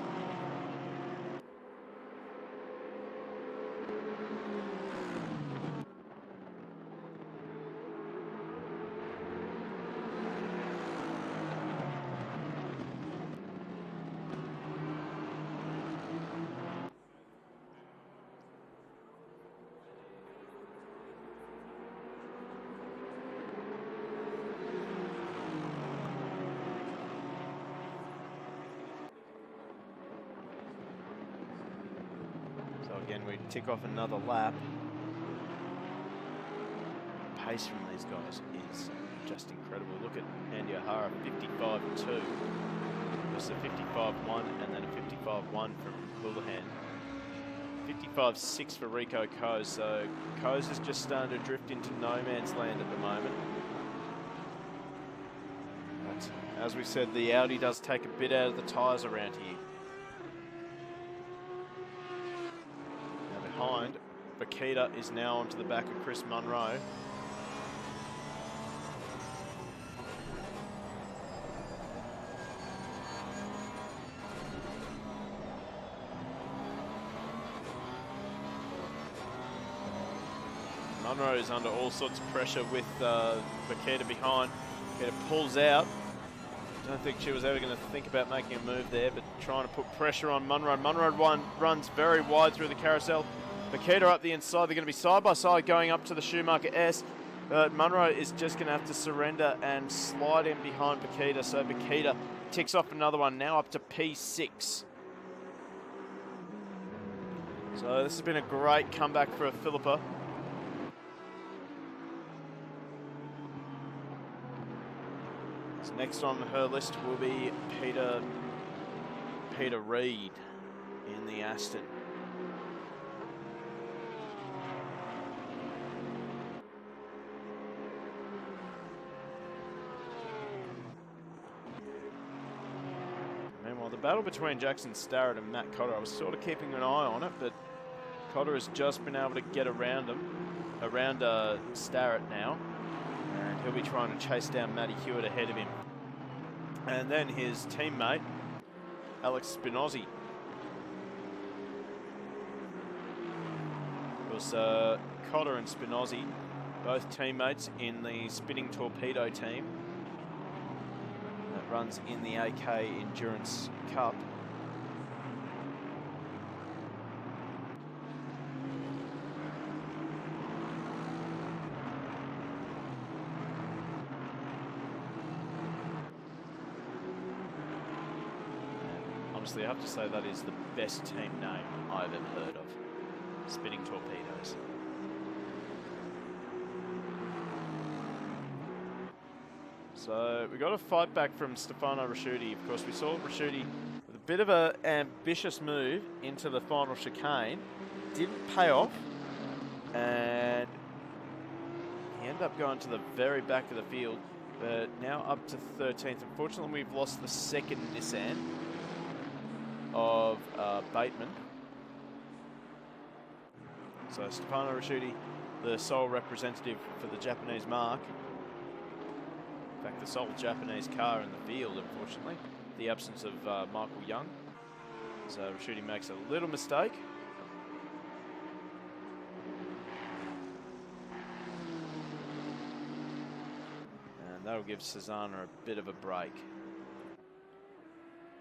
Again, we tick off another lap. Pace from these guys is just incredible. Look at Andy O'Hara, 55.2 versus a 55.1 and then a 55.1 from Houlihan. 55.6 for Rico Coase, so Coase is just starting to drift into no man's land at the moment. But as we said, the Audi does take a bit out of the tyres around here. Now behind, Bakita is now onto the back of Chris Munro. Munro is under all sorts of pressure with Bakita behind. Bakita pulls out. Don't think she was ever going to think about making a move there, but trying to put pressure on Munro. Munro runs very wide through the carousel. Bakita up the inside. They're going to be side by side going up to the Schumacher S. But Munro is just going to have to surrender and slide in behind Bakita. So Bakita ticks off another one, now up to P6. So this has been a great comeback for Philippa. So next on her list will be Peter Reid in the Aston. Meanwhile, the battle between Jackson Starrett and Matt Cotter, I was sort of keeping an eye on it, but Cotter has just been able to get around Starrett now. And he'll be trying to chase down Matty Hewitt ahead of him. And then his teammate, Alex Spinozzi. It was Cotter and Spinozzi, both teammates in the Spinning Torpedo team that runs in the AK Endurance Cup. Honestly, I have to say that is the best team name I've ever heard of. Spinning Torpedoes. So we got a fight back from Stefano Rasciuti. Of course, we saw Rasciuti with a bit of an ambitious move into the final chicane. Didn't pay off. And he ended up going to the very back of the field. But now up to 13th. Unfortunately, we've lost the second Nissan of Bateman. So Stefano Rasciuti, the sole representative for the Japanese mark. In fact, the sole Japanese car in the field, unfortunately. The absence of Michael Young. So Rasciuti makes a little mistake. And that'll give Susanna a bit of a break.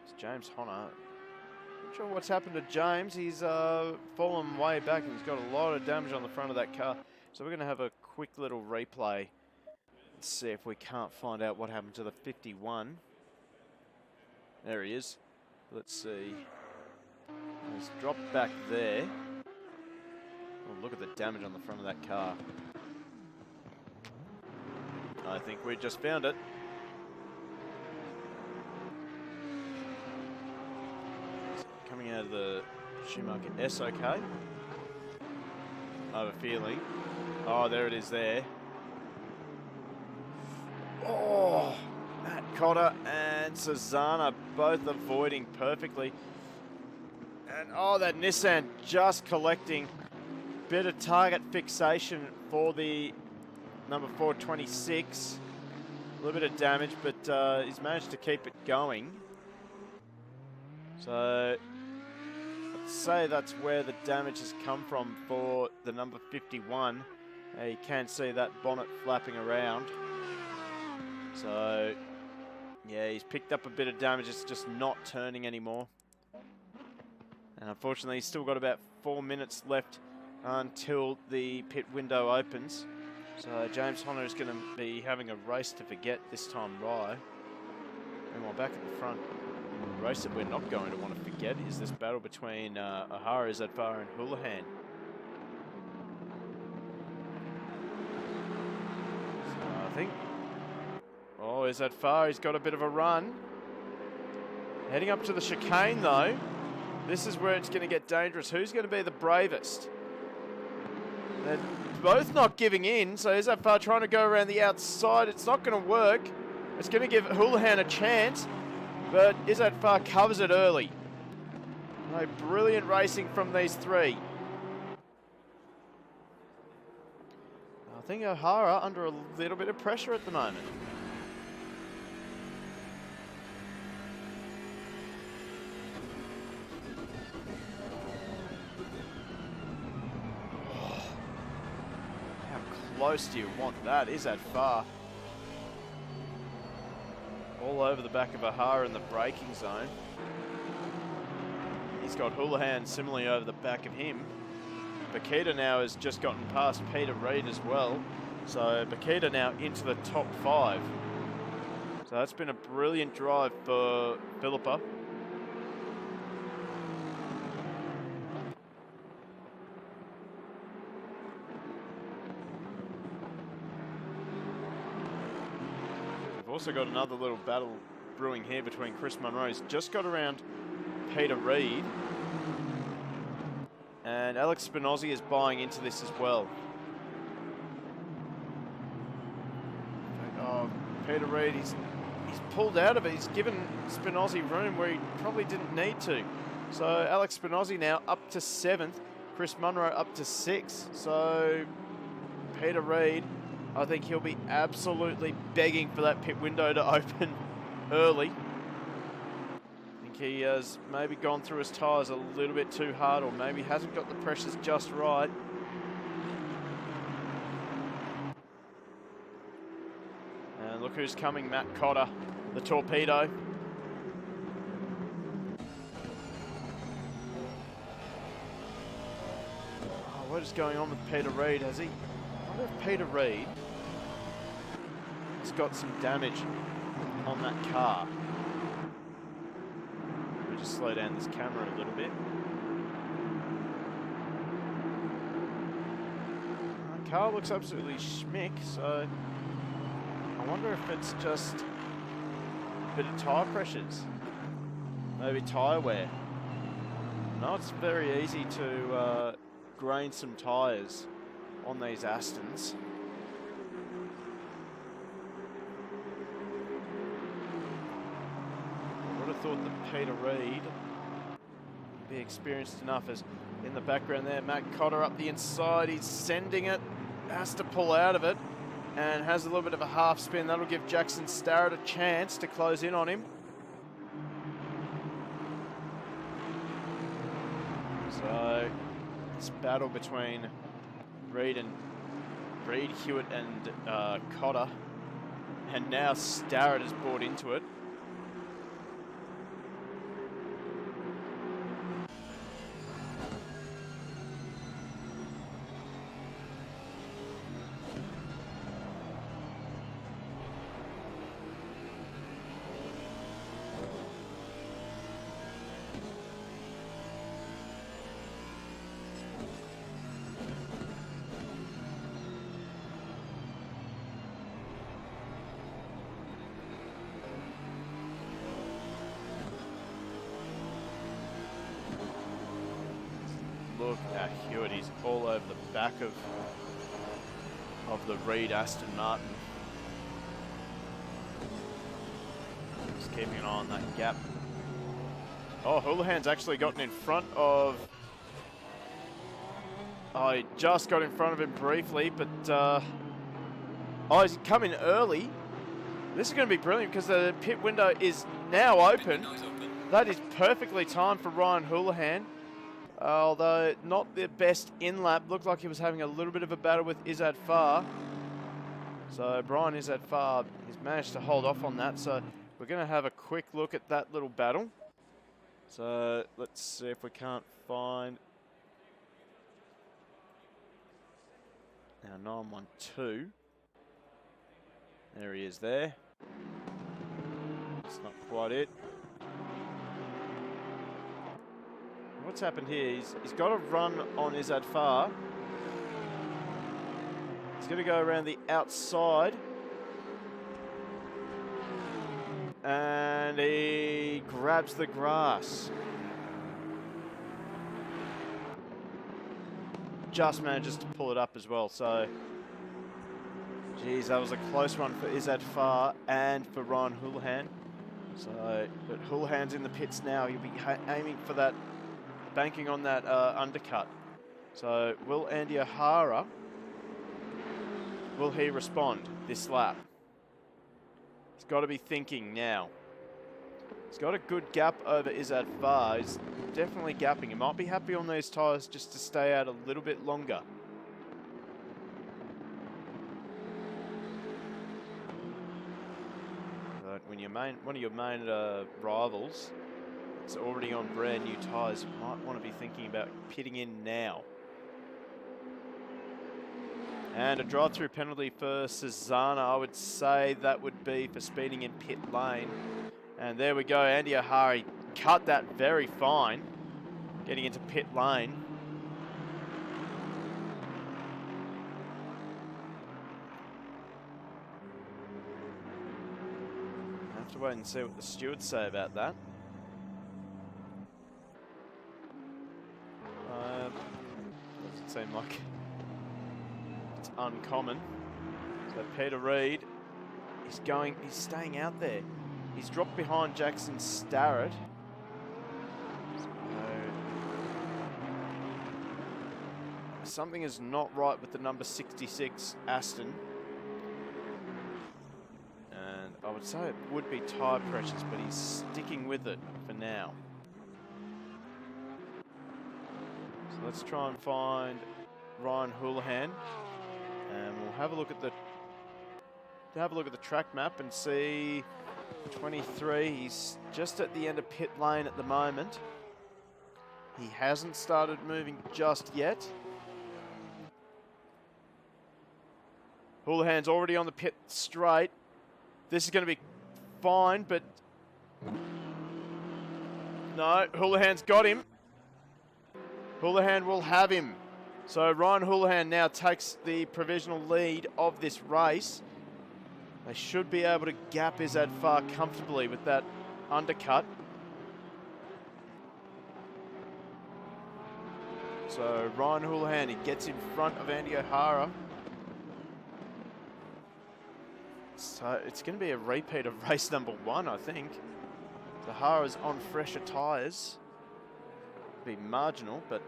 It's James Honor. Not sure what's happened to James. He's fallen way back and he's got a lot of damage on the front of that car. So we're going to have a quick little replay. Let's see if we can't find out what happened to the 51. There he is. Let's see. He's dropped back there. Oh, look at the damage on the front of that car. I think we just found it. Coming out of the Schumacher S, okay. I have a feeling. Oh, there it is there. Oh, Matt Cotter and Susanna both avoiding perfectly. And oh, that Nissan just collecting. Bit of target fixation for the number 426. A little bit of damage, but he's managed to keep it going. So I'd say that's where the damage has come from for the number 51. You can see that bonnet flapping around. So yeah, he's picked up a bit of damage. It's just not turning anymore. And unfortunately, he's still got about 4 minutes left until the pit window opens. So James Honor is going to be having a race to forget this time, right? Meanwhile, back at the front, the race that we're not going to want to forget is this battle between O'Hara, Zadfar and Houlihan. So I think, oh, is Zadfar, he's got a bit of a run. Heading up to the chicane though, this is where it's going to get dangerous. Who's going to be the bravest? They're both not giving in, so Zadfar trying to go around the outside. It's not going to work. It's going to give Houlihan a chance, but Izzat Far covers it early. No, brilliant racing from these three. I think O'Hara under a little bit of pressure at the moment. How close do you want that? Izzat Far all over the back of O'Hara in the braking zone. He's got Houlihan similarly over the back of him. Bakita now has just gotten past Peter Reid as well. So Bakita now into the top 5. So that's been a brilliant drive for Philippa. We've also got another little battle brewing here between Chris Munro. He's just got around Peter Reid. And Alex Spinozzi is buying into this as well. Oh, Peter Reid, he's pulled out of it. He's given Spinozzi room where he probably didn't need to. So Alex Spinozzi now up to 7th. Chris Munro up to 6th. So Peter Reid, I think he'll be absolutely begging for that pit window to open early. He has maybe gone through his tyres a little bit too hard, or maybe hasn't got the pressures just right. And look who's coming, Matt Cotter, the torpedo. Oh, what is going on with Peter Reid? Has he? I wonder if Peter Reid has got some damage on that car. Just slow down this camera a little bit. The car looks absolutely schmick, so I wonder if it's just a bit of tyre pressures, maybe tyre wear. No, it's very easy to grain some tyres on these Astons. Thought that Peter Reid would be experienced enough. As in the background there, Matt Cotter up the inside, he's sending it, has to pull out of it, and has a little bit of a half spin. That'll give Jackson Starrett a chance to close in on him. So this battle between Reid, Hewitt and Cotter, and now Starrett has bought into it. Look at Hewitt, he's all over the back of the Reid Aston Martin. Just keeping an eye on that gap. Oh, Houlihan's actually gotten in front of... Oh, he just got in front of him briefly, but... Oh, he's come in early. This is going to be brilliant because the pit window is now open. That is perfectly timed for Ryan Houlihan. Although not the best in-lap. Looked like he was having a little bit of a battle with Izzat Far. So Brian Izzat Far has managed to hold off on that. So we're going to have a quick look at that little battle. So let's see if we can't find... Now 912. There he is there. That's not quite it. What's happened here? He's got a run on Izzat Far. He's going to go around the outside. And he grabs the grass. Just manages to pull it up as well. So Geez, that was a close one for Izzat Farr and for Ryan Houlihan. So, but Houlihan's in the pits now. He'll be aiming for that, banking on that undercut. So, will Andy O'Hara, will he respond this lap? He's got to be thinking now. He's got a good gap over Izzat Farr. He's definitely gapping. He might be happy on these tyres just to stay out a little bit longer. But when one of your main rivals is already on brand new tyres, you might want to be thinking about pitting in now. And a drive-through penalty for Susanna. I would say that would be for speeding in pit lane. And there we go, Andy O'Hara cut that very fine, getting into pit lane. I have to wait and see what the stewards say about that. Doesn't seem like it's uncommon. So Peter Reid, he's staying out there. He's dropped behind Jackson Starrett. So, something is not right with the number 66 Aston. And I would say it would be tyre pressures, but he's sticking with it for now. So let's try and find Ryan Houlihan. And we'll have a look at the track map and see 23. He's just at the end of pit lane at the moment. He hasn't started moving just yet. Houlihan's already on the pit straight. This is going to be fine, but no, Houlihan's got him. Houlihan will have him. So Ryan Houlihan now takes the provisional lead of this race. They should be able to gap Izzat Farr comfortably with that undercut. So Ryan Houlihan, he gets in front of Andy O'Hara. So it's going to be a repeat of race number 1, I think. O'Hara's on fresher tyres. Be marginal, but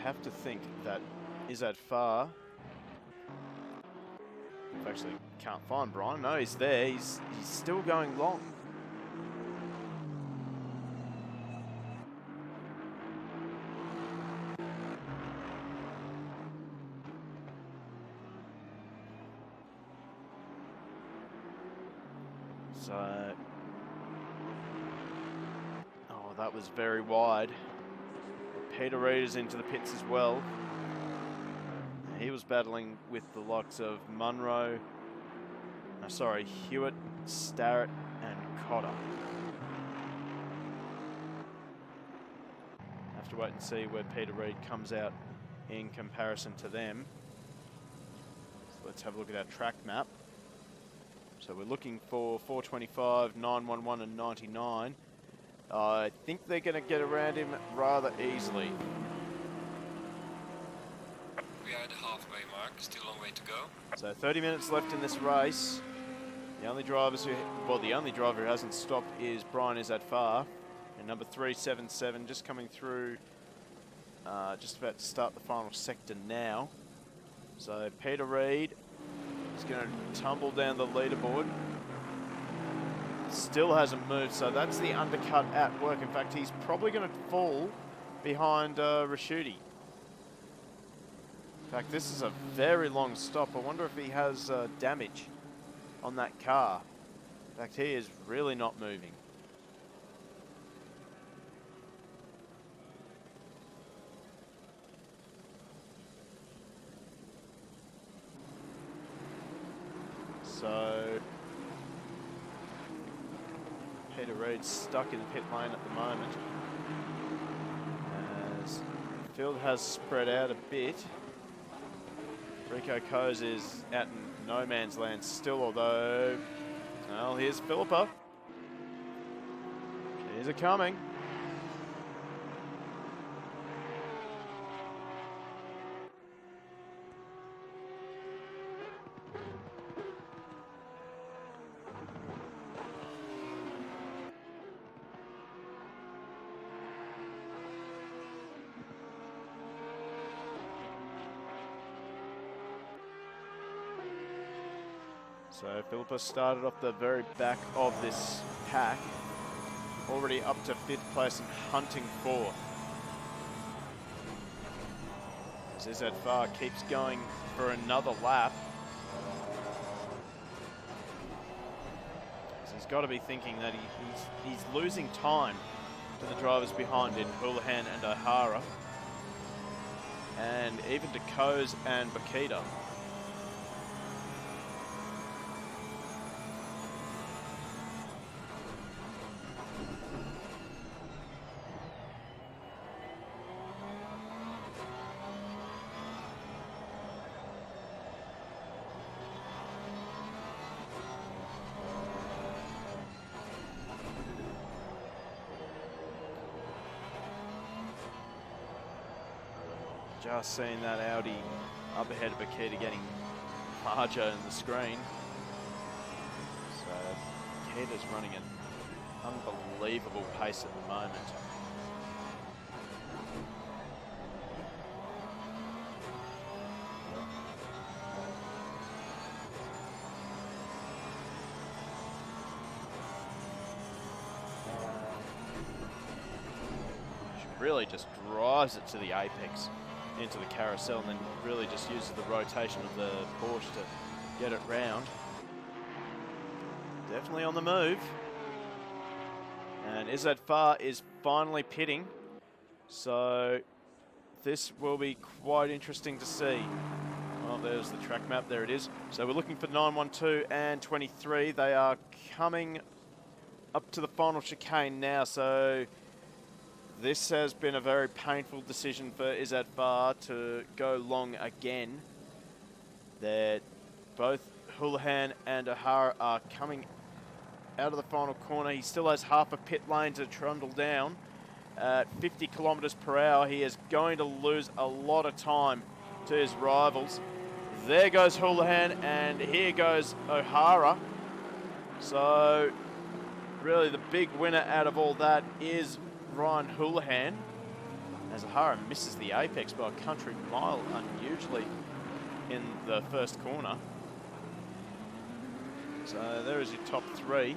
have to think that Izzat Farr, actually can't find Brian. No, he's there. He's still going long. So, oh, that was very wide. Peter Reid is into the pits as well. He was battling with the likes of Hewitt, Starrett, and Cotter. Have to wait and see where Peter Reid comes out in comparison to them. So let's have a look at our track map. So we're looking for 425, 911, and 99. I think they're going to get around him rather easily. We are at the halfway mark, still a long way to go. So 30 minutes left in this race. The only driver who hasn't stopped is Brian Izzat Farr. And number 377 just coming through, just about to start the final sector now. So Peter Reid is going to tumble down the leaderboard. Still hasn't moved, so that's the undercut at work. In fact, he's probably going to fall behind Raschuti. In fact, this is a very long stop. I wonder if he has damage on that car. In fact, he is really not moving. So Peter Reid's stuck in the pit lane at the moment. Field has spread out a bit. Rico Coes is out in no man's land still, although, well, here's Philippa. She's a coming. So Philippa started off the very back of this pack, already up to 5th place and hunting 4th. As Izzat Farr keeps going for another lap. So he's got to be thinking that he's losing time to the drivers behind in Houlihan and O'Hara, and even to Coes and Bakita. Just seeing that Audi up ahead of Bakita getting larger in the screen. So Bakita's running an unbelievable pace at the moment. She really just drives it to the apex, into the carousel, and then really just uses the rotation of the Porsche to get it round. Definitely on the move. And Izzat Farr is finally pitting. So this will be quite interesting to see. Oh, there's the track map. There it is. So we're looking for 912 and 23. They are coming up to the final chicane now. So this has been a very painful decision for Izzat Farr to go long again. They're both Houlihan and O'Hara are coming out of the final corner. He still has half a pit lane to trundle down. At 50 kilometers per hour, he is going to lose a lot of time to his rivals. There goes Houlihan, and here goes O'Hara. So really the big winner out of all that is Ryan Houlihan, as O'Hara misses the apex by a country mile unusually in the first corner. So there is your top 3.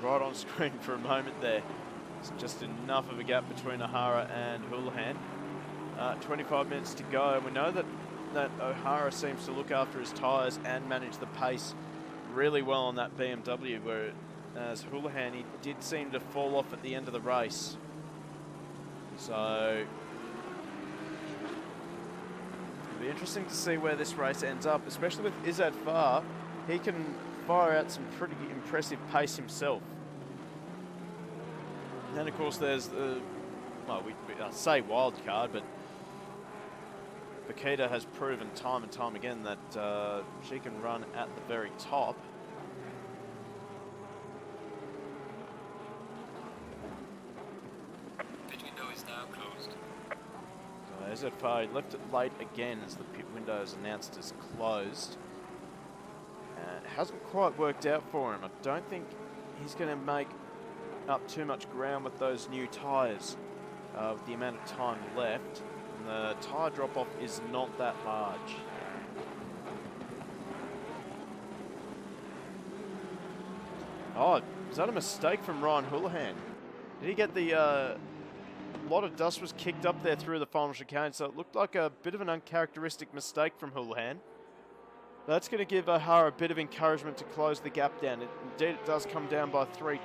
Right on screen for a moment there. It's just enough of a gap between O'Hara and Houlihan. 25 minutes to go. We know that O'Hara seems to look after his tyres and manage the pace really well on that BMW, whereas Houlihan, he did seem to fall off at the end of the race. So it'll be interesting to see where this race ends up, especially with Izzat Farr. He can fire out some pretty impressive pace himself. And then of course there's the, well, I say wild card, but Bakita has proven time and time again that she can run at the very top. Pit window is now closed. So Izzat Farr left it late again as the pit window is announced as closed. It hasn't quite worked out for him. I don't think he's going to make up too much ground with those new tyres, with the amount of time left. And the tyre drop-off is not that large. Oh, is that a mistake from Ryan Houlihan? Did he get the... a lot of dust was kicked up there through the final chicane, so it looked like a bit of an uncharacteristic mistake from Houlihan. That's going to give O'Hara a bit of encouragement to close the gap down. Indeed, it does come down by 0.3.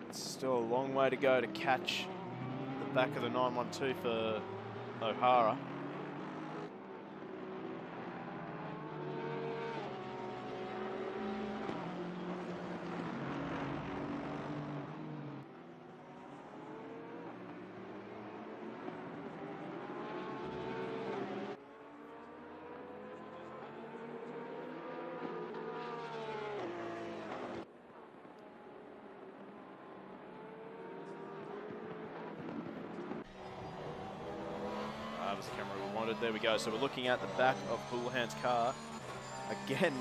It's still a long way to go to catch the back of the 912 for O'Hara. That's the camera we wanted. There we go. So we're looking at the back of Houlihan's car. Again,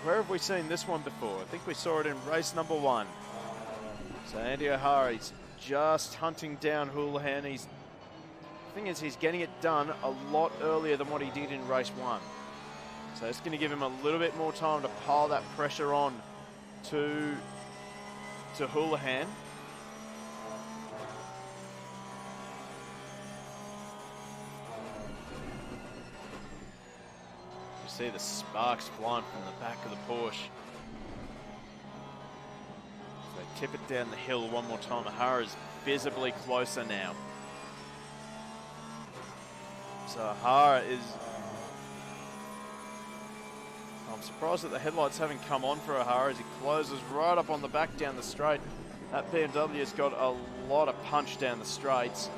where have we seen this one before? I think we saw it in race number 1. So Andy O'Hara, he's just hunting down Houlihan. The thing is, he's getting it done a lot earlier than what he did in race 1. So it's going to give him a little bit more time to pile that pressure on to Houlihan. You see the sparks flying from the back of the Porsche. So they tip it down the hill one more time. O'Hara's visibly closer now. So O'Hara is... I'm surprised that the headlights haven't come on for O'Hara as he closes right up on the back down the straight. That BMW has got a lot of punch down the straights.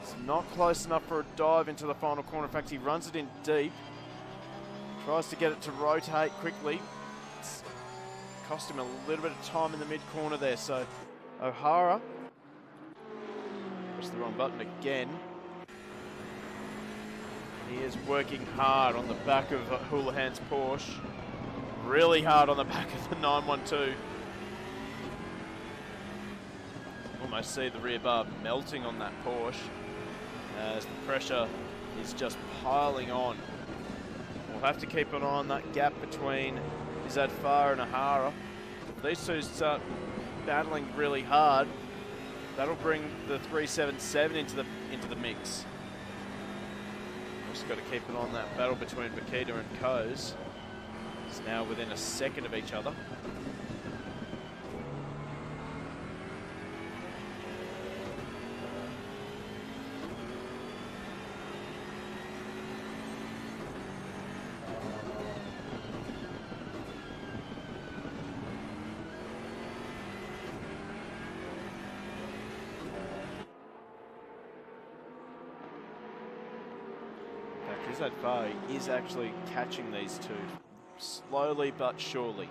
It's not close enough for a dive into the final corner. In fact, he runs it in deep. Tries to get it to rotate quickly. It's cost him a little bit of time in the mid-corner there. So O'Hara, press the wrong button again. He is working hard on the back of Houlihan's Porsche. Really hard on the back of the 912. Almost see the rear bar melting on that Porsche as the pressure is just piling on. We'll have to keep an eye on that gap between Izzat Farr and O'Hara. If these two start battling really hard, that'll bring the 377 into the mix. Just got to keep an eye on that battle between Bakita and Coase. It's now within a second of each other. Izzat Farr is actually catching these two, slowly but surely.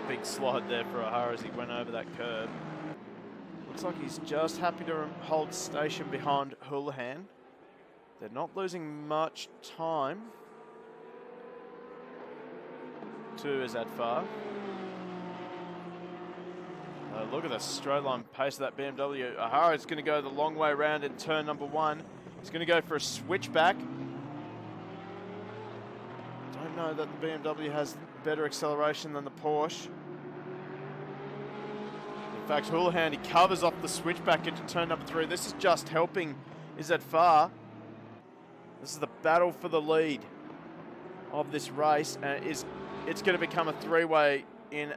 Big slide there for O'Hara as he went over that curb. Looks like he's just happy to hold station behind Houlihan. They're not losing much time to Izzat Farr. Look at the straight line pace of that BMW. O'Hara is going to go the long way around in turn number 1. He's going to go for a switchback. Don't know that the BMW has better acceleration than the Porsche. In fact, Houlihan, he covers off the switchback into turn number 3. This is just helping Izzat Farr. This is the battle for the lead of this race, and it's going to become a 3-way in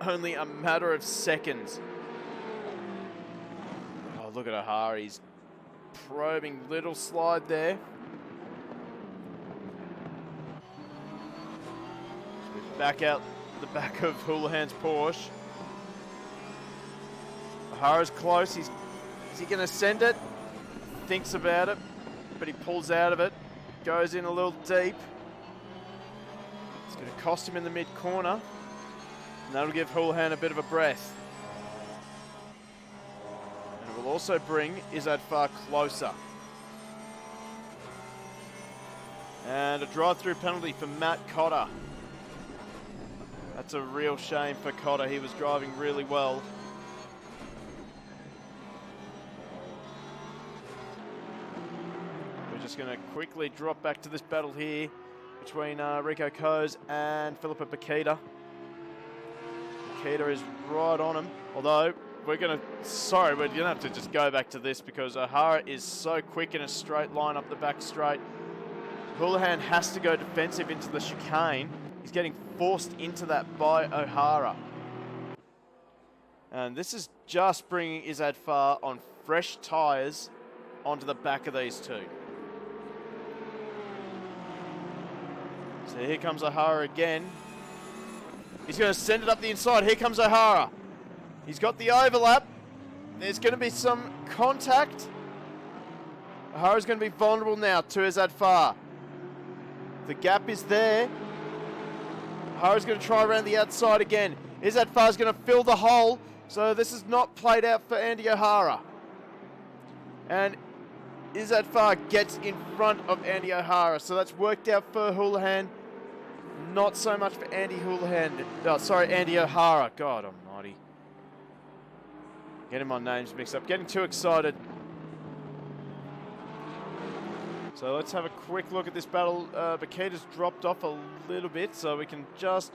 only a matter of seconds. Oh, look at O'Hara. He's probing, little slide there. Back out the back of Houlihan's Porsche. O'Hara's close. Is he going to send it? Thinks about it, but he pulls out of it. Goes in a little deep. It's going to cost him in the mid-corner. And that'll give Houlihan a bit of a breath. And it will also bring Izzat Farr closer. And a drive-through penalty for Matt Cotter. That's a real shame for Cotter. He was driving really well. We're just going to quickly drop back to this battle here between Rico Coase and Philippa Bakita. Bakita is right on him. Although, we're going to have to just go back to this because O'Hara is so quick in a straight line up the back straight. Houlihan has to go defensive into the chicane. He's getting forced into that by O'Hara. And this is just bringing Izzat Farr on fresh tyres onto the back of these two. So here comes O'Hara again. He's going to send it up the inside. Here comes O'Hara. He's got the overlap. There's going to be some contact. O'Hara's going to be vulnerable now to Izzat Farr. The gap is there. O'Hara's going to try around the outside again. Izzat Farr's going to fill the hole. So this is not played out for Andy O'Hara. And Izzat Farr gets in front of Andy O'Hara. So that's worked out for Houlihan. Not so much for Andy Houlihan. Oh, sorry, Andy O'Hara. God almighty. Getting my names mixed up. Getting too excited. So let's have a quick look at this battle. Bakita's dropped off a little bit, so we can just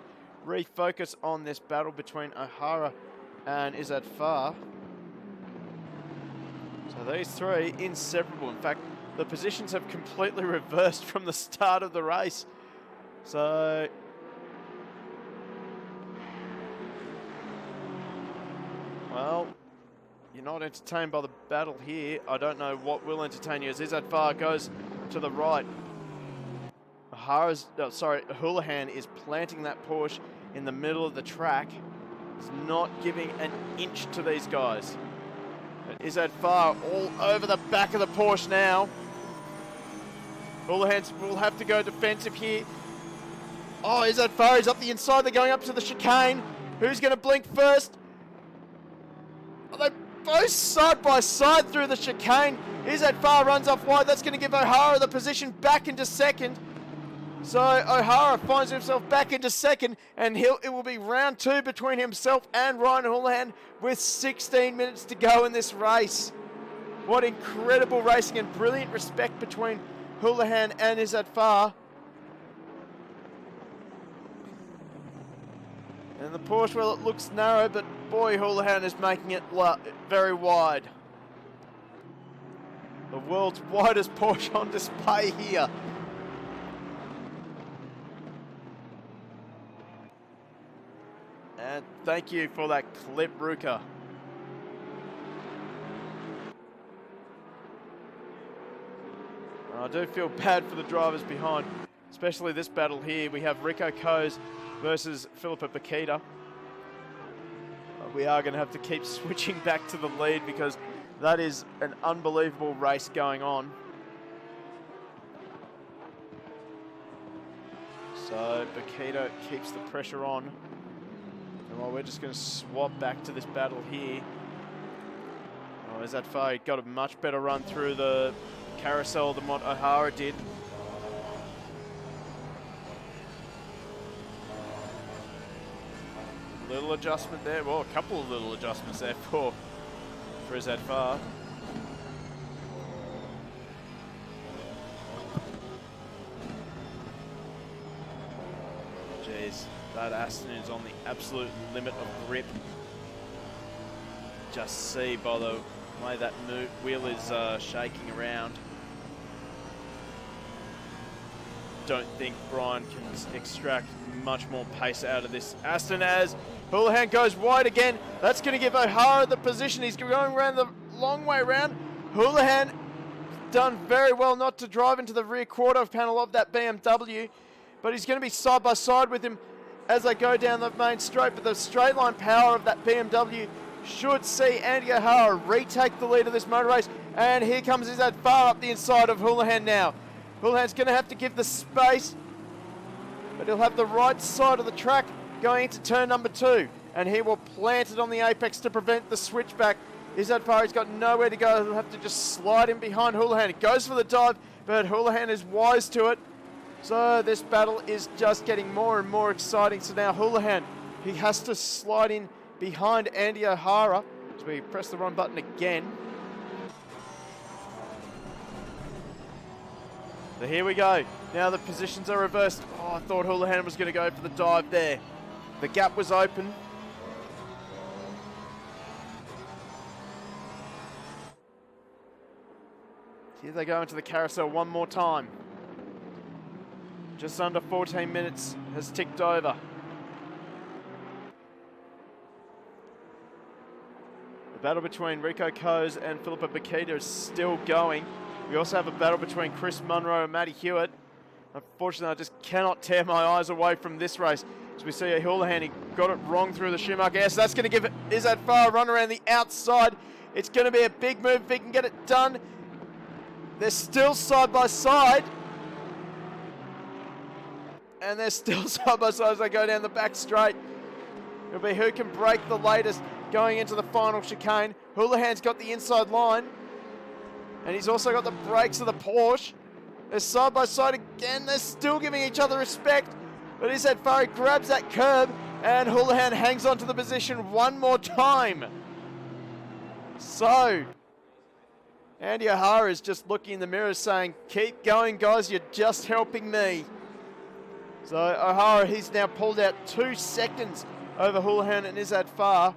refocus on this battle between O'Hara and Izzat Farr. So these three, inseparable. In fact, the positions have completely reversed from the start of the race. So well, you're not entertained by the battle here. I don't know what will entertain you as Izzat Farr goes to the right. Houlihan is planting that Porsche in the middle of the track. He's not giving an inch to these guys. But Izzat Farr all over the back of the Porsche now. Houlihan will have to go defensive here. Oh, Izzat Farr is up the inside. They're going up to the chicane. Who's going to blink first? Oh, they both side by side through the chicane. Izzat Farr runs off wide. That's going to give O'Hara the position back into second. So O'Hara finds himself back into second, and it will be round two between himself and Ryan Houlihan with 16 minutes to go in this race. What incredible racing and brilliant respect between Houlihan and Izzat Farr. And the Porsche, well, it looks narrow, but boy, Houlihan is making it very wide. The world's widest Porsche on display here. And thank you for that clip, Ruka. I do feel bad for the drivers behind, especially this battle here. We have Rico Coes versus Philippa Bakita. We are going to have to keep switching back to the lead because that is an unbelievable race going on. So Bakita keeps the pressure on. And while we're just going to swap back to this battle here. Oh, Izzat Farr got a much better run through the carousel than what O'Hara did. Little adjustment there. Well, a couple of little adjustments there for Izzat Farr. Jeez, that Aston is on the absolute limit of grip. Just see by the way that wheel is shaking around. Don't think Brian can extract much more pace out of this Aston as Houlihan goes wide again. That's going to give O'Hara the position. He's going around the long way around. Houlihan done very well not to drive into the rear quarter panel of that BMW, but he's going to be side by side with him as they go down the main straight. But the straight line power of that BMW should see Andy O'Hara retake the lead of this motor race. And here comes Izzat Farr up the inside of Houlihan now. Houlihan's going to have to give the space, but he'll have the right side of the track going into turn number 2. And he will plant it on the apex to prevent the switchback. Izzat Farr, he's got nowhere to go. He'll have to just slide in behind Houlihan. It goes for the dive, but Houlihan is wise to it. So this battle is just getting more and more exciting. So now Houlihan, he has to slide in behind Andy O'Hara. So we press the run button again. So here we go. Now the positions are reversed. Oh, I thought Houlihan was going to go for the dive there. The gap was open. Here they go into the carousel one more time. Just under 14 minutes has ticked over. The battle between Rico Coes and Philippa Bakita is still going. We also have a battle between Chris Munro and Matty Hewitt. Unfortunately, I just cannot tear my eyes away from this race. As we see a Houlihan, he got it wrong through the Schumacher. Yes, that's going to give it Izzat Farah a run around the outside. It's going to be a big move if he can get it done. They're still side by side. And they're still side by side as they go down the back straight. It'll be who can break the latest going into the final chicane. Houlihan's got the inside line. And he's also got the brakes of the Porsche. They're side by side again. They're still giving each other respect. But Izzat Farah grabs that curb. And Houlihan hangs on to the position one more time. So, Andy O'Hara is just looking in the mirror saying, keep going, guys. You're just helping me. So O'Hara, he's now pulled out 2 seconds over Houlihan and Izzat Farah.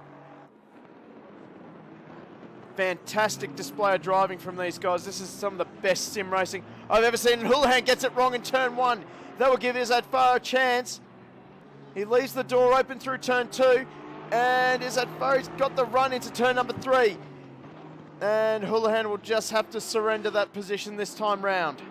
Fantastic display of driving from these guys. This is some of the best sim racing I've ever seen. And Houlihan gets it wrong in turn 1. That will give Izzat Farah a chance. He leaves the door open through turn 2. And Izzat Farah's got the run into turn number 3. And Houlihan will just have to surrender that position this time round.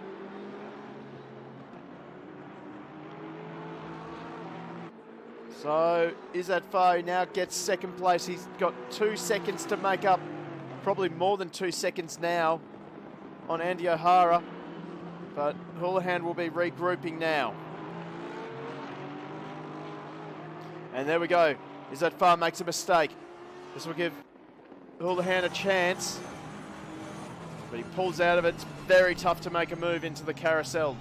So Izzat Farah now gets second place. He's got 2 seconds to make up, probably more than 2 seconds now on Andy O'Hara. But Houlihan will be regrouping now. And there we go. Izzat Farah makes a mistake. This will give Houlihan a chance. But he pulls out of it. It's very tough to make a move into the carousel.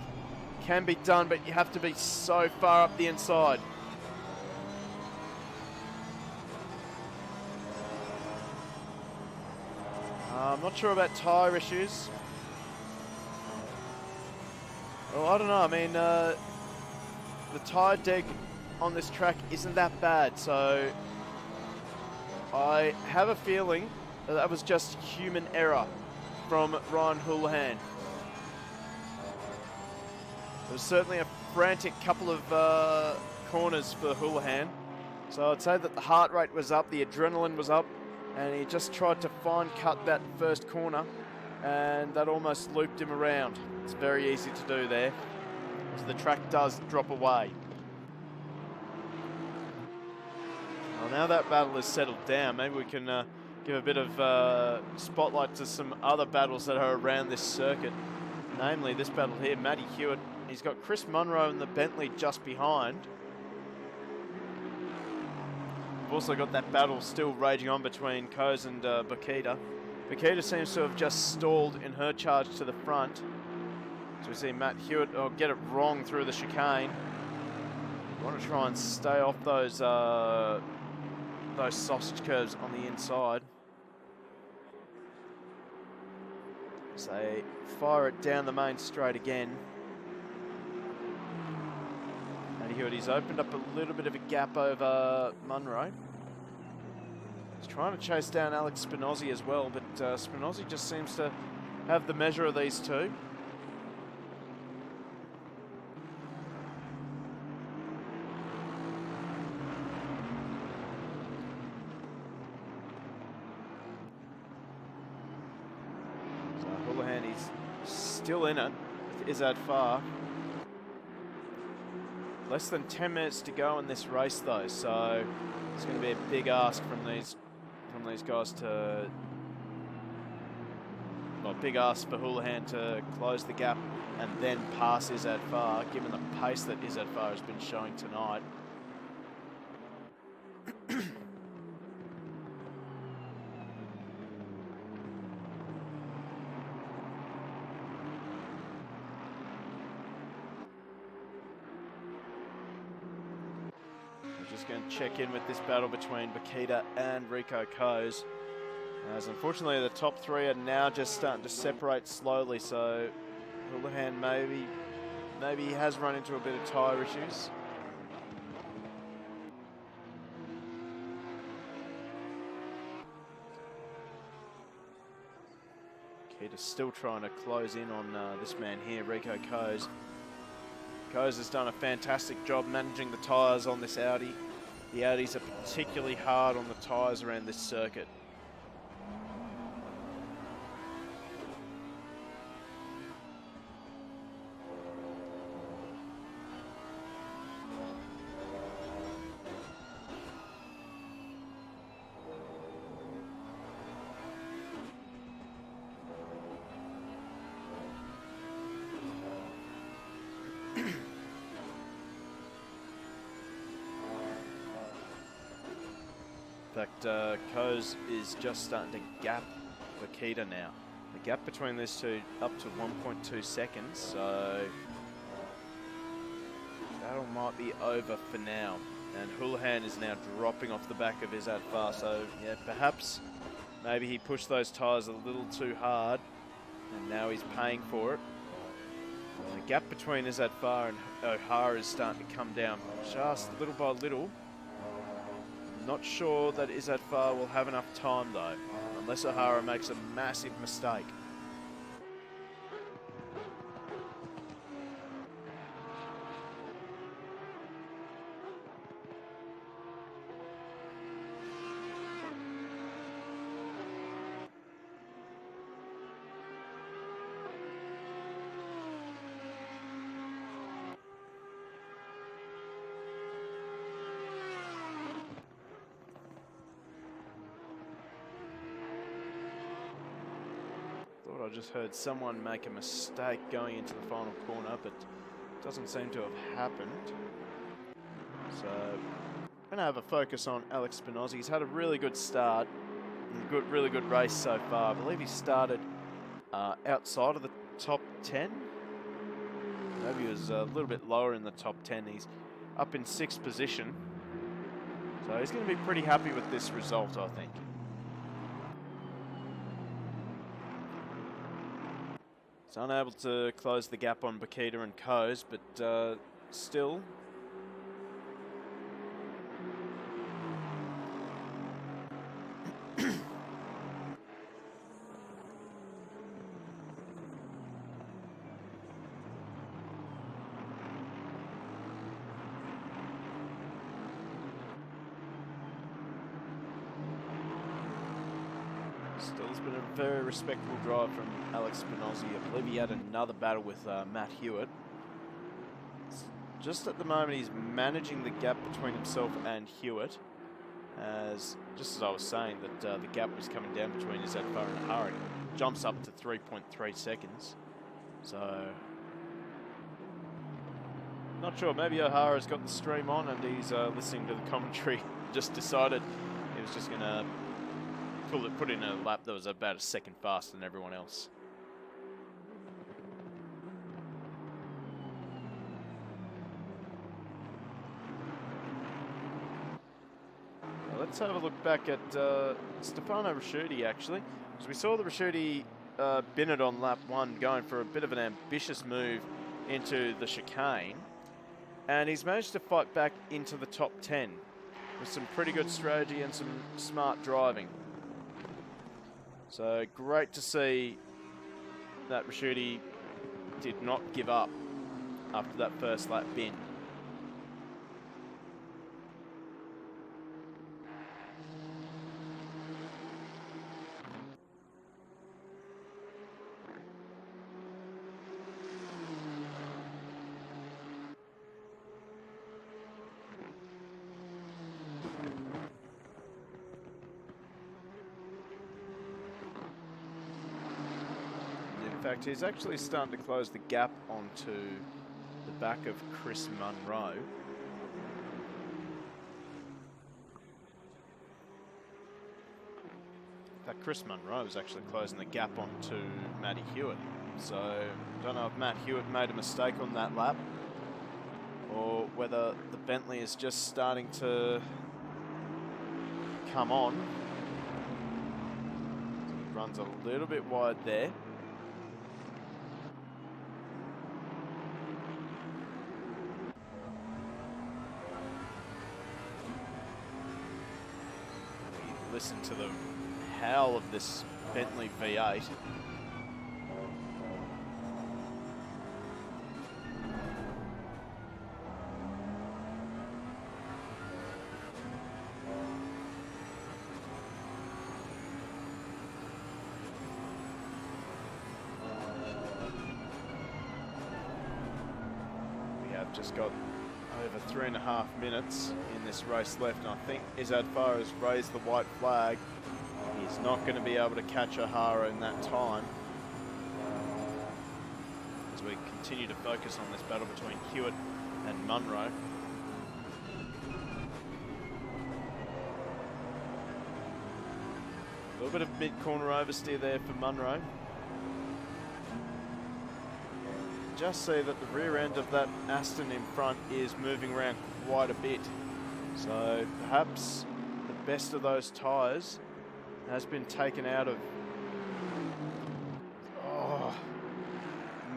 Can be done, but you have to be so far up the inside. I'm not sure about tyre issues. Well, I don't know. I mean, the tyre deg on this track isn't that bad, so I have a feeling that that was just human error from Ryan Houlihan. It was certainly a frantic couple of corners for Houlihan. So I'd say that the heart rate was up, the adrenaline was up, and he just tried to fine cut that first corner, and that almost looped him around. It's very easy to do there, so the track does drop away. Well, now that battle is settled down, maybe we can give a bit of spotlight to some other battles that are around this circuit. Namely this battle here, Matty Hewitt. He's got Chris Munro in the Bentley just behind. We've also got that battle still raging on between Coes and Bakita. Bakita seems to have just stalled in her charge to the front. So we see Matt Hewitt get it wrong through the chicane. We want to try and stay off those sausage curves on the inside. So they fire it down the main straight again. And Hewitt, he's opened up a little bit of a gap over Munro. He's trying to chase down Alex Spinozzi as well, but Spinozzi just seems to have the measure of these two. So Houlihan, he's still in it with Izzat Farah. Less than 10 minutes to go in this race though, so it's going to be a big ask from these guys to, well, big ask for Houlihan to close the gap and then pass Izzat Farah, given the pace that Izzat Farah has been showing tonight. Going to check in with this battle between Bakita and Rico Coes, as unfortunately the top three are now just starting to separate slowly, so Houlihan maybe he has run into a bit of tyre issues. Bakita's still trying to close in on this man here, Rico Coes. Coes has done a fantastic job managing the tyres on this Audi. The Audis are particularly hard on the tyres around this circuit. fact, Coase is just starting to gap Wakita now. The gap between these two up to 1.2 seconds, so battle might be over for now. And Houlihan is now dropping off the back of Izzat Far, so yeah, perhaps maybe he pushed those tyres a little too hard and now he's paying for it. The gap between Izzat Far and O'Hara is starting to come down just little by little. Not sure that Izzat Far will have enough time though, unless O'Hara makes a massive mistake. I just heard someone make a mistake going into the final corner, but it doesn't seem to have happened. So I'm going to have a focus on Alex Spinozzi. He's had a really good start, and really good race so far. I believe he started outside of the top 10. Maybe he was a little bit lower in the top 10. He's up in 6th position. So he's going to be pretty happy with this result, I think. He's unable to close the gap on Bakita and Coase, but still. It's been a very respectable drive from Alex Spinozzi. I believe he had another battle with Matt Hewitt. Just at the moment, he's managing the gap between himself and Hewitt. Just as I was saying, that the gap was coming down between Izzat Far and O'Hara. It jumps up to 3.3 seconds. So, not sure. Maybe O'Hara's got the stream on and he's listening to the commentary. Just decided he was just going to put in a lap that was about a second faster than everyone else. Now let's have a look back at Stefano Rasciuti actually, because we saw the Rasciuti Bennett on lap 1 going for a bit of an ambitious move into the chicane, and he's managed to fight back into the top 10 with some pretty good strategy and some smart driving. So great to see that Rasciuti did not give up after that first lap bin. In fact, he's actually starting to close the gap onto the back of Chris Munro. In fact, Chris Munro is actually closing the gap onto Matty Hewitt. So, I don't know if Matt Hewitt made a mistake on that lap, or whether the Bentley is just starting to come on. He runs a little bit wide there. Listen to the howl of this Bentley V8. We have just got over 3.5 minutes in this race left, and I think Izzat Far has raised the white flag. He's not going to be able to catch O'Hara in that time. As we continue to focus on this battle between Hewitt and Munro. A little bit of mid-corner oversteer there for Munro. Just see that the rear end of that Aston in front is moving around quite a bit. So perhaps the best of those tyres has been taken out of. Oh,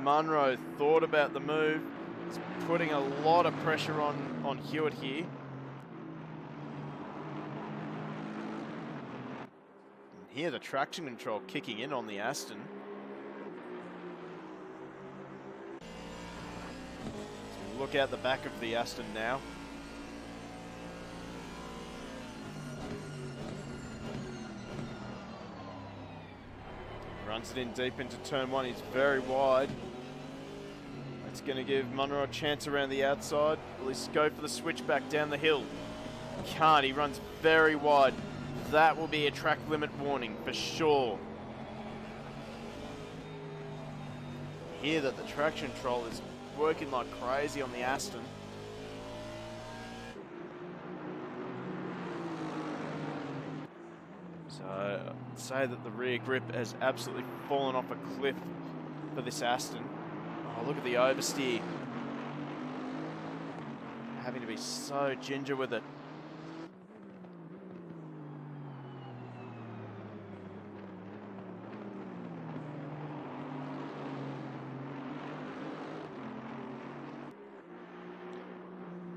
Munro thought about the move. He's putting a lot of pressure on Hewitt here. And here the traction control kicking in on the Aston. So look out the back of the Aston now. Runs it in deep into turn one. He's very wide. That's going to give Munro a chance around the outside. Will he go for the switchback down the hill? Can't. He runs very wide. That will be a track limit warning for sure. Hear that the traction control is working like crazy on the Aston. So I'd say that the rear grip has absolutely fallen off a cliff for this Aston. Oh, look at the oversteer. Having to be so ginger with it.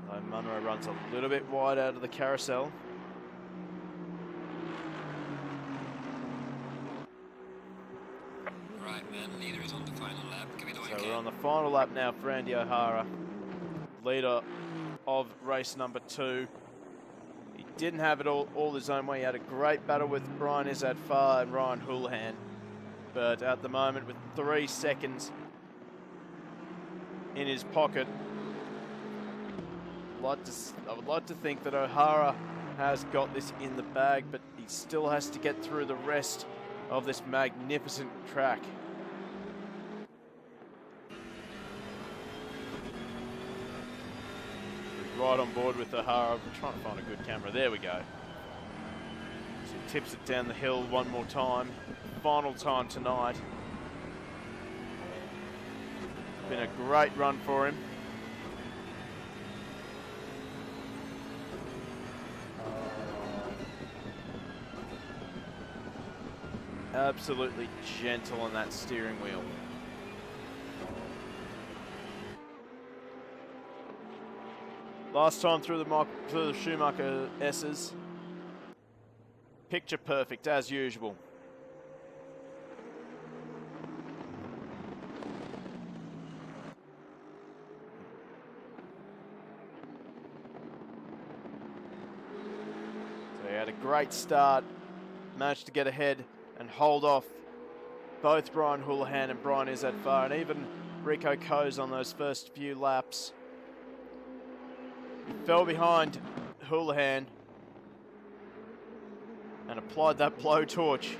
Though Munro runs a little bit wide out of the carousel. Leader is on the final lap. Can we do it So we're on the final lap now for Andy O'Hara, leader of race number 2. He didn't have it all his own way. He had a great battle with Brian Izzat-Farr and Ryan Houlihan, but at the moment with 3 seconds in his pocket, I would like to think that O'Hara has got this in the bag, but he still has to get through the rest of this magnificent track. Right on board with O'Hara. We're trying to find a good camera. There we go. So he tips it down the hill one more time. Final time tonight. Been a great run for him. Absolutely gentle on that steering wheel. Last time through the Schumacher S's. Picture perfect as usual. So he had a great start, managed to get ahead and hold off both Brian Houlihan and Brian Izzat-Farr, and even Rico Coes on those first few laps. He fell behind Houlihan and applied that blowtorch.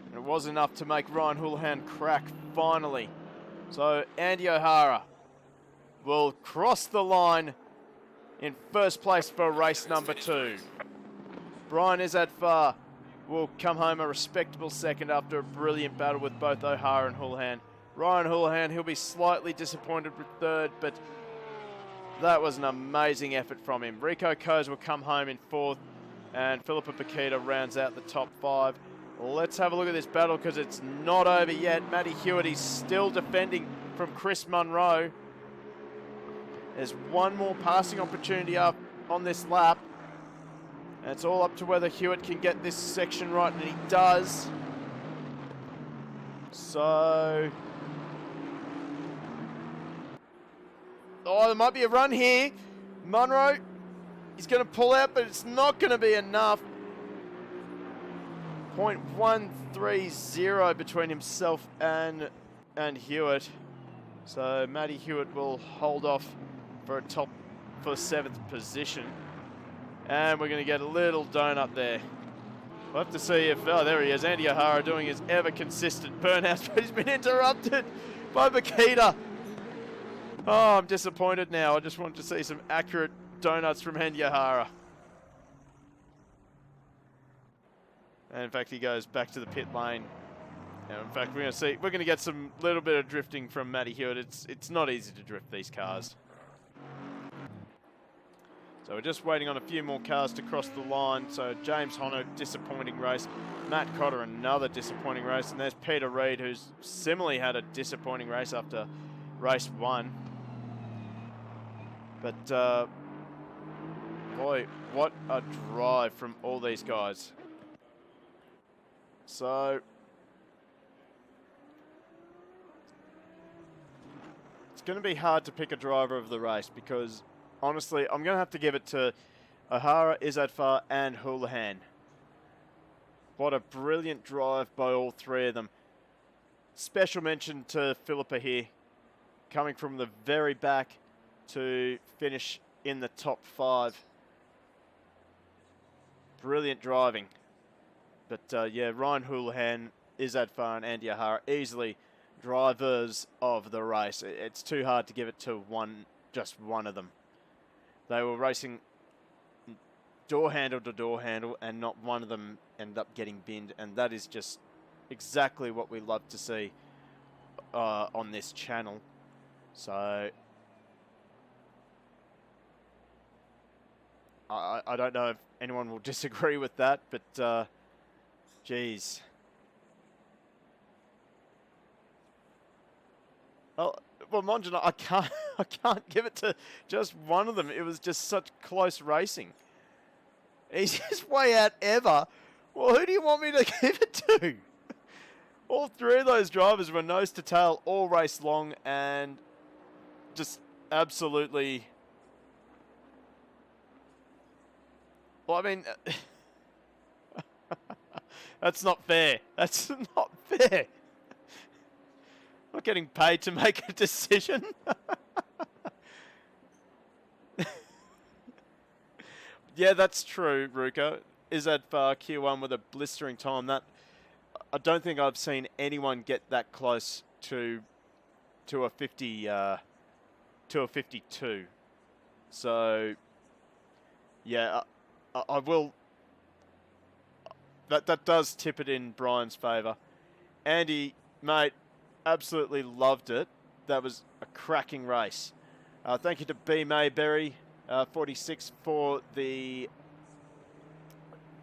And it was enough to make Ryan Houlihan crack finally. So Andy O'Hara will cross the line in first place for race number 2. Brian Izzat-Farr will come home a respectable second after a brilliant battle with both O'Hara and Houlihan. Ryan Houlihan, he'll be slightly disappointed with third, but that was an amazing effort from him. Rico Coes will come home in fourth, and Philippa Paquita rounds out the top 5. Let's have a look at this battle because it's not over yet. Matty Hewitt is still defending from Chris Munro. There's one more passing opportunity up on this lap. And it's all up to whether Hewitt can get this section right, and he does. So... oh, there might be a run here. Munro, he's going to pull out, but it's not going to be enough. 0.130 between himself and Hewitt. So Matty Hewitt will hold off for a top for 7th position. And we're going to get a little donut there. We'll have to see if... oh, there he is. Andy O'Hara doing his ever-consistent burnout, but he's been interrupted by Paquita. Oh, I'm disappointed now. I just want to see some accurate donuts from Andy O'Hara. And in fact, he goes back to the pit lane. And in fact, we're going to get some little bit of drifting from Matty Hewitt. It's not easy to drift these cars. So we're just waiting on a few more cars to cross the line. So James Honnold, disappointing race. Matt Cotter, another disappointing race. And there's Peter Reid, who's similarly had a disappointing race after race 1. But, boy, what a drive from all these guys. So it's going to be hard to pick a driver of the race because, honestly, I'm going to have to give it to O'Hara, Izzatfar and Houlihan. What a brilliant drive by all three of them. Special mention to Philippa here, coming from the very back to finish in the top 5. Brilliant driving. But yeah, Ryan Houlihan, Izzatfar and Andy O'Hara, easily drivers of the race. It's too hard to give it to just one of them. They were racing door handle to door handle, and not one of them ended up getting binned, and that is just exactly what we love to see on this channel. So I don't know if anyone will disagree with that, but geez. Oh, well, Monjan, I can't give it to just one of them. It was just such close racing. Easiest way out ever. Well, who do you want me to give it to? All three of those drivers were nose to tail all race long and just absolutely. Well, I mean, that's not fair. That's not fair. I'm not getting paid to make a decision. Yeah, that's true, Ruka. Izzatfar Q1 with a blistering time. That I don't think I've seen anyone get that close to a 50 to a 52. So yeah, I will. That does tip it in Brian's favour. Andy, mate, absolutely loved it. That was a cracking race. Thank you to B Mayberry, 46 for the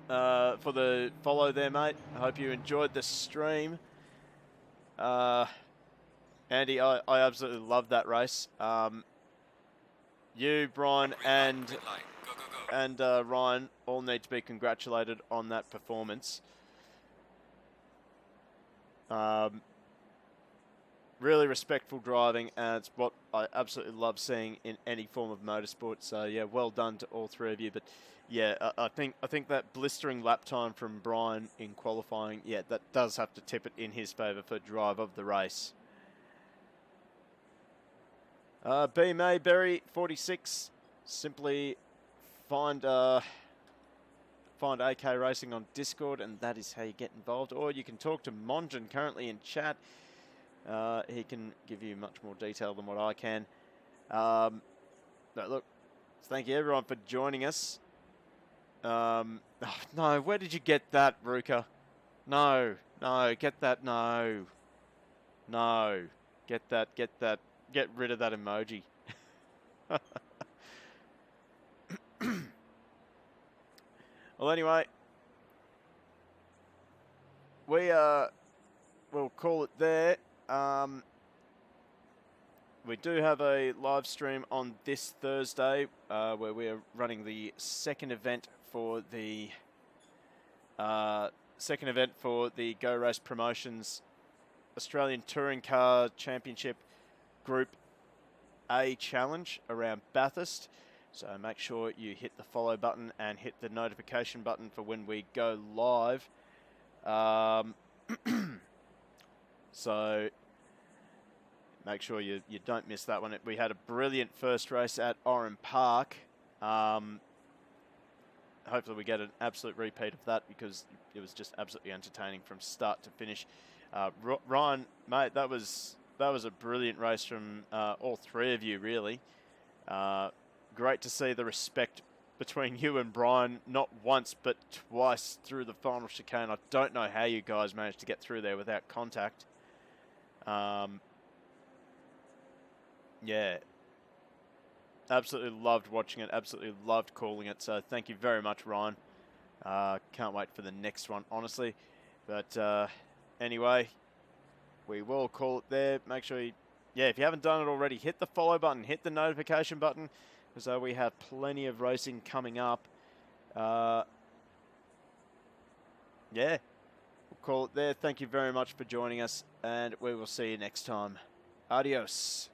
follow there, mate. I hope you enjoyed the stream. Andy, I absolutely loved that race. You, Brian, and Ryan all need to be congratulated on that performance. Really respectful driving, and it's what I absolutely love seeing in any form of motorsport. So yeah, well done to all three of you. But yeah, I think that blistering lap time from Brian in qualifying, yeah, that does have to tip it in his favour for drive of the race. B Mayberry 46, simply find AK Racing on Discord, and that is how you get involved. Or you can talk to Monjan currently in chat. He can give you much more detail than what I can. But look, thank you everyone for joining us. Oh, no, where did you get that, Ruka? No, get that, no. Get that, get rid of that emoji. Well, anyway, we'll call it there. We do have a live stream on this Thursday where we are running the second event for the Go Race Promotions Australian Touring Car Championship Group A Challenge around Bathurst. So make sure you hit the follow button and hit the notification button for when we go live. So make sure you don't miss that one. We had a brilliant first race at Oran Park. Hopefully we get an absolute repeat of that because it was just absolutely entertaining from start to finish. Ryan, mate, that was a brilliant race from all three of you, really. Great to see the respect between you and Brian, not once but twice through the final chicane. I don't know how you guys managed to get through there without contact. Yeah. Absolutely loved watching it. Absolutely loved calling it. So thank you very much, Ryan. Can't wait for the next one, honestly. But anyway, we will call it there. Make sure you, if you haven't done it already, hit the follow button, hit the notification button, because we have plenty of racing coming up. Yeah, we'll call it there. Thank you very much for joining us, and we will see you next time. Adios.